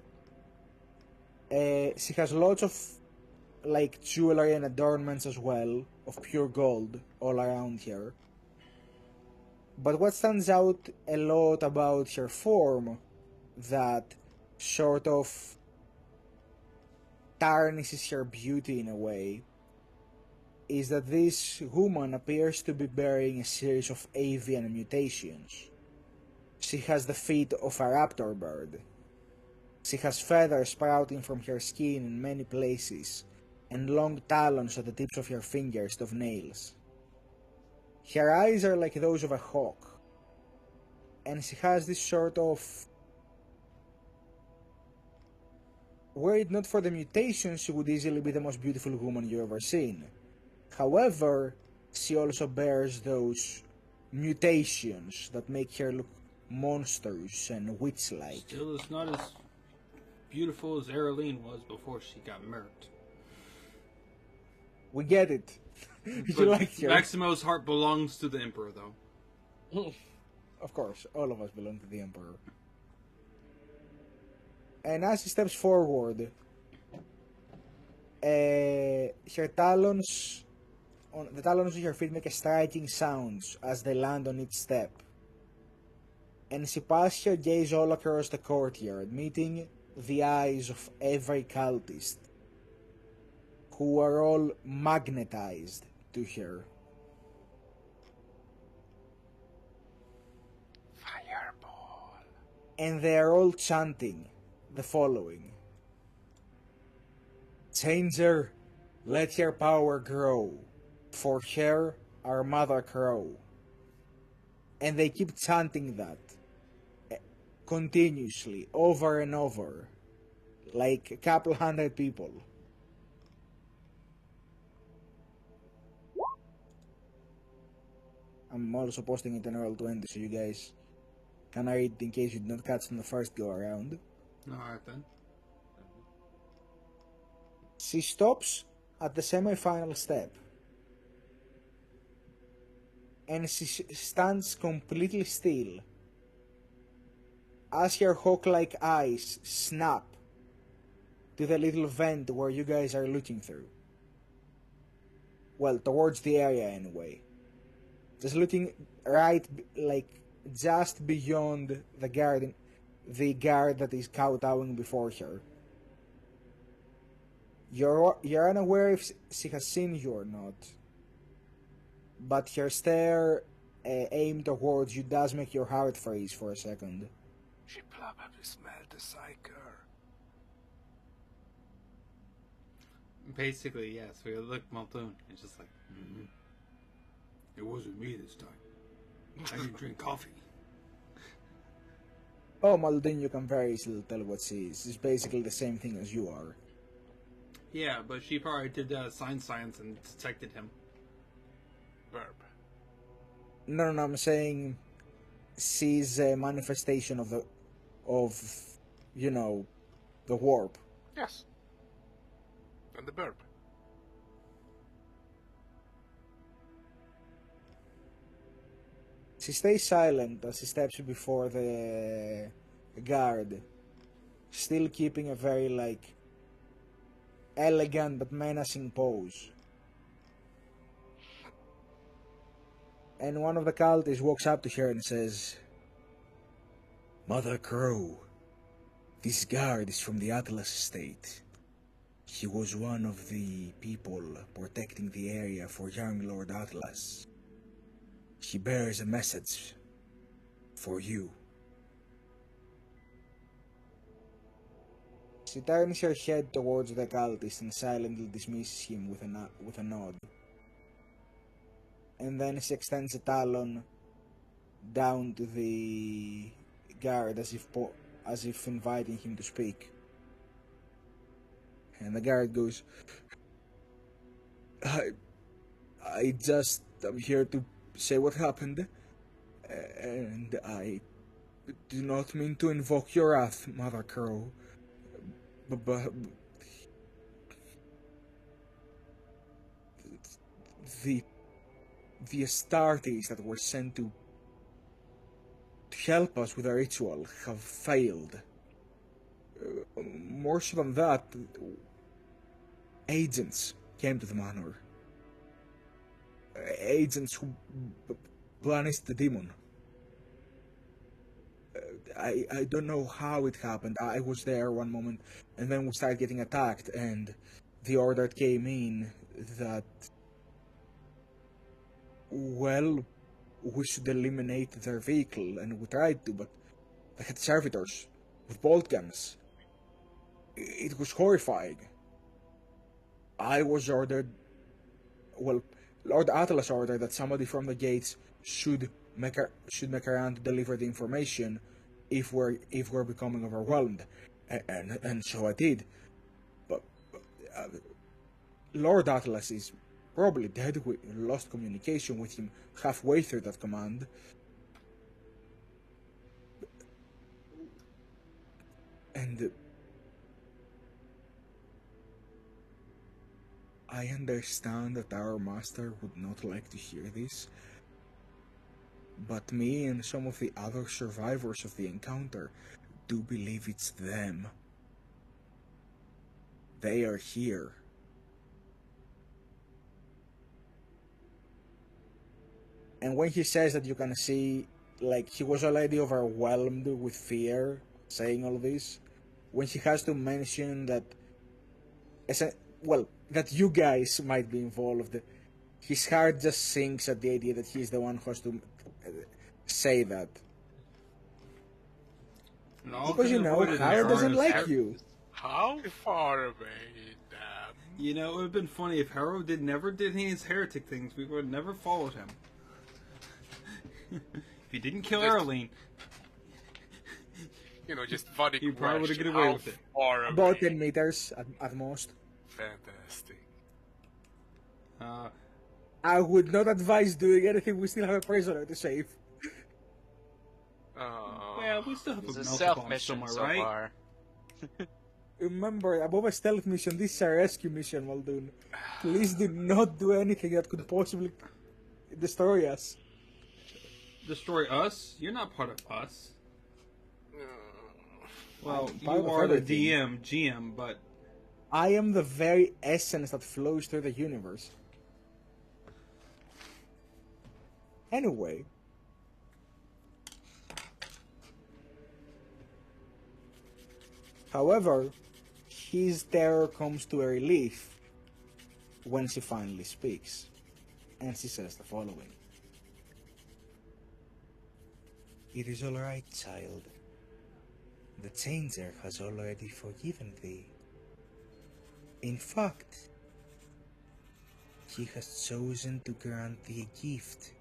She has lots of like jewelry and adornments as well, of pure gold all around here. But what stands out a lot about her form that sort of tarnishes her beauty in a way is that this woman appears to be bearing a series of avian mutations. She has the feet of a raptor bird. She has feathers sprouting from her skin in many places, and long talons at the tips of her fingers of nails. Her eyes are like those of a hawk, and she has this sort of... Were it not for the mutations, she would easily be the most beautiful woman you've ever seen. However, she also bears those mutations that make her look monstrous and witch-like. Still, it's not as beautiful as Araline was before she got murked. We get it. You like her. Maximo's heart belongs to the Emperor, though. Of course, all of us belong to the Emperor. And as he steps forward, her talons, the talons of her feet make a striking sounds as they land on each step. And she passes her gaze all across the courtyard, meeting the eyes of every cultist, who are all magnetized to her. Fireball. and they are all chanting the following: Changer, let her power grow, for her our mother crow. And they keep chanting that continuously, over and over, like a couple hundred people. I'm also posting it in Roll20 so you guys can read in case you did not catch in the first go around. Alright then. She stops at the semi-final step, and she stands completely still as her hawk-like eyes snap to the little vent where you guys are looking through. Well, towards the area anyway. Just looking right, like, just beyond the guard that is kowtowing before her. You're unaware if she has seen you or not, but her stare aimed towards you does make your heart freeze for a second. She probably smelled the psyker. Basically, yes. We look Muldoon. It's just like, it wasn't me this time. I didn't drink coffee. Oh, Muldoon, you can very easily tell what she is. She's basically the same thing as you are. Yeah, but she probably did science and detected him. Verb. No, I'm saying she's a manifestation of the warp. Yes. And the verb. She stays silent as she steps before the guard, still keeping a very, like, elegant but menacing pose. And one of the cultists walks up to her and says, Mother Crow, this guard is from the Atlas estate. He was one of the people protecting the area for young Lord Atlas. He bears a message for you. She turns her head towards the cultist and silently dismisses him with a nod. And then she extends a talon down to the guard as if inviting him to speak. And the guard goes, I just am here to say what happened, and I do not mean to invoke your wrath, Mother Crow, but the Astartes that were sent to help us with our ritual have failed. More so than that, agents came to the manor. Agents who banished the demon. I don't know how it happened. I was there one moment, and then we started getting attacked, and the order came in that, well, we should eliminate their vehicle, and we tried to, but they had servitors with bolt guns. It was horrifying. I was ordered, well, Lord Atlas ordered that somebody from the gates should make a run to deliver the information if we're becoming overwhelmed, and so I did. But Lord Atlas is probably dead. We lost communication with him halfway through that command. And I understand that our master would not like to hear this, but me and some of the other survivors of the encounter do believe it's them. They are here. And when he says that, you can see, like, he was already overwhelmed with fear saying all this. When he has to mention that, that you guys might be involved, his heart just sinks at the idea that he's the one who has to say that. No, Because you know, Haro doesn't like you. How far away, damn? You know, it would have been funny if Haro never did any of his heretic things. We would have never followed him. If he didn't kill Arlene, You know, just funny You probably would've question. get away How with it. far away? About 10 meters at most. Fantastic. I would not advise doing anything. We still have a prisoner to save. well, we still have It's a a melta self bomb mission somewhere, so right? far. Remember, above a stealth mission, this is a rescue mission, Muldoon. Please do not do anything that could possibly destroy us. Destroy us? You're not part of us. Well, part you of are the everything. GM, but I am the very essence that flows through the universe. Anyway. However, his terror comes to a relief when she finally speaks. And she says the following. It is alright, child. The Changer has already forgiven thee. In fact, he has chosen to grant thee a gift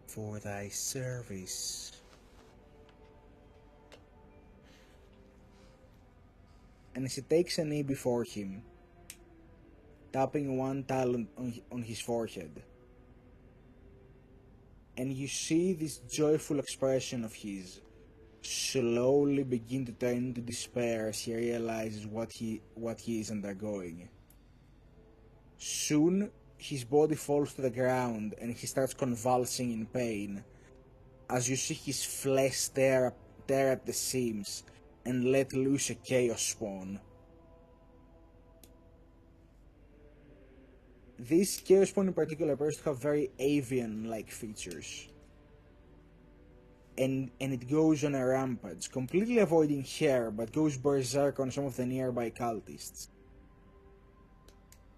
for thy service. And she takes a knee before him, tapping one talon on his forehead. And you see this joyful expression of his slowly begin to turn into despair as he realizes what he is undergoing. Soon, his body falls to the ground and he starts convulsing in pain as you see his flesh tear at the seams and let loose a chaos spawn. This chaos spawn in particular appears to have very avian-like features. And it goes on a rampage, completely avoiding her, but goes berserk on some of the nearby cultists.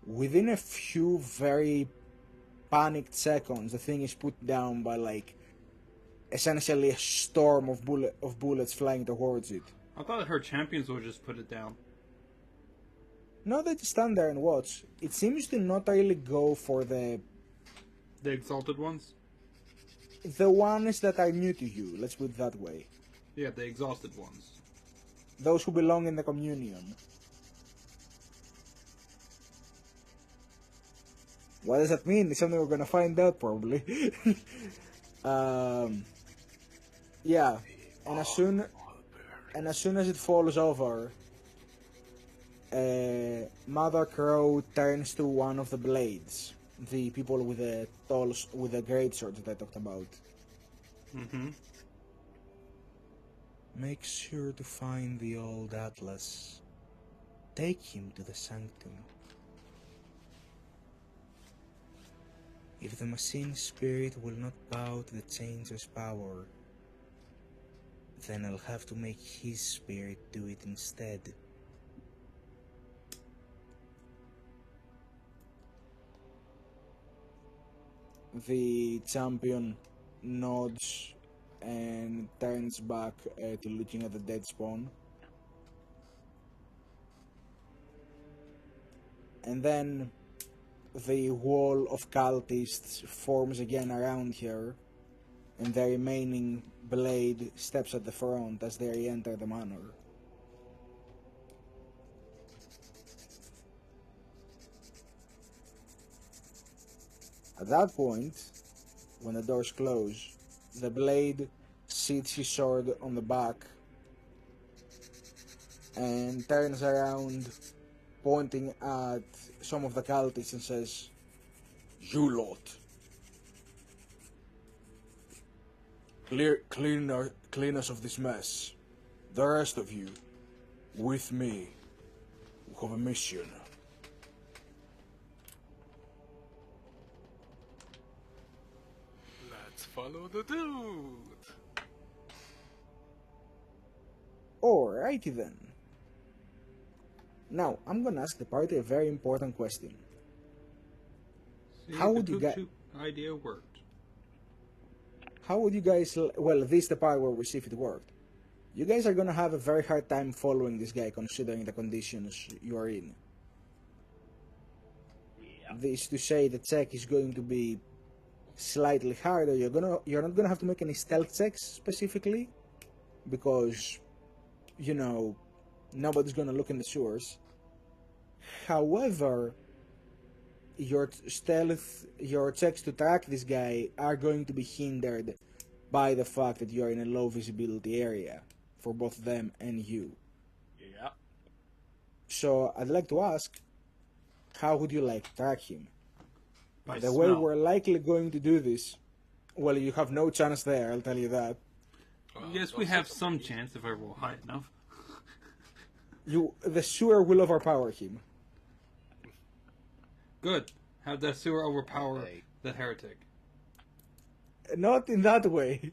Within a few very panicked seconds, the thing is put down by, like, essentially a storm of bullets flying towards it. I thought her champions would just put it down. No, they just stand there and watch. It seems to not really go for the exalted ones? ones that are new to you, let's put it that way. Yeah, the exhausted ones. Those who belong in the communion. What does that mean? It's something we're gonna find out probably. Yeah, and as soon as it falls over, Mother Crow turns to one of the blades, the people with the great swords that I talked about. Mm-hmm. Make sure to find the old Atlas. Take him to the Sanctum. If the machine spirit will not bow to the Changer's power, then I'll have to make his spirit do it instead. The champion nods and turns back to looking at the dead spawn. And then the wall of cultists forms again around her, and the remaining blade steps at the front as they re-enter the manor. At that point, when the doors close, the blade sits his sword on the back and turns around, pointing at some of the cultists and says, "You lot, clean us of this mess. The rest of you, with me, we have a mission." Let's follow the dude. Alrighty then. Now, I'm gonna ask the party a very important question. See, How the would you poop get- shoot idea worked. How would you guys... Well, this is the part where we see if it worked. You guys are gonna have a very hard time following this guy considering the conditions you are in. Yeah. This is to say the check is going to be slightly harder. You're not gonna have to make any stealth checks specifically because nobody's gonna look in the sewers. However, your checks to track this guy are going to be hindered by the fact that you're in a low visibility area for both them and you. Yeah. So I'd like to ask, how would you like to track him? By The way smell. we're likely going to do this, well, you have no chance there, I'll tell you that. Yes, we have some chance if I roll high enough. The sewer will overpower him. Good. Have that sewer overpower Like- the heretic. Not in that way.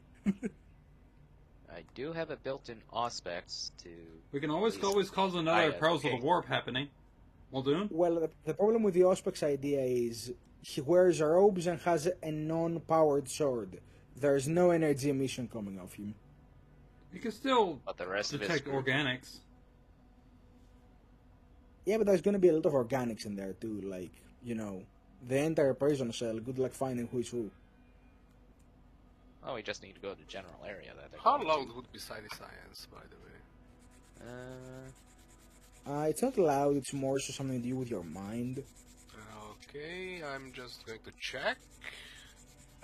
I do have a built-in Auspex to... We can always Please. cause another Hiya, Perils of okay. the Warp happening. Muldoon? Well, the problem with the Auspex idea is he wears robes and has a non-powered sword. There's no energy emission coming off him. You can still But the rest of his detect group... organics. Yeah, but there's gonna be a lot of organics in there too, like, the entire prison cell. Good luck finding who is who. Oh, we just need to go to the general area that they're How going loud to. would be Science Science, by the way? It's not loud, it's more so something to do with your mind. Okay, I'm just going to check.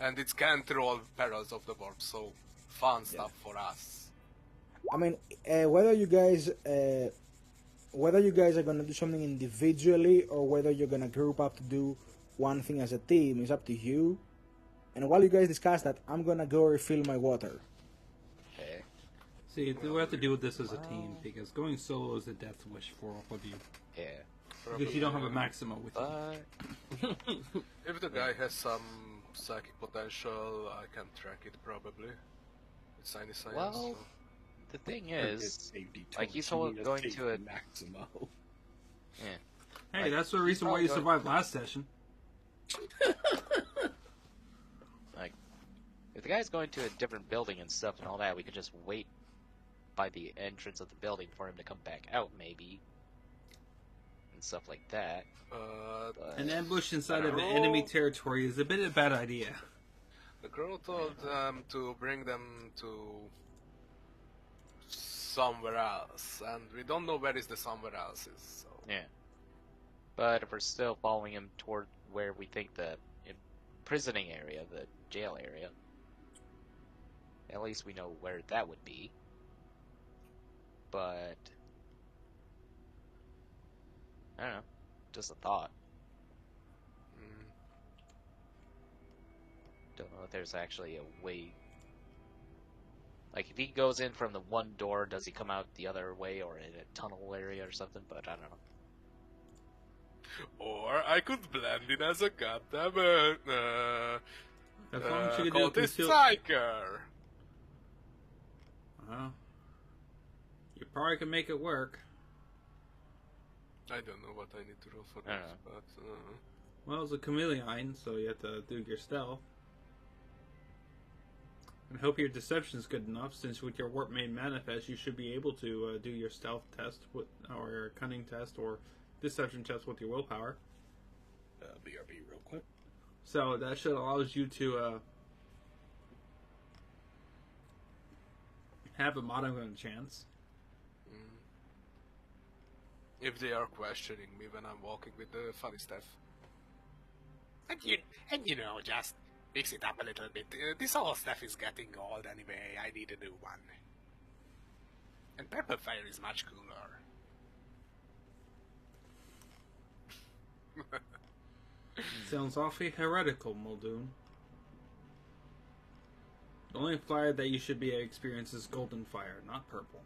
And it's can't roll Perils of the Warp, so fun stuff for us. I mean, whether you guys are gonna do something individually or whether you're gonna group up to do one thing as a team is up to you. And while you guys discuss that, I'm gonna go refill my water. Okay. See, we have to deal with this as a team, because going solo is a death wish for all of you. Yeah. Because you don't have a Maxima with you. But... If the guy has some psychic potential, I can track it probably. It's Science Science. Well, so. the thing is... Safety like, he's torch, you need going take to a- Maximo. Hey, Like, that's the reason why you probably survived last session. Like, if the guy's going to a different building and stuff and all that, we could just wait by the entrance of the building for him to come back out, maybe. And stuff like that. But... An ambush inside of an enemy territory is a bit of a bad idea. The girl told them to bring them to somewhere else, and we don't know where is the somewhere else is. So. Yeah. But if we're still following him toward where we think the imprisoning area, the jail area, at least we know where that would be. But... I don't know. Just a thought. Mm. Don't know if there's actually a way... Like, if he goes in from the one door, does he come out the other way or in a tunnel area or something? But I don't know. Or I could blend in as a goddamn As long as you can do cultist conceal... psyker. Well, you probably can make it work. I don't know what I need to roll for I this, don't but Well, it's a chameleon, so you have to do your stealth. I hope your deception's good enough, since with your warp made manifest, you should be able to do your stealth test with, or your cunning test, or deception test with your willpower. BRB real quick. So that should allow you to have a modern chance. if they are questioning me when I'm walking with the funny stuff. And you know, just mix it up a little bit. This whole stuff is getting old anyway. I need a new one. And purple fire is much cooler. Sounds awfully heretical, Muldoon. The only fire that you should be experiencing is golden fire, not purple.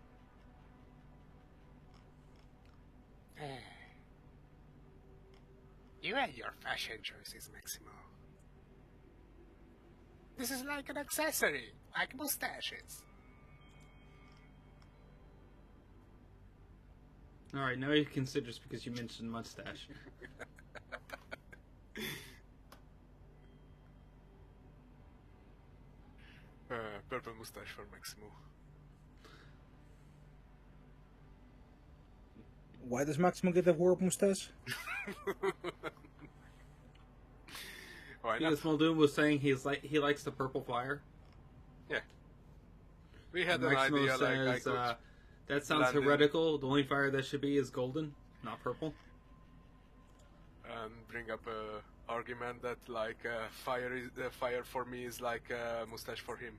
You and your fashion choices, Maximo. This is like an accessory, like mustaches. Alright, now you consider this because you mentioned mustache. Purple mustache for Maximo. Why does Maximo get a warp mustache? Why not? Because Muldoon was saying he likes the purple fire. Yeah. We had And an Maximo idea like I says, could that sounds blend in heretical. The only fire that should be is golden, not purple. and bring up a argument that like fire for me is like a mustache for him.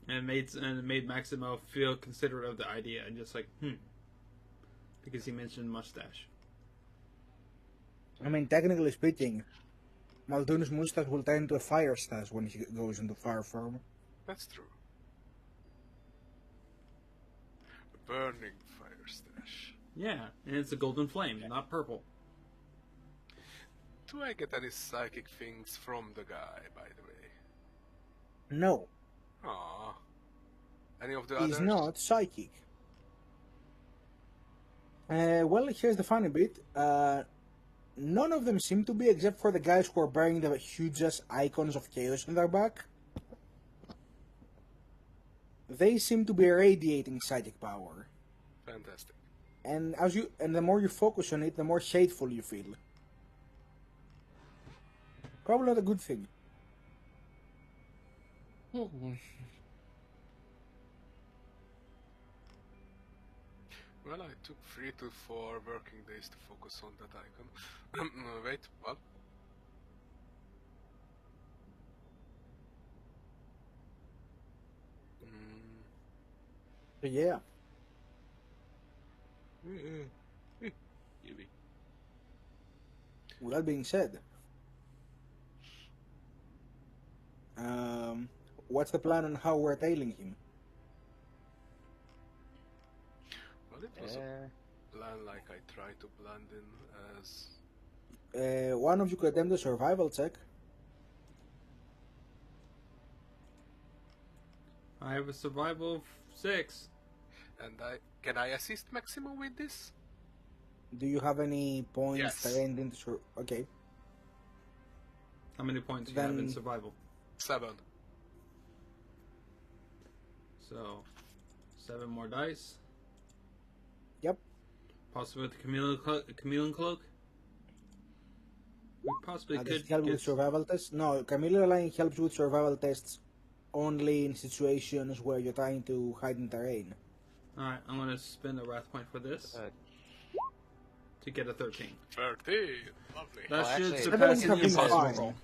And it made Maximo feel considerate of the idea and just like, because he mentioned mustache. I mean, technically speaking, Muldoon's mustache will turn into a fire stash when he goes into fire form. That's true. A burning fire stash. Yeah, and it's a golden flame, not purple. Do I get any psychic things from the guy, by the way? No, Aww. Any of the he's others? not psychic. Well, here's the funny bit. None of them seem to be, except for the guys who are bearing the huge-ass icons of chaos on their back. They seem to be radiating psychic power. Fantastic. And the more you focus on it, the more shadeful you feel. Probably not a good thing. Well, I took 3 to 4 working days to focus on that icon. Wait, what? Yeah. Yui. With that being said, what's the plan on how we're tailing him? Well, it was a plan like I tried to blend in as... One of you could attempt a survival check. I have a survival of 6. And can I assist Maximo with this? Do you have any points Yes. trained into Okay. How many points do you have in Then- survival? 7. So, 7 more dice. Yep. Possibly with the chameleon cloak. We possibly Does could it help with get... survival tests? No, Chameleon Line helps with survival tests only in situations where you're trying to hide in terrain. Alright, I'm gonna spend a wrath point for this. To get a 13. 13. Lovely. That Well, should actually, surpass Seven the would have been impossible fine. roll.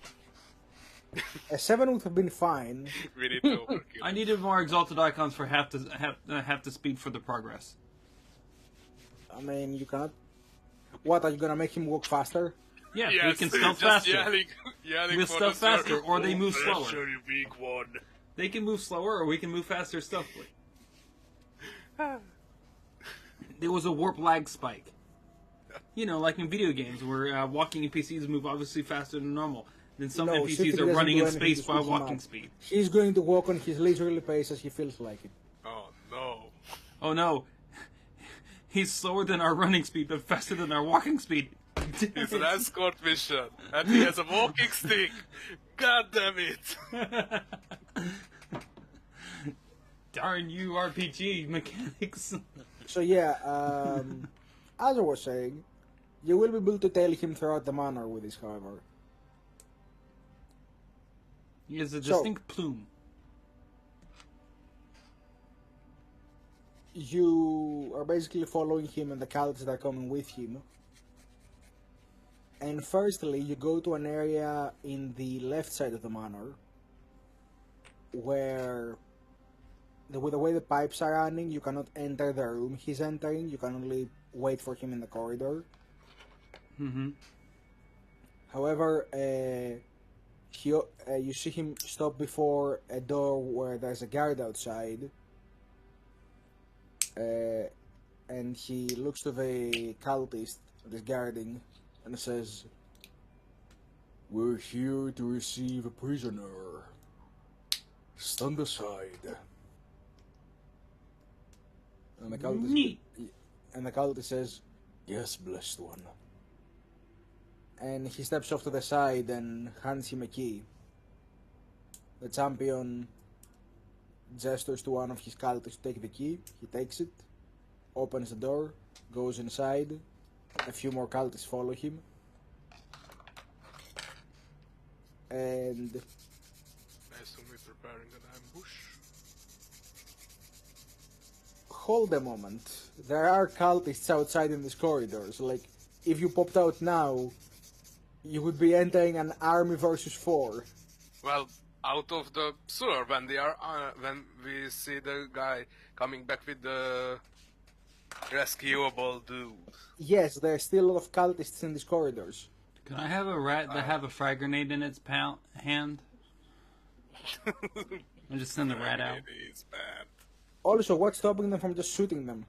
A 7 would have been fine. We need to overkill. I needed more exalted icons for half the speed for the progress. I mean, you cannot... What, are you gonna make him walk faster? Yeah, we Yes, can stealth just faster. yelling We'll for stealth the faster, or they move slower. Sure, you big one. They can move slower, or we can move faster stealthily. There was a warp lag spike. You know, like in video games, where walking NPCs move obviously faster than normal. Then some No, NPCs City are doesn't running do in anything space to while speed him walking up. speed. He's going to walk on his leisurely pace as he feels like it. Oh no. Oh no, he's slower than our running speed, but faster than our walking speed. It's an escort mission, and he has a walking stick. God damn it! Darn you, RPG mechanics. So yeah, as I was saying, you will be able to tail him throughout the manor with this, however. He has a So- distinct plume. You are basically following him and the cultists that are coming with him. And firstly, you go to an area in the left side of the manor where, with the way the pipes are running, you cannot enter the room he's entering. You can only wait for him in the corridor. Mm-hmm. However, you see him stop before a door where there's a guard outside. And he looks to the cultist that is guarding and says, "We're here to receive a prisoner. Stand aside." And the cultist, Neat. and the cultist says, "Yes, blessed one." And he steps off to the side and hands him a key. The champion gestures to one of his cultists to take the key. He takes it, opens the door, goes inside. A few more cultists follow him. And I assume we're preparing an ambush. hold a moment. There are cultists outside in these corridors. Like, if you popped out now, you would be entering an army versus 4. Well, out of the sewer when they are when we see the guy coming back with the rescuable dude. Yes, there are still a lot of cultists in these corridors. Can I have a rat that have a frag grenade in its hand? And just send the rat out. It is bad. Also, what's stopping them from just shooting them?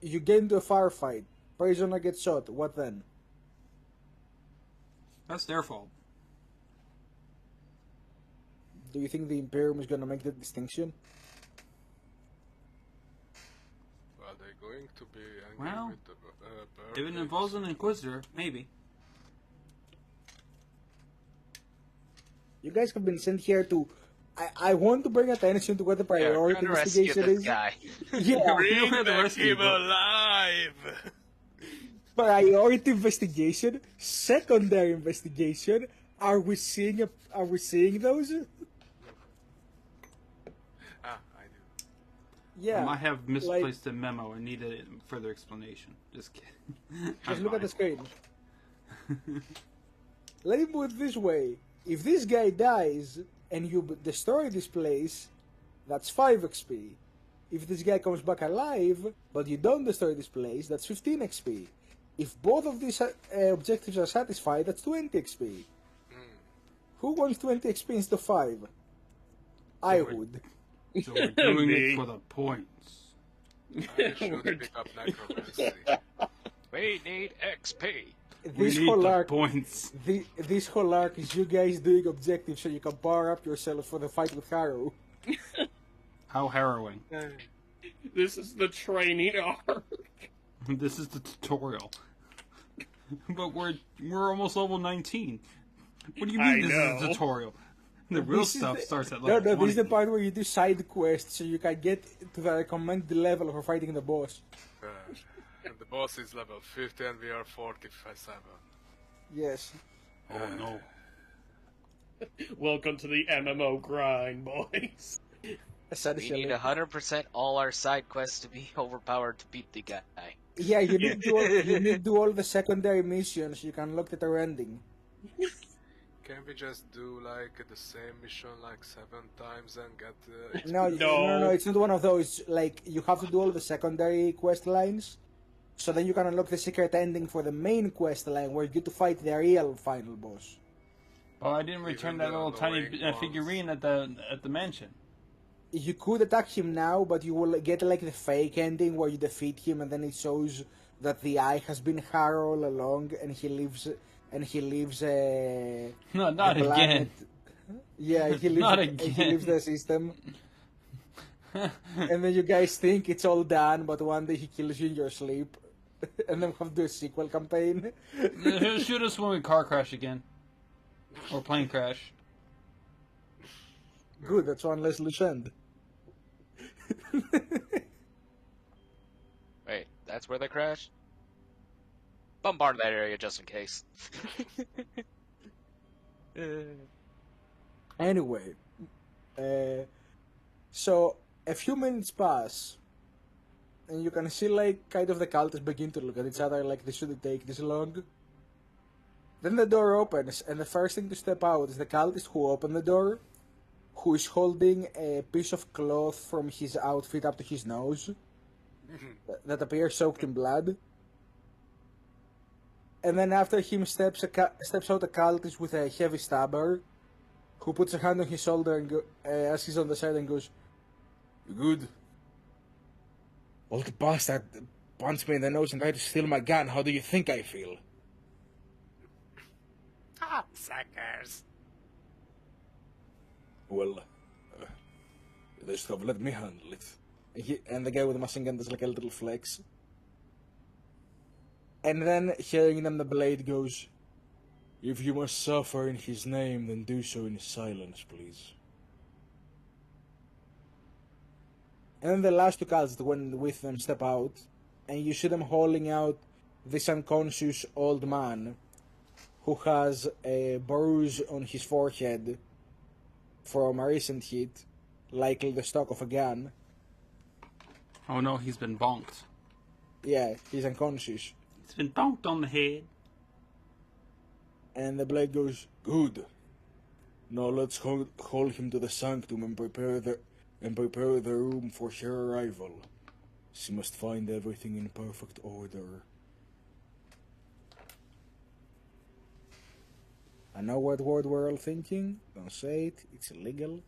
You get into a firefight. Prisoner gets shot. What then? That's their fault. Do you think the Imperium is gonna make that distinction? Well, they're going to be angry Well, with the bird. if it involves an Inquisitor, maybe. You guys have been sent here to... I want to bring attention to what the priority trying to rescue investigation this is. guy. Yeah, Bring Bring the back rescue him boat. alive! priority investigation, secondary investigation. Are we seeing those? Ah, I do. Yeah. I might have misplaced a memo and needed further explanation. Just kidding. Just look at the screen. Let me put it this way. If this guy dies and you destroy this place, that's 5 XP. If this guy comes back alive, but you don't destroy this place, that's 15 XP. If both of these objectives are satisfied, that's 20 XP. Who wants 20 XP instead of 5? I would. So we're doing Me. it for the points. I should pick up necromancy. We need XP. We This need whole the arc, points. this whole arc is you guys doing objectives so you can power up yourselves for the fight with Harrow. How harrowing. This is the training arc. This is the tutorial. But we're almost level 19. What do you mean I this is know. a tutorial? The real This is stuff the- starts at No, level no, 20. this is the part where you do side quests so you can get to the recommended level for fighting the boss. And the boss is level 50 and we are 47. Yes. Oh no. Welcome to the MMO grind, boys. We Essentially. need 100% all our side quests to be overpowered to beat the guy. Yeah, you need to do all the secondary missions. You can look at the ending. Can we just do like the same mission like 7 times and get No, No. no, it's not one of those. Like, you have to do all the secondary quest lines. So then you can unlock the secret ending for the main quest line where you get to fight the real final boss. Oh, I didn't return that the little tiny annoying ones. figurine at the mansion. You could attack him now, but you will get like the fake ending where you defeat him and then it shows that the eye has been Harrow all along and he lives No, not the planet. again. Yeah, he lives Not he again. leaves the system. And then you guys think it's all done, but one day he kills you in your sleep. And then we have to do a sequel campaign. He'll shoot us when we car crash again. Or plane crash. Good, that's one less loose end. Wait, that's where they crashed? Bombard that area just in case. Anyway, so a few minutes pass, and you can see like kind of the cultists begin to look at each other like this shouldn't take this long. Then the door opens, and the first thing to step out is the cultist who opened the door, who is holding a piece of cloth from his outfit up to his nose that appears soaked in blood. And then after him steps out a cultist with a heavy stabber, who puts a hand on his shoulder and as he's on the side and goes, "You good?" "Old bastard punched me in the nose and tried to steal my gun. How do you think I feel?" Ah, suckers. "Well, they should have let me handle it." And the guy with the machine gun does like a little flex. And then, hearing them, the blade goes, "If you must suffer in his name, then do so in silence, please." And then the last two cults that went with them step out, and you see them hauling out this unconscious old man who has a bruise on his forehead from a recent hit, likely the stock of a gun. Oh no, he's been bonked. Yeah, he's unconscious. He's been bonked on the head. And the blade goes, "Good. Now let's haul him to the sanctum and prepare the room for her arrival. She must find everything in perfect order." I know what word we're all thinking. Don't say it. It's illegal.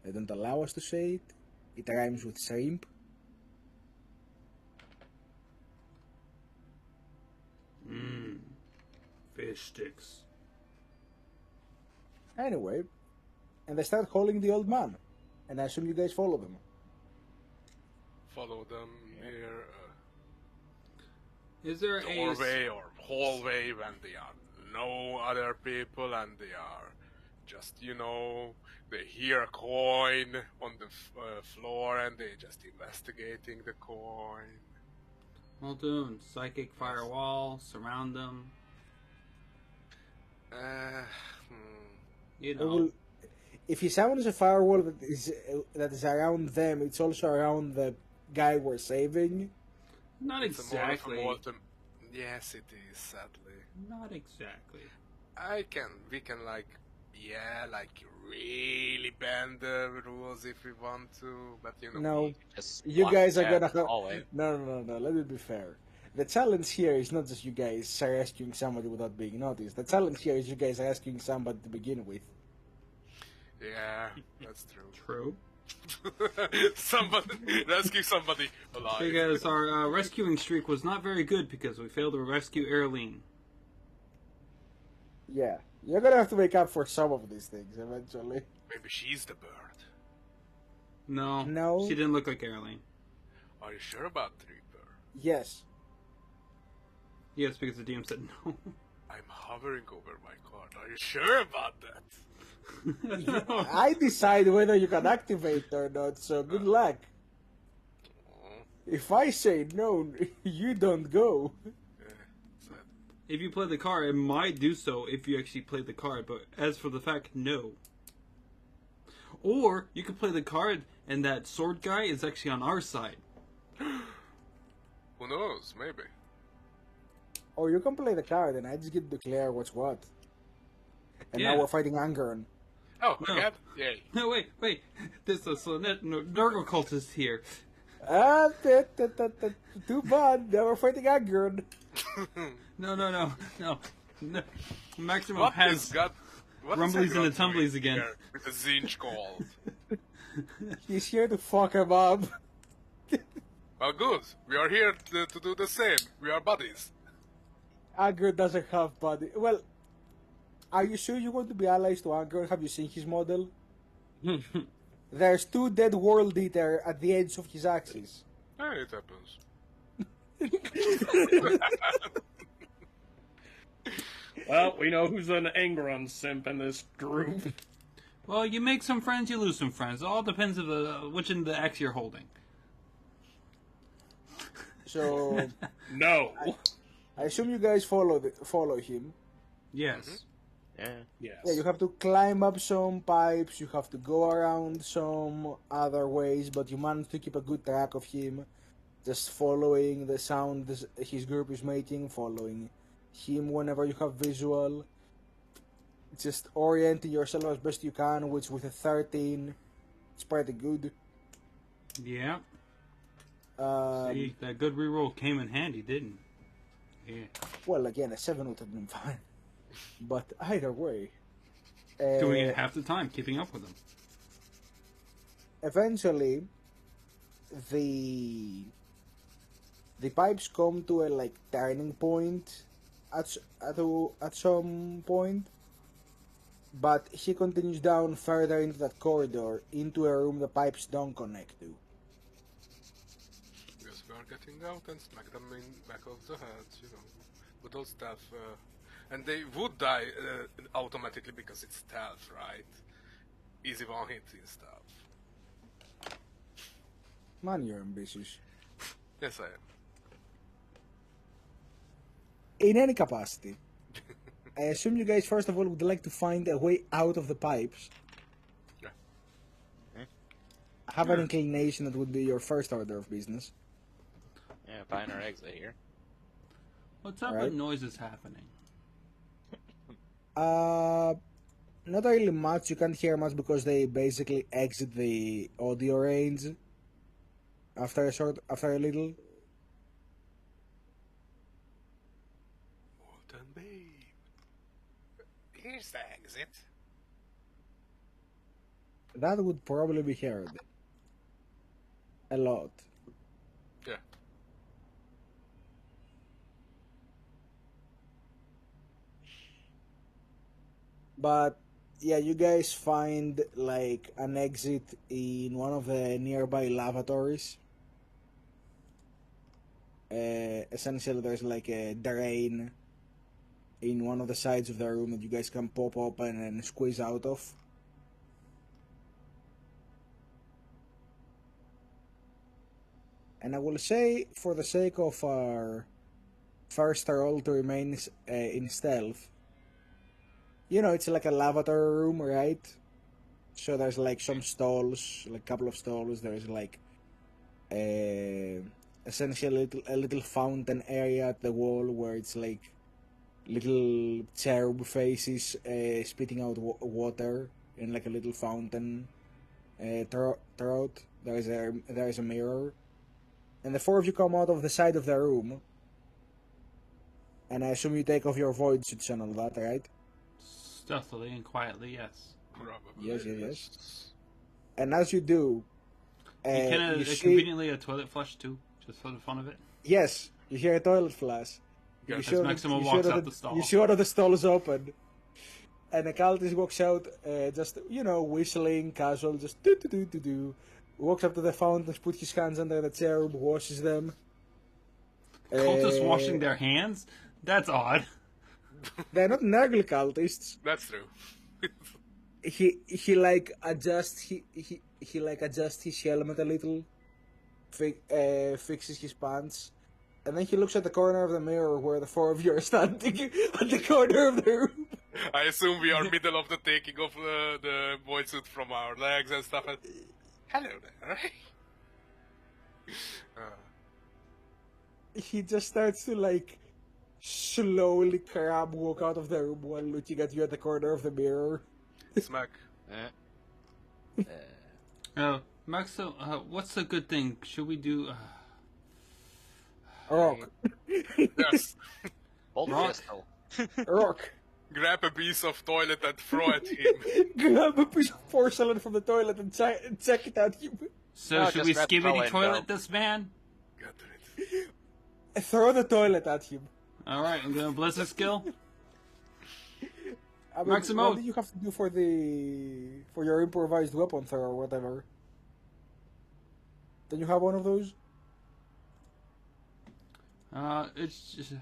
They don't allow us to say it. It rhymes with shrimp. Fish sticks. Anyway, and they start hauling the old man. And I assume you guys follow them. Follow them near Is there a doorway or hallway when there are no other people and they are just, they hear a coin on the floor and they just investigating the coin. Well done. Psychic firewall, surround them. You know. Well, if he summons a firewall that is around them, it's also around the guy we're saving. Not It's more of a exactly. Yes, it is, sadly. Not exactly. We can really bend the rules if we want to, but No, Just you walk guys are down gonna the have... hallway. No, let me be fair. The challenge here is not just you guys rescuing somebody without being noticed. The challenge here is you guys rescuing somebody to begin with. Yeah, that's true. True. Rescue somebody alive. Because our rescuing streak was not very good because we failed to rescue Erlene. Yeah, you're gonna have to make up for some of these things eventually. Maybe she's the bird. No. No. She didn't look like Erlene. Are you sure about Reaper? Yes. Yes, because the DM said no. I'm hovering over my card. Are you sure about that? No. I decide whether you can activate or not, so good luck. If I say no, you don't go. Sad. If you play the card, it might do so if you actually play the card, but as for the fact, no. Or you could play the card and that sword guy is actually on our side. Who knows? Maybe. Or you can play the card and I just get to declare what's what. And Yeah. now we're fighting Angeron. Oh, No. again? Yay. No, wait. There's a Nurgle cultist here. Too bad. Now we're fighting Angeron. No. Maximum What has is God? What is rumblies and the Agron doing tumblies again. here With the Zinch called. He's here to fuck him up. Well, good. We are here to do the same. We are buddies. Angeron doesn't have body. Well, are you sure you want to be allies to Angeron? Have you seen his model? There's two dead world eater at the edge of his axis. It happens. Well, we know who's an Angron simp in this group. Well, you make some friends, you lose some friends. It all depends of which end of the axe you're holding. So No. I assume you guys follow him. Yes. Yeah. Yes. Yeah, you have to climb up some pipes, you have to go around some other ways, but you manage to keep a good track of him, just following the sound his group is making, following him whenever you have visual, just orienting yourself as best you can, which with a 13, it's pretty good. Yeah. Um, See, that good reroll came in handy, didn't it? Yeah. well, again, a 7 would have been fine. But either way, Doing it half the time, keeping up with them. eventually the pipes come to a turning point at some point, but he continues down further into that corridor into a room the pipes don't connect to. Yes, we are getting out and smack them in back of the heads, with all stuff. And they would die automatically because it's stealth, right? Easy one hit and stuff. Man, you're ambitious. Yes, I am. In any capacity, I assume you guys first of all would like to find a way out of the pipes. Yeah. I have an inclination that would be your first order of business. Yeah, find our exit here. What type Right. of noise is happening? Not really much. You can't hear much because they basically exit the audio range after a little. Molten babe. Here's the exit. That would probably be heard a lot. Yeah. But yeah, you guys find like an exit in one of the nearby lavatories. Essentially, there's like a drain in one of the sides of the room that you guys can pop open and squeeze out of. And I will say, for the sake of our first roll to remain in stealth, you know, it's like a lavatory room, right? So there's like some stalls, like a couple of stalls. There's like essentially a little fountain area at the wall where it's like little cherub faces spitting out water in like a little fountain throat. There is a mirror, and the four of you come out of the side of the room. And I assume you take off your void suits and all that, right? Stealthily and quietly, yes. Probably. Yes. And as you do, You can you see, conveniently a toilet flush too, just for the fun of it. yes, you hear a toilet flush. Yeah, You as sure Maximo you walks sure out that the stall. You sure that the stall is open, and a cultist walks out, just whistling, casual, just do. Walks up to the fountains, puts his hands under the cherub, washes them. Cultists Uh, washing their hands? That's odd. They're not Nurgle cultists. That's true. He like adjusts he like adjusts his helmet a little, fixes his pants, and then he looks at the corner of the mirror where the four of you are standing at the corner of the room. I assume we are middle of the taking of the void suit from our legs and stuff. And... Hello there. He just starts to like slowly crab walk out of the room while looking at you at the corner of the mirror. Smack. Maxo, what's a good thing? Should we do... Rock. Yes. Hold Rock. pistol. Rock. Grab a piece of toilet and throw at him. Grab a piece of porcelain from the toilet and check it at him. So No, should just we grab the skibidi toilet, toilet go. this man? Got it. Throw the toilet at him. Alright, I'm gonna blizzard skill. I mean, Maximo. what do you have to do for your improvised weapon throw or whatever? Don't you have one of those? It's just...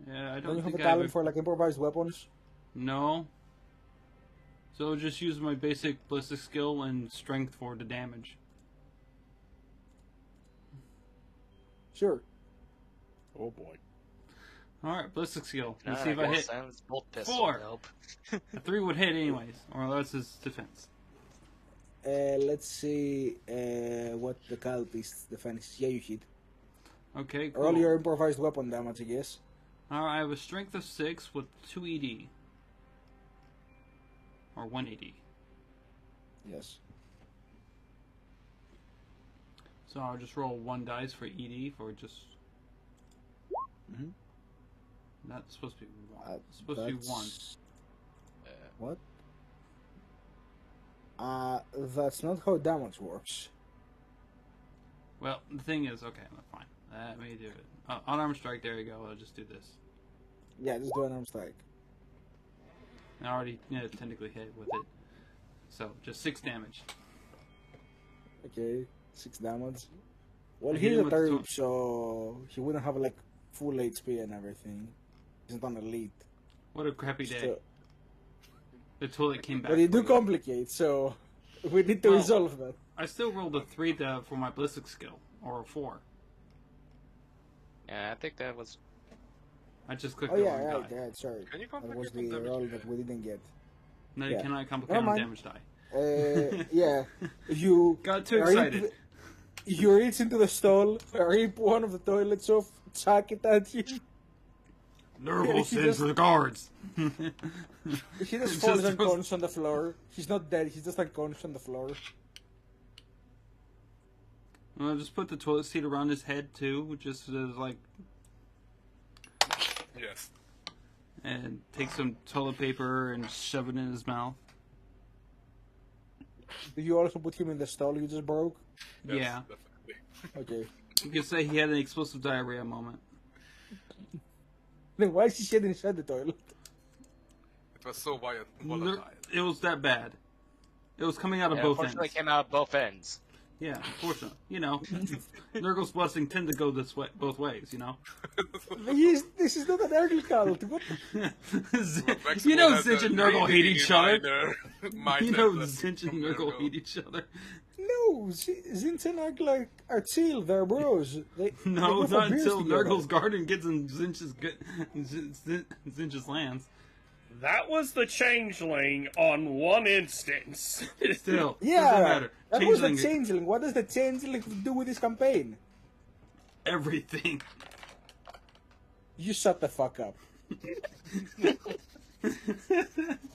Yeah, I Don't you don't have a think I have talent for like improvised weapons? No. So I'll just use my basic ballistic skill and strength for the damage. Sure. Oh boy. Alright, ballistic skill. Let's Ah, see if I hit. Sounds bolt pistol. 4. Nope. A 3 would hit anyways, or that's his defense. Let's see what the cultist's defense is. Yeah, you hit. Okay, cool. Roll your improvised weapon damage, I guess. Alright, I have a strength of 6 with 2 ED. Or 1 ED. Yes. So I'll just roll 1 dice for ED for just... Mhm. That's supposed to be 1. It's supposed to be 1. What? That's not how damage works. Well, the thing is, okay, fine. Let me do it. Unarmed strike, there you go. I'll just do this. Yeah, just do an arm strike. I already technically hit with it. So, just 6 damage. Okay, 6 damage. Well, I hit he's him a with the third, so he wouldn't have like full HP and everything. He's not an elite. What a crappy day. So, The toilet came back. but you do for complicate, so we need to Well- resolve that. I still rolled a 3 for my ballistic skill. or a 4. Yeah, I think that was. I just clicked Oh the yeah, wrong right, die. right, sorry. Can you That was complicate on the damage? roll Yeah. that we didn't get. No, you Yeah. cannot complicate Never on mind. damage die. Yeah, you Got too excited. You reach into the stall, rip one of the toilets off, chuck it at him. Nurgle He sends just- regards. He just Just falls throws- unconscious on the floor. He's not dead, he's just unconscious on the floor. Well, just put the toilet seat around his head too, just as like, Yes. and take some toilet paper and shove it in his mouth. Did you also put him in the stall you just broke? Yes, Yeah. Definitely. Okay. You could say he had an explosive diarrhea moment. Then why is he shitting inside the toilet? It was so volatile. It was that bad. It was coming out of Yeah, both unfortunately, ends. came out both ends. Yeah, unfortunately. You know, Nurgle's blessing tend to go this way, both ways, you know? This is not an Nurgle cult. What? You know Maximo Zinch had and a Nurgle hate really each other. minor You know blessing Zinch and from Nurgle hate each other. No, Zinch and Nurgle are chill. They're bros. They No, go for not beers until together. Nurgle's garden gets in Zinch's lands. That was the changeling on one instance. Still, Yeah, doesn't matter. that was the Changeling- changeling. What does the changeling do with this campaign? everything. You shut the fuck up.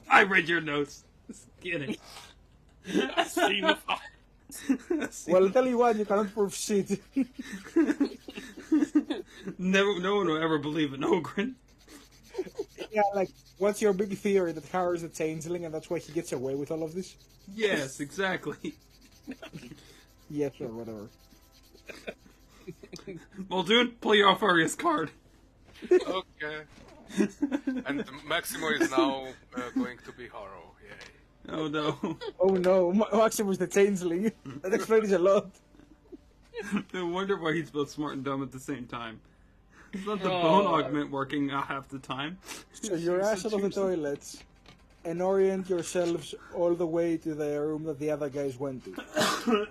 I read your notes. Just kidding. I've seen the fight. Well, I'll tell you what, you cannot prove shit. Never, no one will ever believe an Ogren. Yeah, like, what's your big theory that Harrow's a changeling and that's why he gets away with all of this? Yes, exactly. Yes, or whatever. Muldoon, pull your Alfarius card. Okay. And Maximo is now going to be Horror. Yay. Oh no. Oh no, Maximus the changeling. That explains a lot. No wonder why he's both smart and dumb at the same time. It's not the Oh. bone augment working half the time. So you ass out of the toilets and orient yourselves all the way to the room that the other guys went to.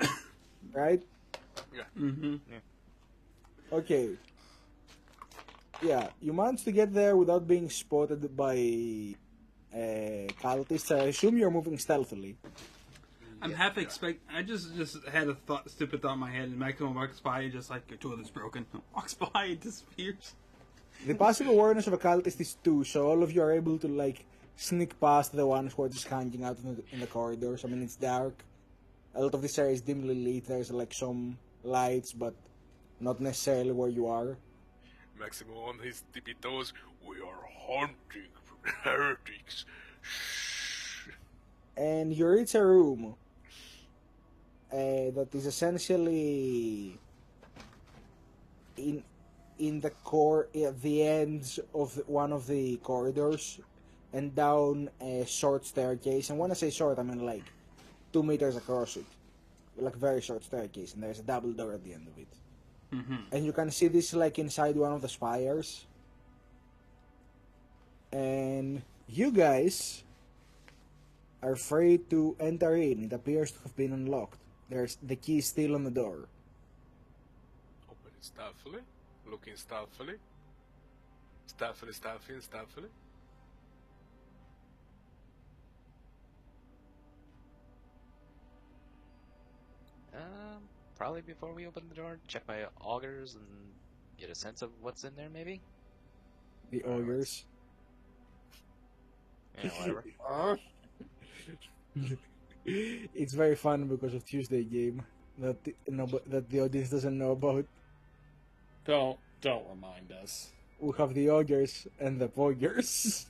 Right? Mm-hmm. Okay. Yeah, you managed to get there without being spotted by cultists. I assume you're moving stealthily. I'm half expect. I just had a stupid thought in my head, and Maximo walks by, and just like your toilet's broken. Walks by, and disappears. The passive awareness of a cultist is 2, so all of you are able to like sneak past the ones who are just hanging out in the corridors. I mean, it's dark. A lot of this area is dimly lit. There's like some lights, but not necessarily where you are. Maximo on his tippy toes. We are hunting for heretics. Shh. And you reach a room that is essentially in the core at the ends of one of the corridors and down a short staircase. And when I say short, I mean like 2 meters across it, like very short staircase, and there's a double door at the end of it. Mm-hmm. And you can see this like inside one of the spires. And you guys are free to enter in. It appears to have been unlocked. There's the key is still on the door. Open it stealthily. Looking stealthily. Stealthily. Probably before we open the door, check my augers and get a sense of what's in there, maybe? The ogres. Yeah, whatever. It's very fun because of Tuesday game that that the audience doesn't know about. Don't remind us. We have the ogres and the poggers.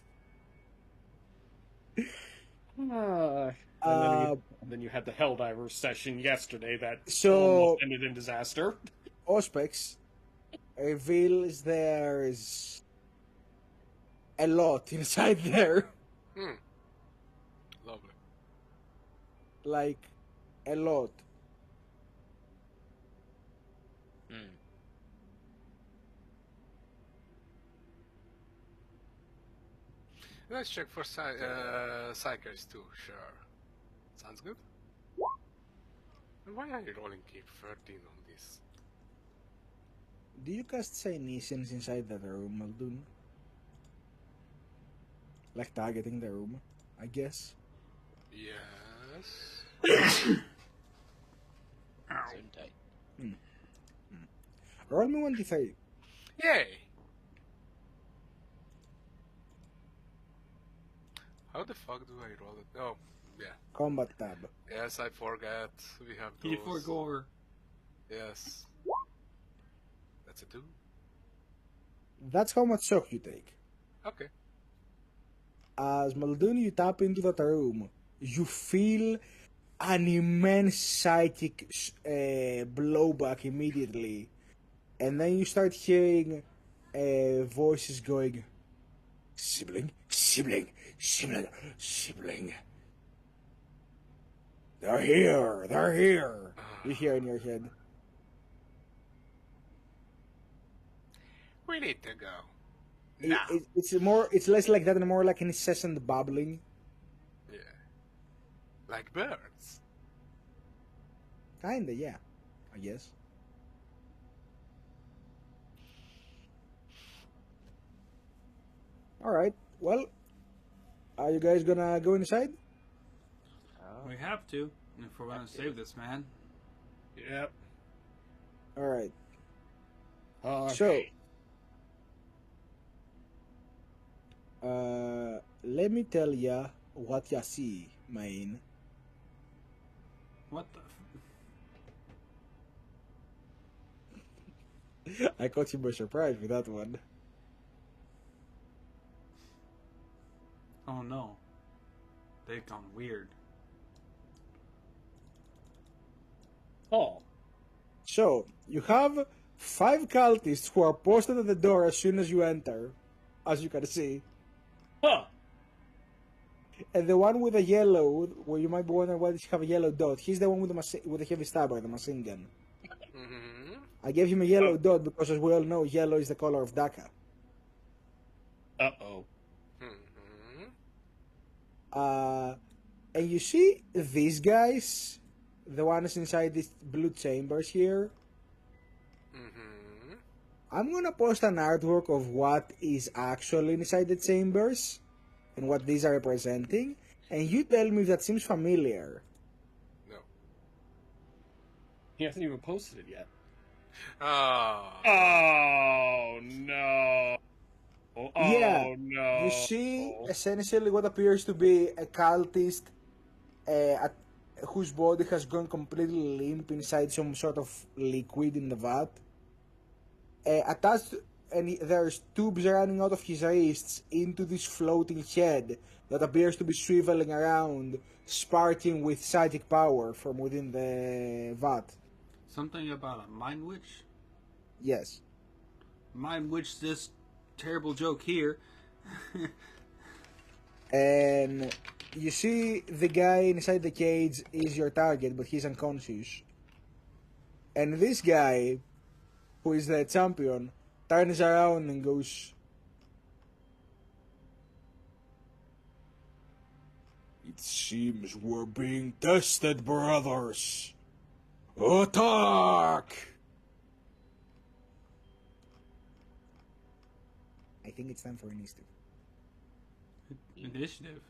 And then you had the Helldiver session yesterday that So- almost ended in disaster. Auspex reveals there's a lot inside there. Lovely. Like, a lot. Hmm. Let's check for psychers too. Sure. Sounds good. And why are you rolling keep 13 on this? Do you cast Senescence inside that room, Muldoon? Like targeting the room, I guess. Yes. Soon tight. Roll me 1d3. Yay! How the fuck do I roll it? Oh, yeah. Combat tab. Yes, I forget. We have those. P4 gore. Yes. That's a 2. That's how much shock you take. Okay. As Muldoon, you tap into that room, you feel an immense psychic blowback immediately. And then you start hearing voices going, sibling, sibling, sibling, sibling. They're here, they're here. You hear in your head. We need to go. It's less like that and more like an incessant babbling. Yeah. Like birds. Kinda, yeah. I guess. Alright, well, are you guys gonna go inside? We have to if we're gonna save this man. Yep. Alright, Okay. so, let me tell ya what ya see, man. What the? I caught you by surprise with that one. Oh no. They've gone weird. Oh. So, you have 5 cultists who are posted at the door as soon as you enter, as you can see. Huh. And the one with the yellow, where you might be wondering why does he have a yellow dot, he's the one with the heavy stabber, the machine gun. Mm-hmm. I gave him a yellow dot because, as we all know, yellow is the color of Dhaka. Uh-oh. Mm-hmm. And you see these guys, the ones inside these blue chambers here. Mm-hmm. I'm gonna post an artwork of what is actually inside the chambers and what these are representing, and you tell me if that seems familiar. No. He hasn't even posted it yet. Ah. Oh, no. Oh, Yeah, no. you see essentially what appears to be a cultist whose body has gone completely limp inside some sort of liquid in the vat. Attached, and there's tubes running out of his wrists into this floating head that appears to be swiveling around, sparking with psychic power from within the vat. Something about a mind witch? Yes. Mind witch this terrible joke here. And you see the guy inside the cage is your target, but he's unconscious. And this guy, who is the champion, turns around and goes, "It seems we're being tested, brothers. Attack!" I think it's time for initiative. Initiative.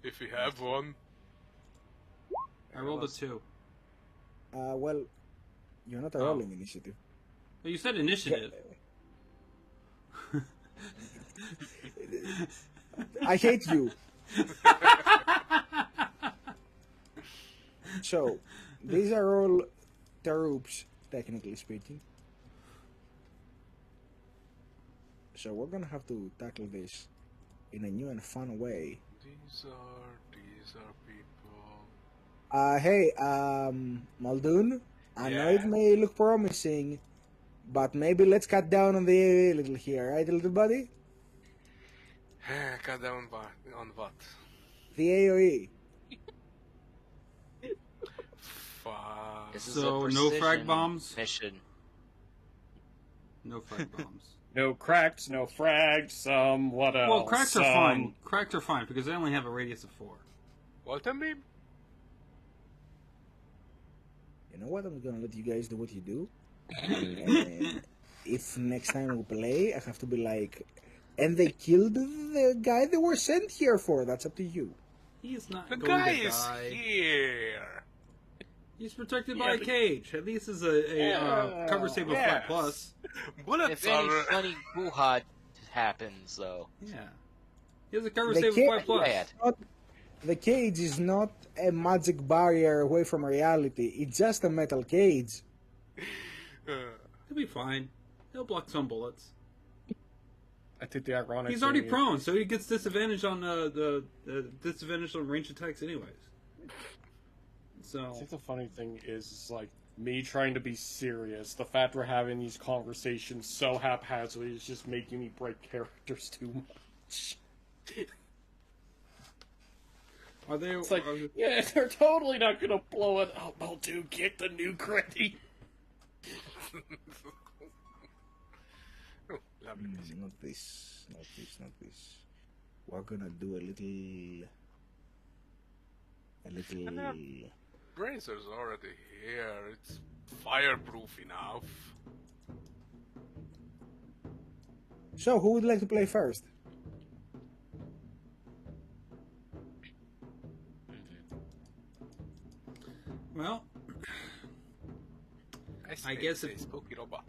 If we have one. I rolled a 2. Well, you're not rolling initiative. Well, you said initiative. I hate you. So, these are all troops, technically speaking. So we're gonna have to tackle this in a new and fun way. These are people. Hey, Muldoon, I know it Yeah? may look promising, but maybe let's cut down on the AoE a little here, right, little buddy? Cut down on what? The AoE. Fuck. This is So, a no frag precision bombs? mission. No frag bombs. No cracks, no frags, what else? Well, cracks are fine. Cracks are fine because they only have a radius of 4. Walton beam? You know what? I'm gonna let you guys do what you do. And if next time we play, I have to be like, and they killed the guy they were sent here for. That's up to you. He's not The going guy to is die. here. He's protected Yeah, by a but- cage. At least it's a cover save of flat Yes. plus. Bullets If any are. funny boo-ha happens, though, Yeah. He has a cover They save of can't- flat plus. bad. The cage is not a magic barrier away from reality. It's just a metal cage. He'll be fine. He'll block some bullets. I think the ironic. He's already thing prone, so he gets disadvantage on the disadvantage on ranged attacks, anyways. I So think the funny thing is like me trying to be serious. The fact we're having these conversations so haphazardly is just making me break characters too much. are they? It's like, are- yeah, they're totally not gonna blow it up. Oh, dude, get the new credit. Oh, lovely music. Not this. Not this. Not this. We're gonna do a little. Brazer's already here. It's fireproof enough. So, who would like to play first? well, I guess it's a it- spooky robot.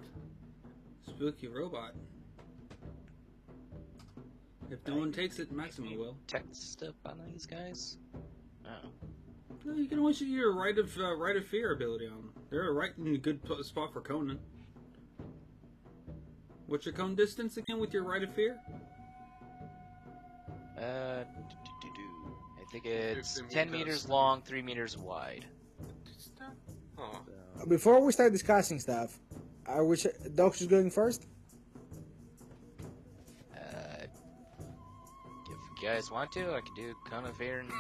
spooky robot. If no one takes it, Maxima will. Text stuff on these guys? Oh. Well, you can always use your right of fear ability on them. They're right in a good spot for Conan. What's your cone distance again with your right of fear? I think it's 15 10 meters. meters long, 3 meters wide. Is that? Oh. Before we start discussing stuff, I wish Docs is going first. If you guys want to, I can do Cone of Fear and...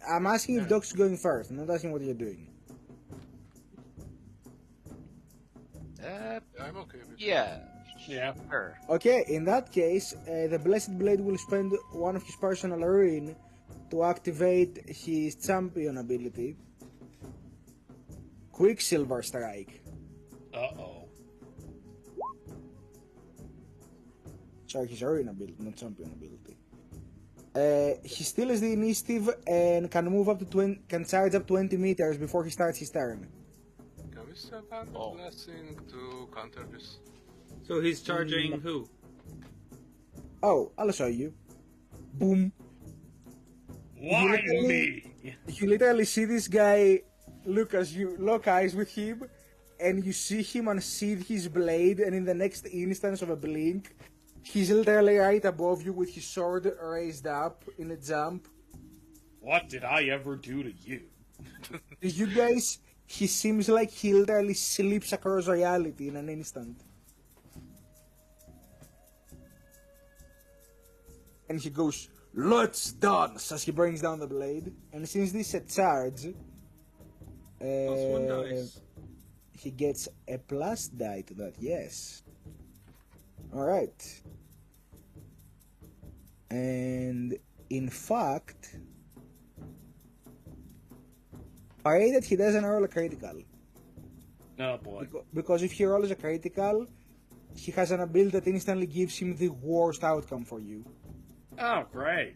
I'm asking if Docs is going first. I'm not asking what you're doing. I'm okay with Yeah, Yeah. sure. Okay, in that case, the Blessed Blade will spend one of his personal ruin to activate his champion ability. Quicksilver Strike. Uh-oh. Sorry, his ruin ability, not champion ability. He still has the initiative and can move up to can charge up 20 meters before he starts his turn. Can we still have a Oh. blessing to counter this? So he's charging who? Oh, I'll show you. Boom. Why literally- me? You literally see this guy look as you lock eyes with him, and you see him unsheath his blade, and in the next instance of a blink, he's literally right above you with his sword raised up in a jump. What did I ever do to you? You guys, he seems like he literally slips across reality in an instant. And he goes, "Let's dance!" as he brings down the blade. And since this is a charge, Plus one dice. he gets a plus die to that, yes. Alright. And in fact, pray that he doesn't roll a critical. Oh boy. Because if he rolls a critical, he has an ability that instantly gives him the worst outcome for you. Oh, great.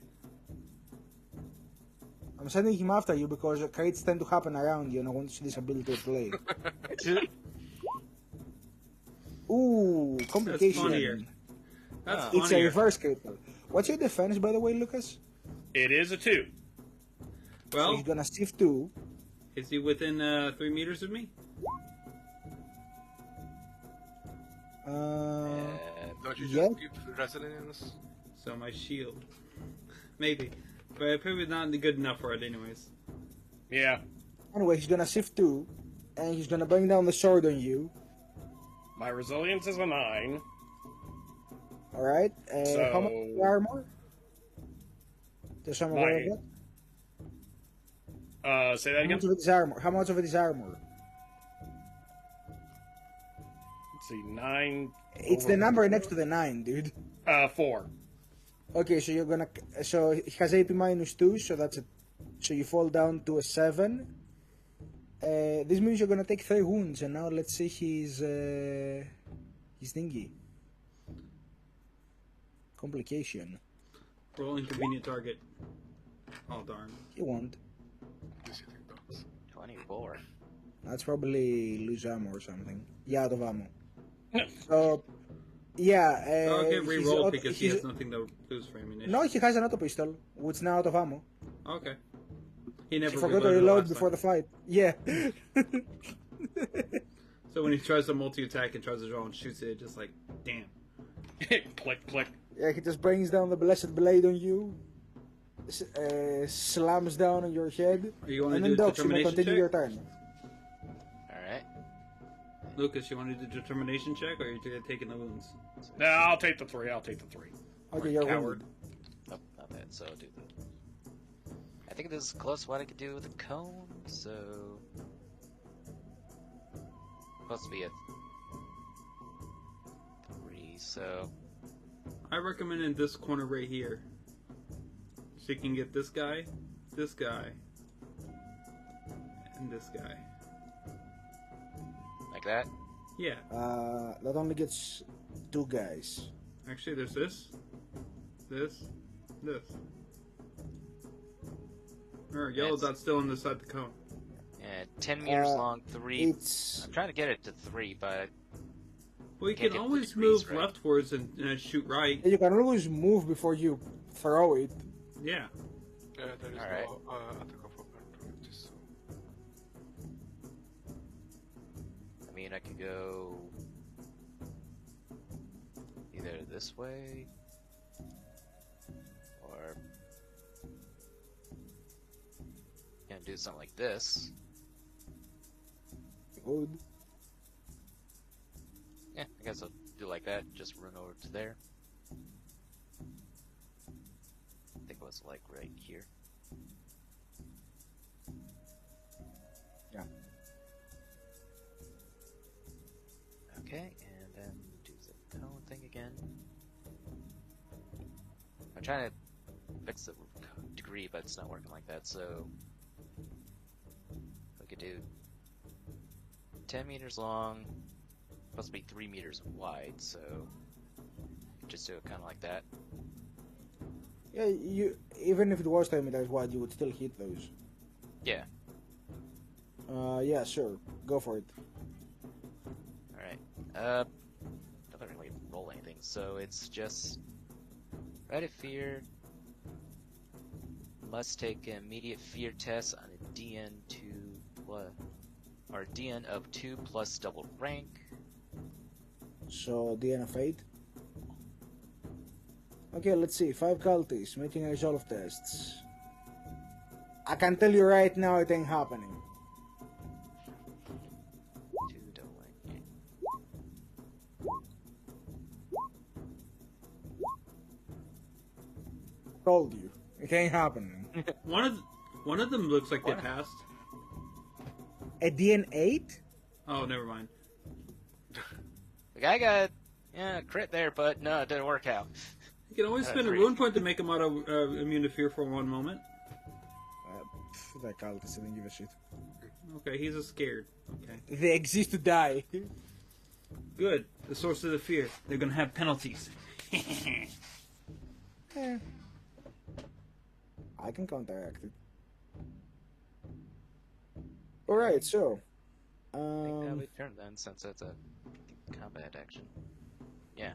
I'm sending him after you because crits tend to happen around you and I want to see this ability to play. Ooh, complication. funnier. That's It's a funnier. reverse critical. What's your defense, by the way, Lucas? It is a 2. So Well, he's gonna shift 2. is he within 3 meters of me? Don't you Yeah. just give resilience? So my shield. Maybe. But probably not good enough for it anyways. Yeah. Anyway, he's gonna shift 2, and he's gonna bring down the sword on you. My resilience is a 9. Alright? How much So- is the armor? Just so I'm aware of 9. that. Say that How again? much of it is armor? How much of it is armor? Let's see, 9. It's the number next to the 9, dude. 4. Okay, so you're gonna. So he has AP minus 2, so that's a. So you fall down to a 7. This means you're gonna take 3 wounds, and now let's see his His thingy. Complication. Roll inconvenient target. Oh darn. He won't. Visiting dogs. 24. That's probably lose ammo or something. Yeah, out of ammo. So, yeah. Okay, he's re-roll auto- because he he's- has nothing to lose for ammunition. No, he has an auto pistol, which is now out of ammo. Okay. He never He forgot to reloaded reload last before time. the fight. Yeah. So when he tries to multi-attack and tries to draw and shoots it, just like, damn. Click, click. Yeah, he just brings down the blessed blade on you, slams down on your head, Are you want and to then do a Dox, you may determination continue your check? turn. Alright. Lucas, you want to do a determination check, or are you taking the wounds? Nah, I'll take the 3. I'll take the 3. Okay, you're Coward. wounded. Nope, not bad. So I'll do that. I think this is close to what I could do with a cone, so. Supposed to be a 3, so. I recommend in this corner right here. So you can get this guy, and this guy. Like that? Yeah. That only gets 2 guys. Actually, there's this. Alright, yellow That's- dot's still on the side of the cone. Yeah, 10 meters long, 3. It's I'm trying to get it to 3, but Well, you Can't can get the always degrees move right. leftwards and shoot right. you can always move before you throw it. Yeah. Yeah, there is Alright. no attack of opportunities. So. I mean, I could go either this way or do something like this. Good. Yeah, I guess I'll do like that. Just run over to there. I think it was like right here. Yeah. Okay, and then do the cone thing again. I'm trying to fix the degree, but it's not working like that, so we could do 10 meters long, supposed to be 3 meters wide, so just do it kind of like that. Yeah, you even if it was 10 meters wide, you would still hit those. Yeah. Yeah, sure. Go for it. Alright. Doesn't really roll anything, so it's just Rite of Fear must take an immediate fear test on a DN2 plus or DN of 2 plus double rank. So, DN of 8. Okay, let's see. 5 cultists making resolve tests. I can tell you right now it ain't happening. 2 double rank. Told you. It ain't happening. One of them looks like they What? passed. A DN 8? Oh, never mind. The guy got crit there, but no, it didn't work out. You can always spend a 3. ruin point to make them auto immune to fear for one moment. That cultist didn't give a shit. Okay, he's a scared. Okay, They exist to die. good. The source of the fear. They're gonna have penalties. Eh. I can counteract it. Alright, so. I think that would turn then, since that's a combat action. Yeah.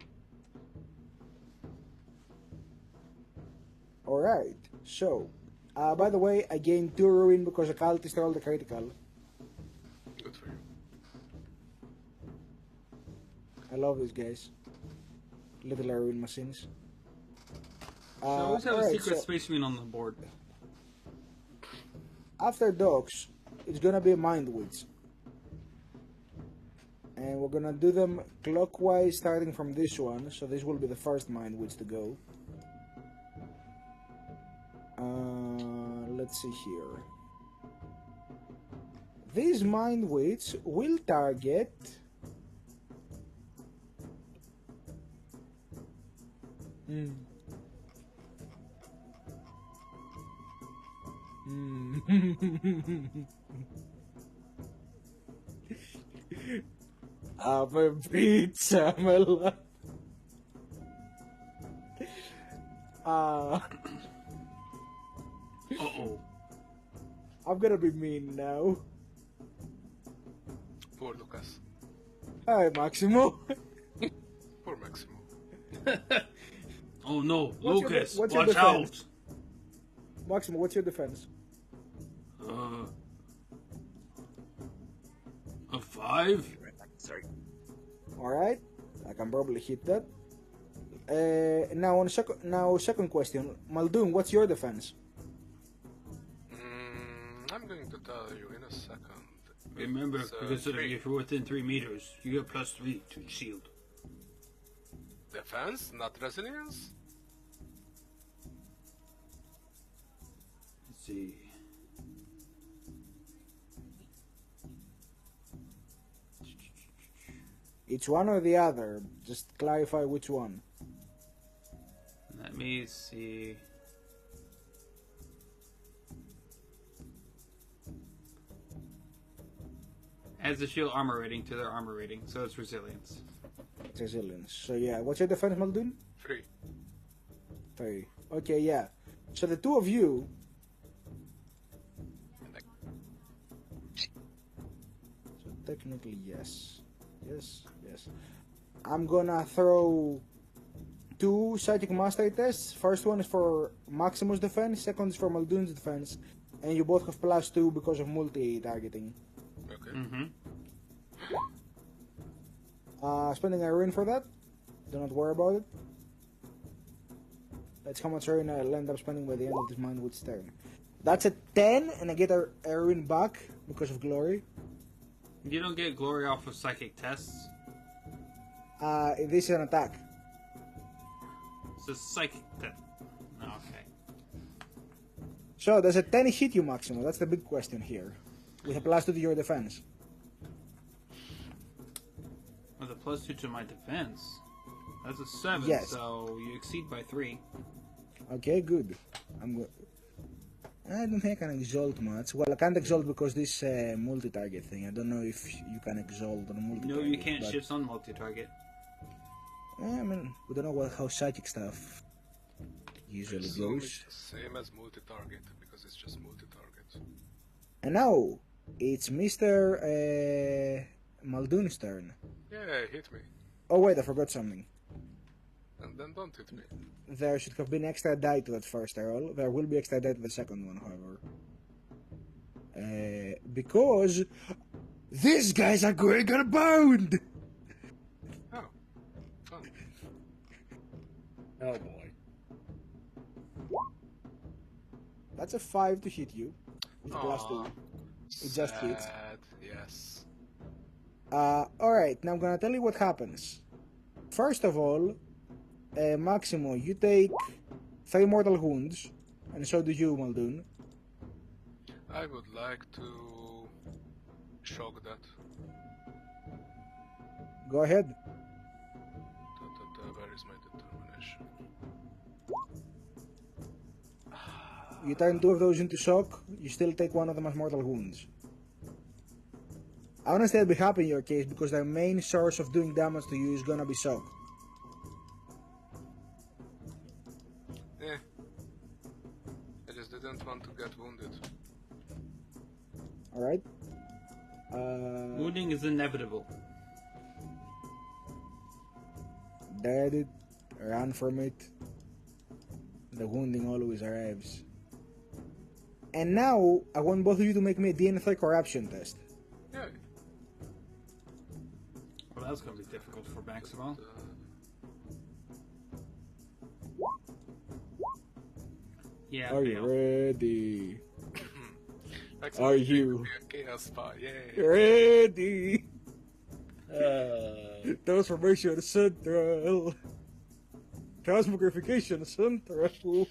Alright, so. By the way, I gained 2 ruin because a cultist rolled a critical. Good for you. I love these guys. Little ruin machines. So always have a alright, secret so space marine on the board. after dogs, it's gonna be mind witch. And we're gonna do them clockwise starting from this one, so this will be the first mind witch to go. Let's see here. This mind witch will target I'm a pizza, Mela. Uh-oh. I'm gonna be mean now. Poor Lucas. Hi, Maximo. Poor Maximo. Oh no, What's your- Lucas, what's your watch out! defense? Maximo, what's your defense? A 5? Sorry. Alright, I can probably hit that. Second question. Muldoon, what's your defense? I'm going to tell you in a second. Remember, It's, because three. if you're within 3 meters, you get +3 to shield. Defense, not resilience? Let's see. It's one or the other. Just clarify which one. Let me see. Adds the shield armor rating to their armor rating, so it's resilience. It's resilience. So yeah, what's your defense, Muldoon? 3. 3. Okay, yeah. So the two of you. So technically, yes. Yes. I'm gonna throw 2 psychic mastery tests. First one is for Maximus defense, second is for Muldoon's defense, and you both have +2 because of multi-targeting. Okay. Mm-hmm. Spending a ruin for that. Do not worry about it. That's how much ruin I'll end up spending by the end of this Mindwood's turn. That's a 10, and I get a ruin back because of glory. You don't get glory off of psychic tests. This is an attack. It's a psychic test. Okay. So, does a 10 hit you, Maximo? That's the big question here. With a +2 to your defense. With a +2 to my defense. That's a 7, Yes. so you exceed by 3. Okay, good. I don't think I can exalt much. Well, I can't exalt because this multi-target thing. I don't know if you can exalt on a multi-target. No, you can't but, shift on multi-target. I mean, we don't know how psychic stuff usually Assume goes. it's the same as multi-target, because it's just multi-target. And now, it's Mr. Muldoon's turn. Yeah, hit me. Oh wait, I forgot something. And then don't hit me. There should have been extra die to that first roll. There will be extra die to the second one, however. Because these guys are going on a bound! Oh. Fun. Oh boy. That's a 5 to hit you. With a +2. Aw, It just hits. sad, yes. Alright, now I'm gonna tell you what happens. First of all, Maximo, you take 3 mortal wounds, and so do you, Muldoon. I would like to shock that. Go ahead. Where is my determination? You turn 2 of those into shock, you still take 1 of them as mortal wounds. Honestly, I'd be happy in your case because their main source of doing damage to you is gonna be shock. I just didn't want to get wounded. Alright? Wounding is inevitable. Dread it, run from it. The wounding always arrives. And now, I want both of you to make me a DNA3 corruption test. Yeah. Well, that's going to be difficult for Maximo. Yeah, Are you fail. ready? Maximo Are is going you to be a chaos spy, yay. ready? Transformation Central. Transmogrification Central.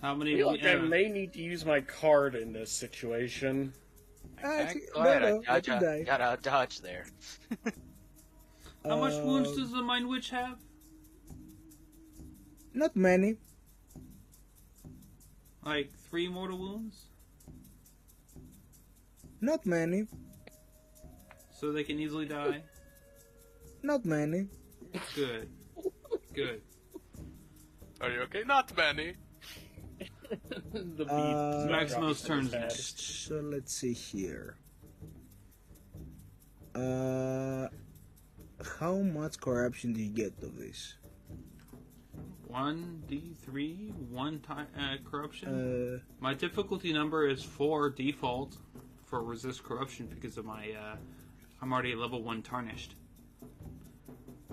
How I many? feel like I may need to use my card in this situation. Go ahead, no, I let him die. got a dodge there. How much wounds does the Mind Witch have? Not many. Like 3 mortal wounds? Not many. So they can easily die? Not many. Good. Good. Are you okay? Not many. The beast Maximo's dropping his turn head. next. So let's see here. How much corruption do you get of this? 1d3, one time corruption. My difficulty number is 4 default for resist corruption because of my. I'm already at level 1 tarnished.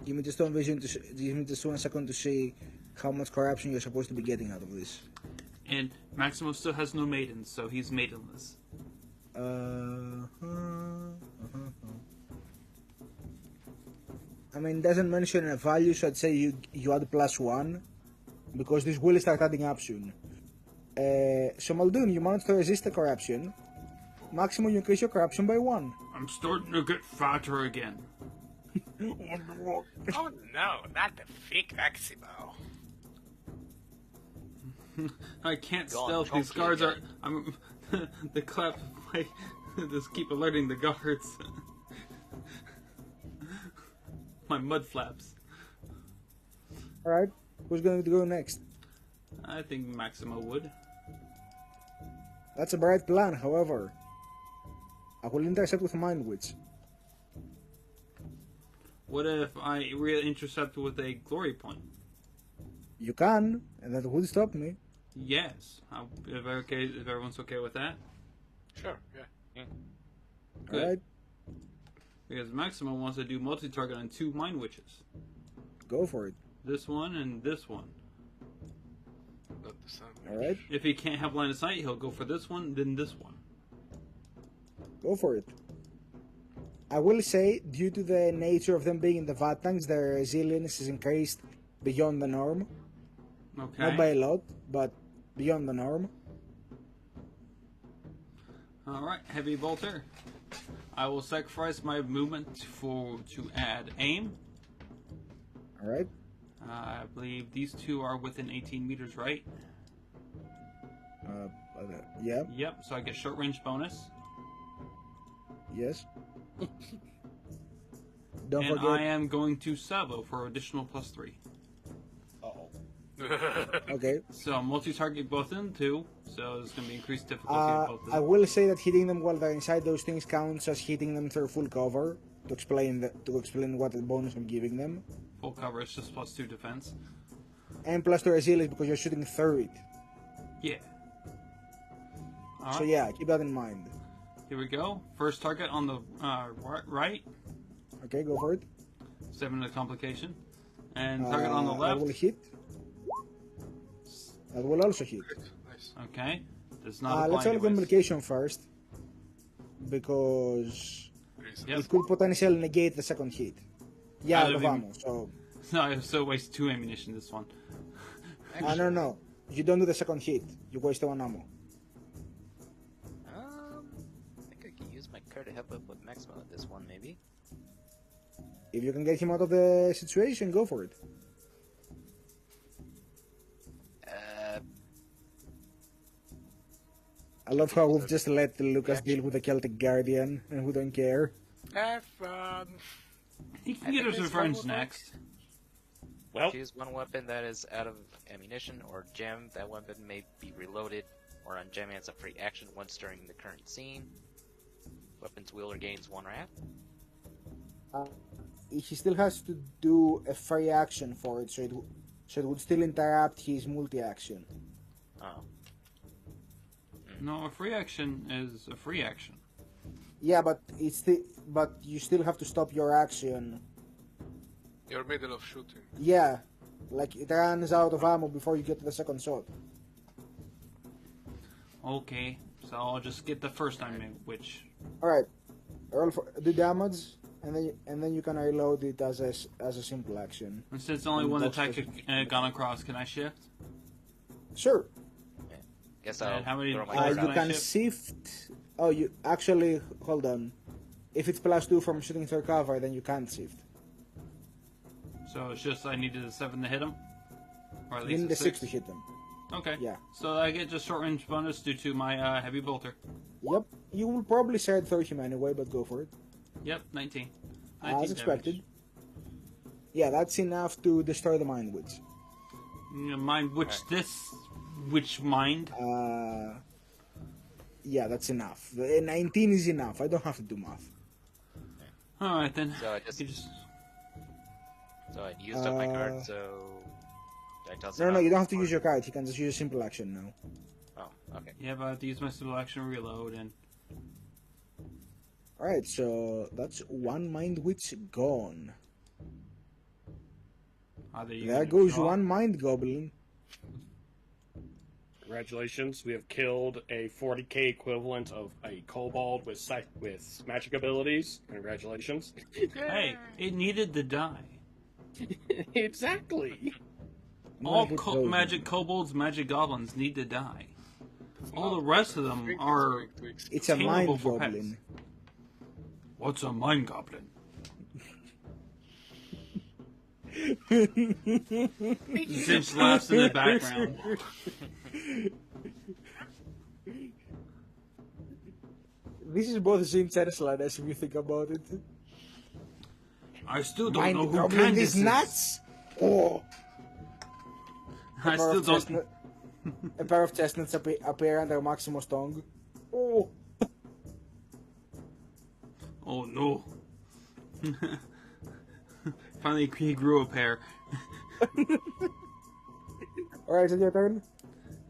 Give me just one vision to give me just 1 second to see how much corruption you're supposed to be getting out of this. And Maximo still has no maidens, so he's maidenless. I mean, it doesn't mention a value, so I'd say you add +1 because this will start adding up soon. So Muldoon, you managed to resist the corruption. Maximum, you increase your corruption by 1. I'm starting to get fatter again. Oh no, not the fake Maximo. I can't Go on, stealth. These chunky guards are. again. I'm. The clap. Like, just keep alerting the guards. My mud flaps. Alright, who's going to go next? I think Maximo would. That's a bright plan, however. I will intercept with Mind Witch. What if I intercept with a glory point? You can, and that would stop me. Yes. If everyone's okay with that. Sure, yeah. Good. Alright, Because Maximo wants to do multi-target on 2 Mind Witches. go for it. This one and this one. Not the same. Alright, If he can't have line of sight, he'll go for this one, then this one. go for it. I will say, due to the nature of them being in the vat tanks, their resilience is increased beyond the norm. Okay. Not by a lot, but beyond the norm. Alright, heavy bolter. I will sacrifice my movement to add aim. Alright, I believe these two are within 18 meters, right? yeah, Yep, so I get short range bonus. yes. Don't And forget. I am going to salvo for additional +3. Uh-oh. Okay. So multi-target both in 2, so it's going to be increased difficulty of both of I them. will say that hitting them while they're inside those things counts as hitting them through full cover to explain what the bonus I'm giving them, Full cover is just +2 defense. and +2 resilience because you're shooting through it. Yeah. So Alright, yeah, keep that in mind. here we go. First target on the right, Okay, go for it. 7 to complication. And target on the I left, will hit. That will also hit. Nice. okay. Does not apply Let's roll anyways. communication first, because Reason. Yep. it could potentially negate the second hit. Yeah, Out out of of him. ammo. So No, I so waste 2 ammunition this one. no. You don't do the second hit. You waste 1 ammo. I think I can use my card to help up with Maximo at this one, maybe. If you can get him out of the situation, go for it. I love how we've just let Lucas deal with the Celtic Guardian and who don't care. Have fun. He can I get think his this revenge one will next. Well, Choose one weapon that is out of ammunition or gem. That weapon may be reloaded or ungem as a free action once during the current scene. Weapons wielder gains 1 wrath. He still has to do a free action for it, so it would still interrupt his multi-action. Oh. No, a free action is a free action. Yeah, but you still have to stop your action. You're middle of shooting. Yeah, like it runs out of ammo before you get to the second shot. Okay, so I'll just get the first time in, which All right, roll for do damage, and then you can reload it as a simple action. and since only And one box attack was- gone across, can I shift? Sure. Guess And I'll how many- throw my Oh, card You can out. I can shift? shift. Oh, you actually hold on. If it's +2 from shooting through cover, then you can't shift. So it's just I needed a 7 to hit him, or at You least need a a 6 6. to hit them. Okay. Yeah. So I get just short range bonus due to my heavy bolter. Yep. You will probably shred through him anyway, but go for it. Yep, 19. As 19 expected. damage. Yeah, that's enough to destroy the Mind Witch. Yeah, mind which mind? Yeah, that's enough. The 19 is enough. I don't have to do math. All right then. So I You just so I used up my card. So I toss it No, out, you don't have to or- use your card. You can just use a simple action now. Oh, okay. Yeah, but I have to use my selection reload and. Alright, so that's one Mind Witch gone. There goes one Mind Goblin. Congratulations, we have killed a 40k equivalent of a kobold with magic abilities. Congratulations. Hey, it needed to die. Exactly. All Magic goblin. magic kobolds, magic goblins need to die. All the rest of them are. It's a Tameable Mind for Goblin. What's a mind goblin? Zinch laughs in the background. This is both Zinch and Slanesh if you think about it. I still don't Mind know who Goblin Candace is is. nuts! Oh! I still don't. A pair of chestnuts appear under Maximus' tongue. Oh! Oh no. Finally, he grew a pair. Alright, is it your turn?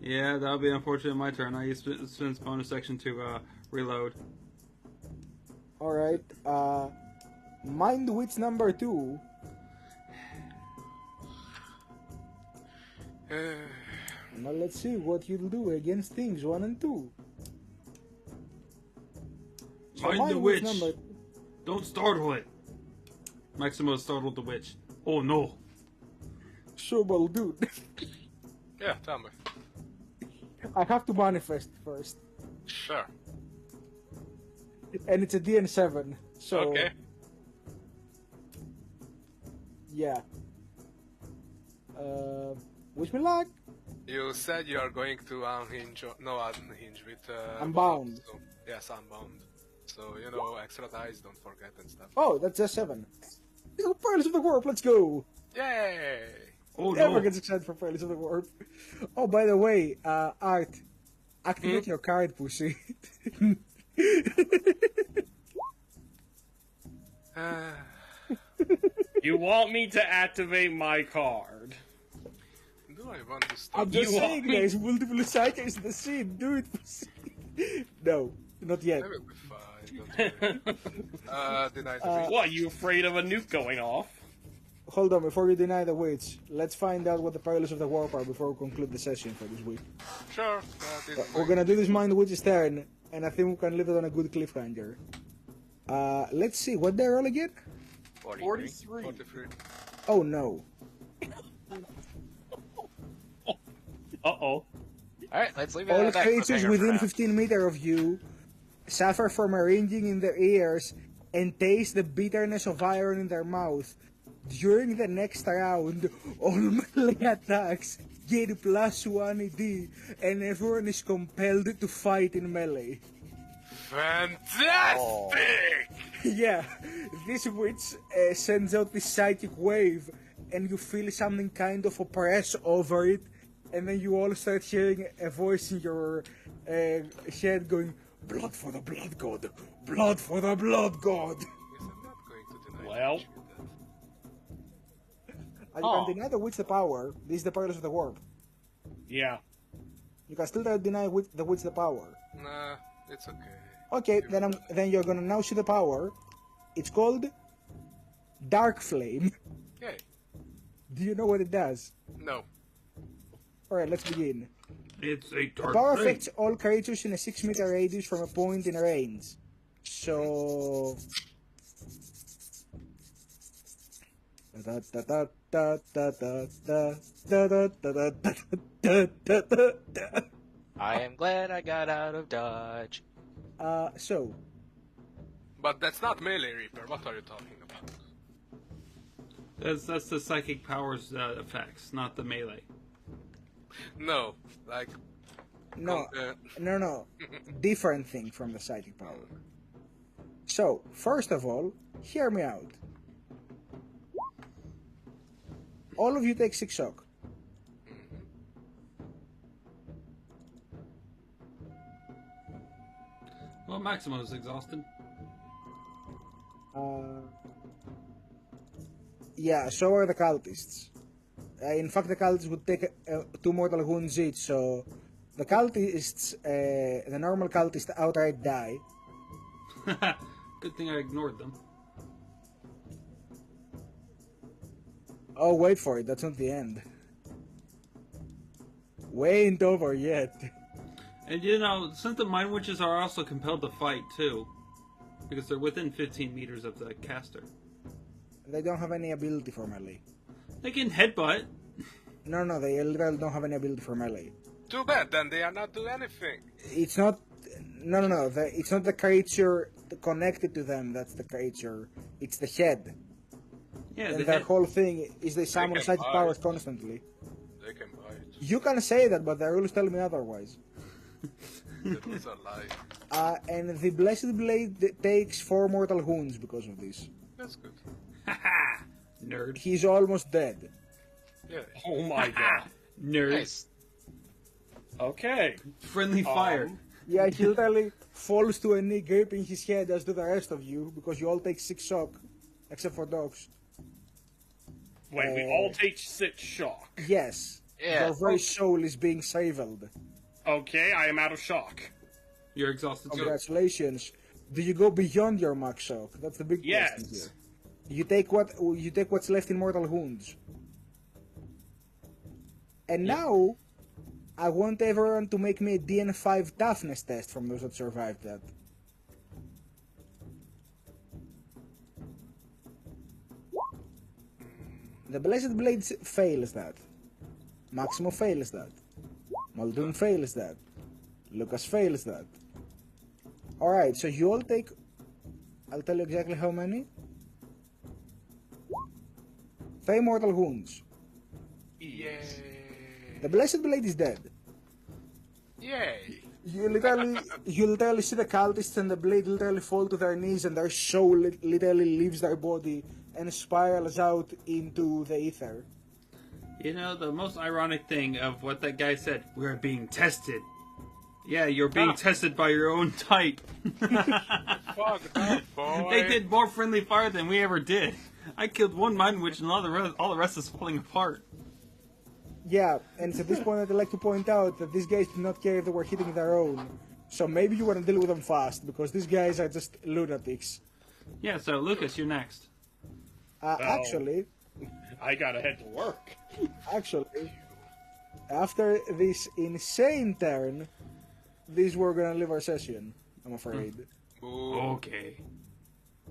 Yeah, that'll be unfortunately my turn. I used spend bonus section to reload. Alright, Mind Witch number 2. Now let's see what you'll do against things 1 and 2. So Mind the Witch witch. Don't startle it. Maximo startled the witch. Oh no. Showball dude. Yeah, tell me. I have to manifest first. Sure. And it's a DN7. So Okay. yeah. Wish me luck. You said you are going to unhinge, unhinge with... Unbound. So, yes, unbound. So, you know, extra dice, don't forget and stuff. Oh, that's a 7. Oh, Pearls of the Warp, let's go! Yay! Oh Never no. gets excited for Pearls of the Warp. Oh, by the way, Art, activate your card, pussy. You want me to activate my card? Do I want to stop? I'm just You saying, want me- there's multiple psychics in the scene. Do it, pussy. No, not yet. I will be fine, don't worry. Deny the reach. What, you afraid of a nuke going off? Hold on, before you deny the witch, let's find out what the Pearls of the Warp are before we conclude the session for this week. Sure, that is We're gonna do this Mind Witch's turn, and I think we can leave it on a good cliffhanger. Let's see, what they roll again? 43. 43. Oh no. Uh-oh. Alright, let's leave it All at that. creatures cliffhanger within for now. 15 meters of you suffer from a ringing in their ears and taste the bitterness of iron in their mouth. During the next round, all melee attacks get +1 ED, and everyone is compelled to fight in melee. Fantastic! Yeah, this witch sends out this psychic wave, and you feel something kind of oppress over it, and then you all start hearing a voice in your head going, "Blood for the blood god! Blood for the blood god!" Yes, I'm not going to deny Well. that. And you can deny the witch the power. This is the Pearls of the Warp. Yeah. You can still deny the witch the power. Nah, it's okay. Okay, then you're gonna now see the power. It's called Dark Flame. Yay. Do you know what it does? No. Alright, let's begin. It's a The dark power flame. affects all creatures in a 6-meter radius from a point in range. So... I am glad I got out of Dodge. So, But that's not Melee Reaper, what are you talking about? That's the psychic powers effects, not the melee. No, like... no, different thing from the psychic power. So, first of all, hear me out. All of you take 6 shock. Well, Maximo's exhausted. Yeah, so are the cultists. In fact, the cultists would take 2 mortal wounds each, so the cultists, the normal cultists outright die. Good thing I ignored them. Oh, wait for it, that's not the end. We ain't over yet. And you know, since the Mind Witches are also compelled to fight too, because they're within 15 meters of the caster. They don't have any ability for melee. They can headbutt. No, they literally don't have any ability for melee. Too bad, then they are not doing anything. It's not. No. It's not the creature connected to them that's the creature. It's the head. Yeah, And the their head. whole thing is they summon can psychic bite. powers constantly. They can bite. You can say that, but the rules tell me otherwise. That was a lie. And the Blessed Blade takes 4 mortal wounds because of this. That's good. Haha! Nerd. He's almost dead. Yeah. Oh my god. Nerd. Nice. Okay. Friendly fire. Yeah, he literally falls to a knee, gripping his head, as do the rest of you, because you all take 6 shock, except for dogs. Wait, we all take 6 shock. Yes. Yeah. Your very soul is being saved. Okay, I am out of shock. You're exhausted too. Congratulations. Do you go beyond your max shock? That's the big question Yes. here. You take what's left in mortal wounds. And now, I want everyone to make me a DN5 toughness test from those that survived that. The Blessed Blade fails that. Maximo fails that. Muldoon fails that. Lucas fails that. Alright, so you all take... I'll tell you exactly how many. 3 mortal wounds. Yay. The Blessed Blade is dead. Yay. You literally see the cultists and the blade literally fall to their knees, and their soul literally leaves their body and spirals out into the ether. You know, the most ironic thing of what that guy said, we're being tested. Yeah, you're being tested by your own type. Fuck that, boy. They did more friendly fire than we ever did. I killed one Mind Witch and all the rest is falling apart. Yeah, and at this point I'd like to point out that these guys did not care if they were hitting their own. So maybe you want to deal with them fast, because these guys are just lunatics. Yeah, so Lucas, you're next. Actually, I gotta head to work. after this insane turn, these were gonna leave our session, I'm afraid. Boo. Okay.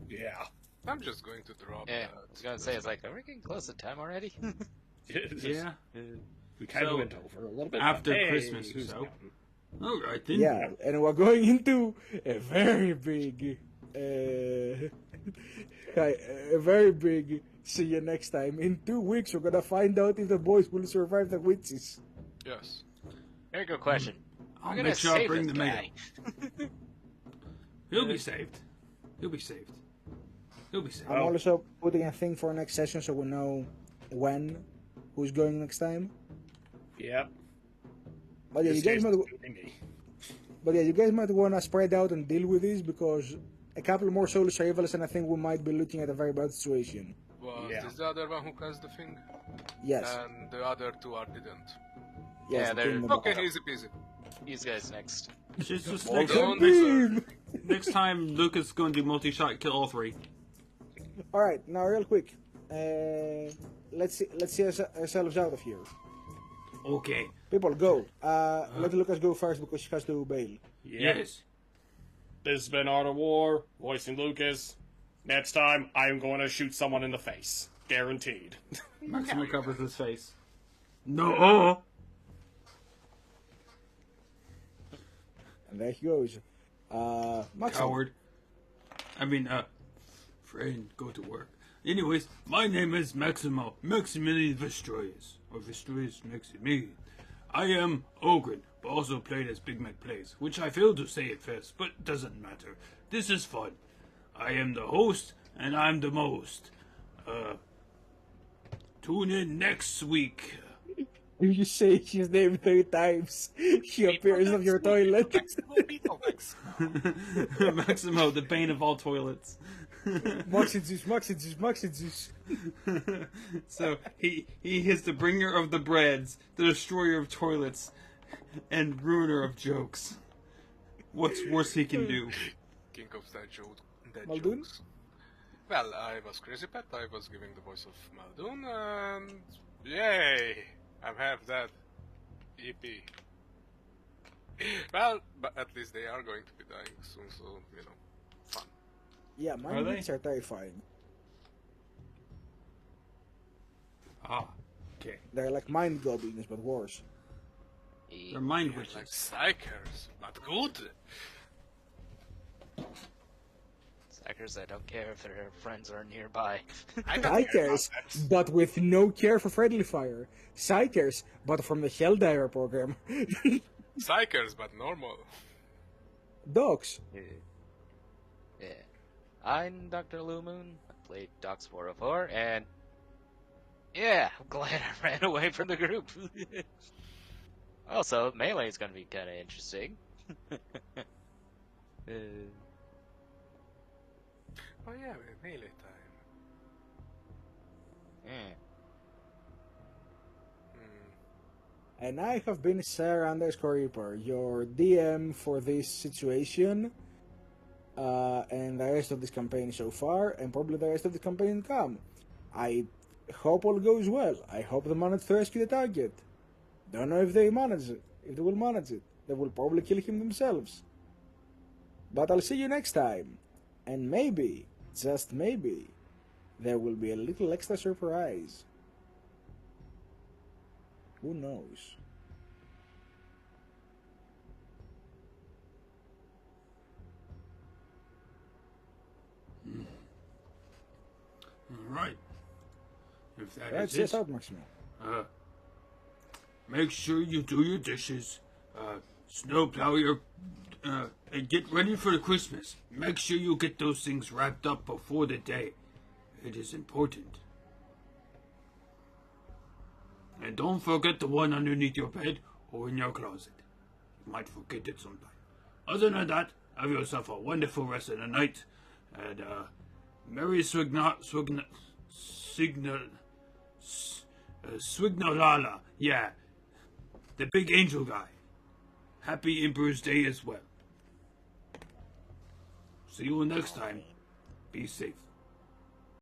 Yeah. I'm just going to drop Yeah, that. I was gonna say, it's like, are we getting close to time already? Yeah. We kind So, of went over a little bit. after but hey, Christmas or who's so. counting? Alright then. Yeah, and we're going into a very big, a very big. See you next time. In 2 weeks, we're gonna find out if the boys will survive the witches. Yes. Very good question. I'll We're gonna make sure I save bring this the mail. guy. He'll be saved. He'll be saved. He'll be saved. I'm also putting a thing for next session so we know when, who's going next time. Yep. But yeah, This you guys case might. is gonna be me. But yeah, you guys might want to spread out and deal with this, because a couple more solo survivors and I think we might be looking at a very bad situation. Was Yeah. this the other one who cast the thing? Yes. And the other 2 are didn't. Yes. Yeah, the they're- team Okay, of- easy peasy. These guys next. Just Well next, done, next time, Lucas is going to do multi-shot, kill all 3. All right, now real quick. Let's see ourselves out of here. Okay. People, go. Let Lucas go first because he has to bail. Yep. Yes. This has been Art of War, voicing Lucas. Next time, I am going to shoot someone in the face. Guaranteed. Maximo covers his face. No. And there he goes. Maximo. Coward. I mean, friend, go to work. Anyways, my name is Maximo, Maximilian Vestroyes, or Vestroyes Maximilian. I am Ogren, but also played as Big Mek Plays, which I failed to say at first, but doesn't matter. This is fun. I am the host, and I'm the most. Tune in next week. If you say his name 3 times, he appears on your toilet. Maximo, the bane of all toilets. Maxidus. So he is the bringer of the breads, the destroyer of toilets, and ruiner of jokes. What's worse he can do? King of dead Muldoon? jokes. Well, I was Crazy Pet, I was giving the voice of Muldoon, and yay! I have that EP. Well, but at least they are going to be dying soon, so, you know, fun. Yeah, Are they? mines are terrifying. Ah, okay. They're like mind goblins, but worse. They're mind They're witches. like psychers, but good. Sackers, I don't care if their friends are nearby. I don't care about Psychers, that. but with no care for friendly fire. Psychers, but from the Helldiver program. Psychers, but normal. Dogs. Yeah. I'm Dr. Lumoon. I played Docs 404, and yeah, I'm glad I ran away from the group. Also, melee is going to be kind of interesting. Oh yeah, melee time. Yeah. And I have been Sarah_Reaper, your DM for this situation, and the rest of this campaign so far, and probably the rest of the campaign to come. I hope all goes well. I hope they manage to rescue the target. Don't know if they manage it, if they will manage it. They will probably kill him themselves. But I'll see you next time. And maybe, just maybe, there will be a little extra surprise. Who knows? All right. If that That's is yes, it, out, Maximo. make sure you do your dishes, snowplow your, and get ready for the Christmas. Make sure you get those things wrapped up before the day. It is important. And don't forget the one underneath your bed or in your closet. You might forget it sometime. Other than that, have yourself a wonderful rest of the night, and Merry Swignolala, yeah, the big angel guy. Happy Emperor's Day as well. See you next time. Be safe.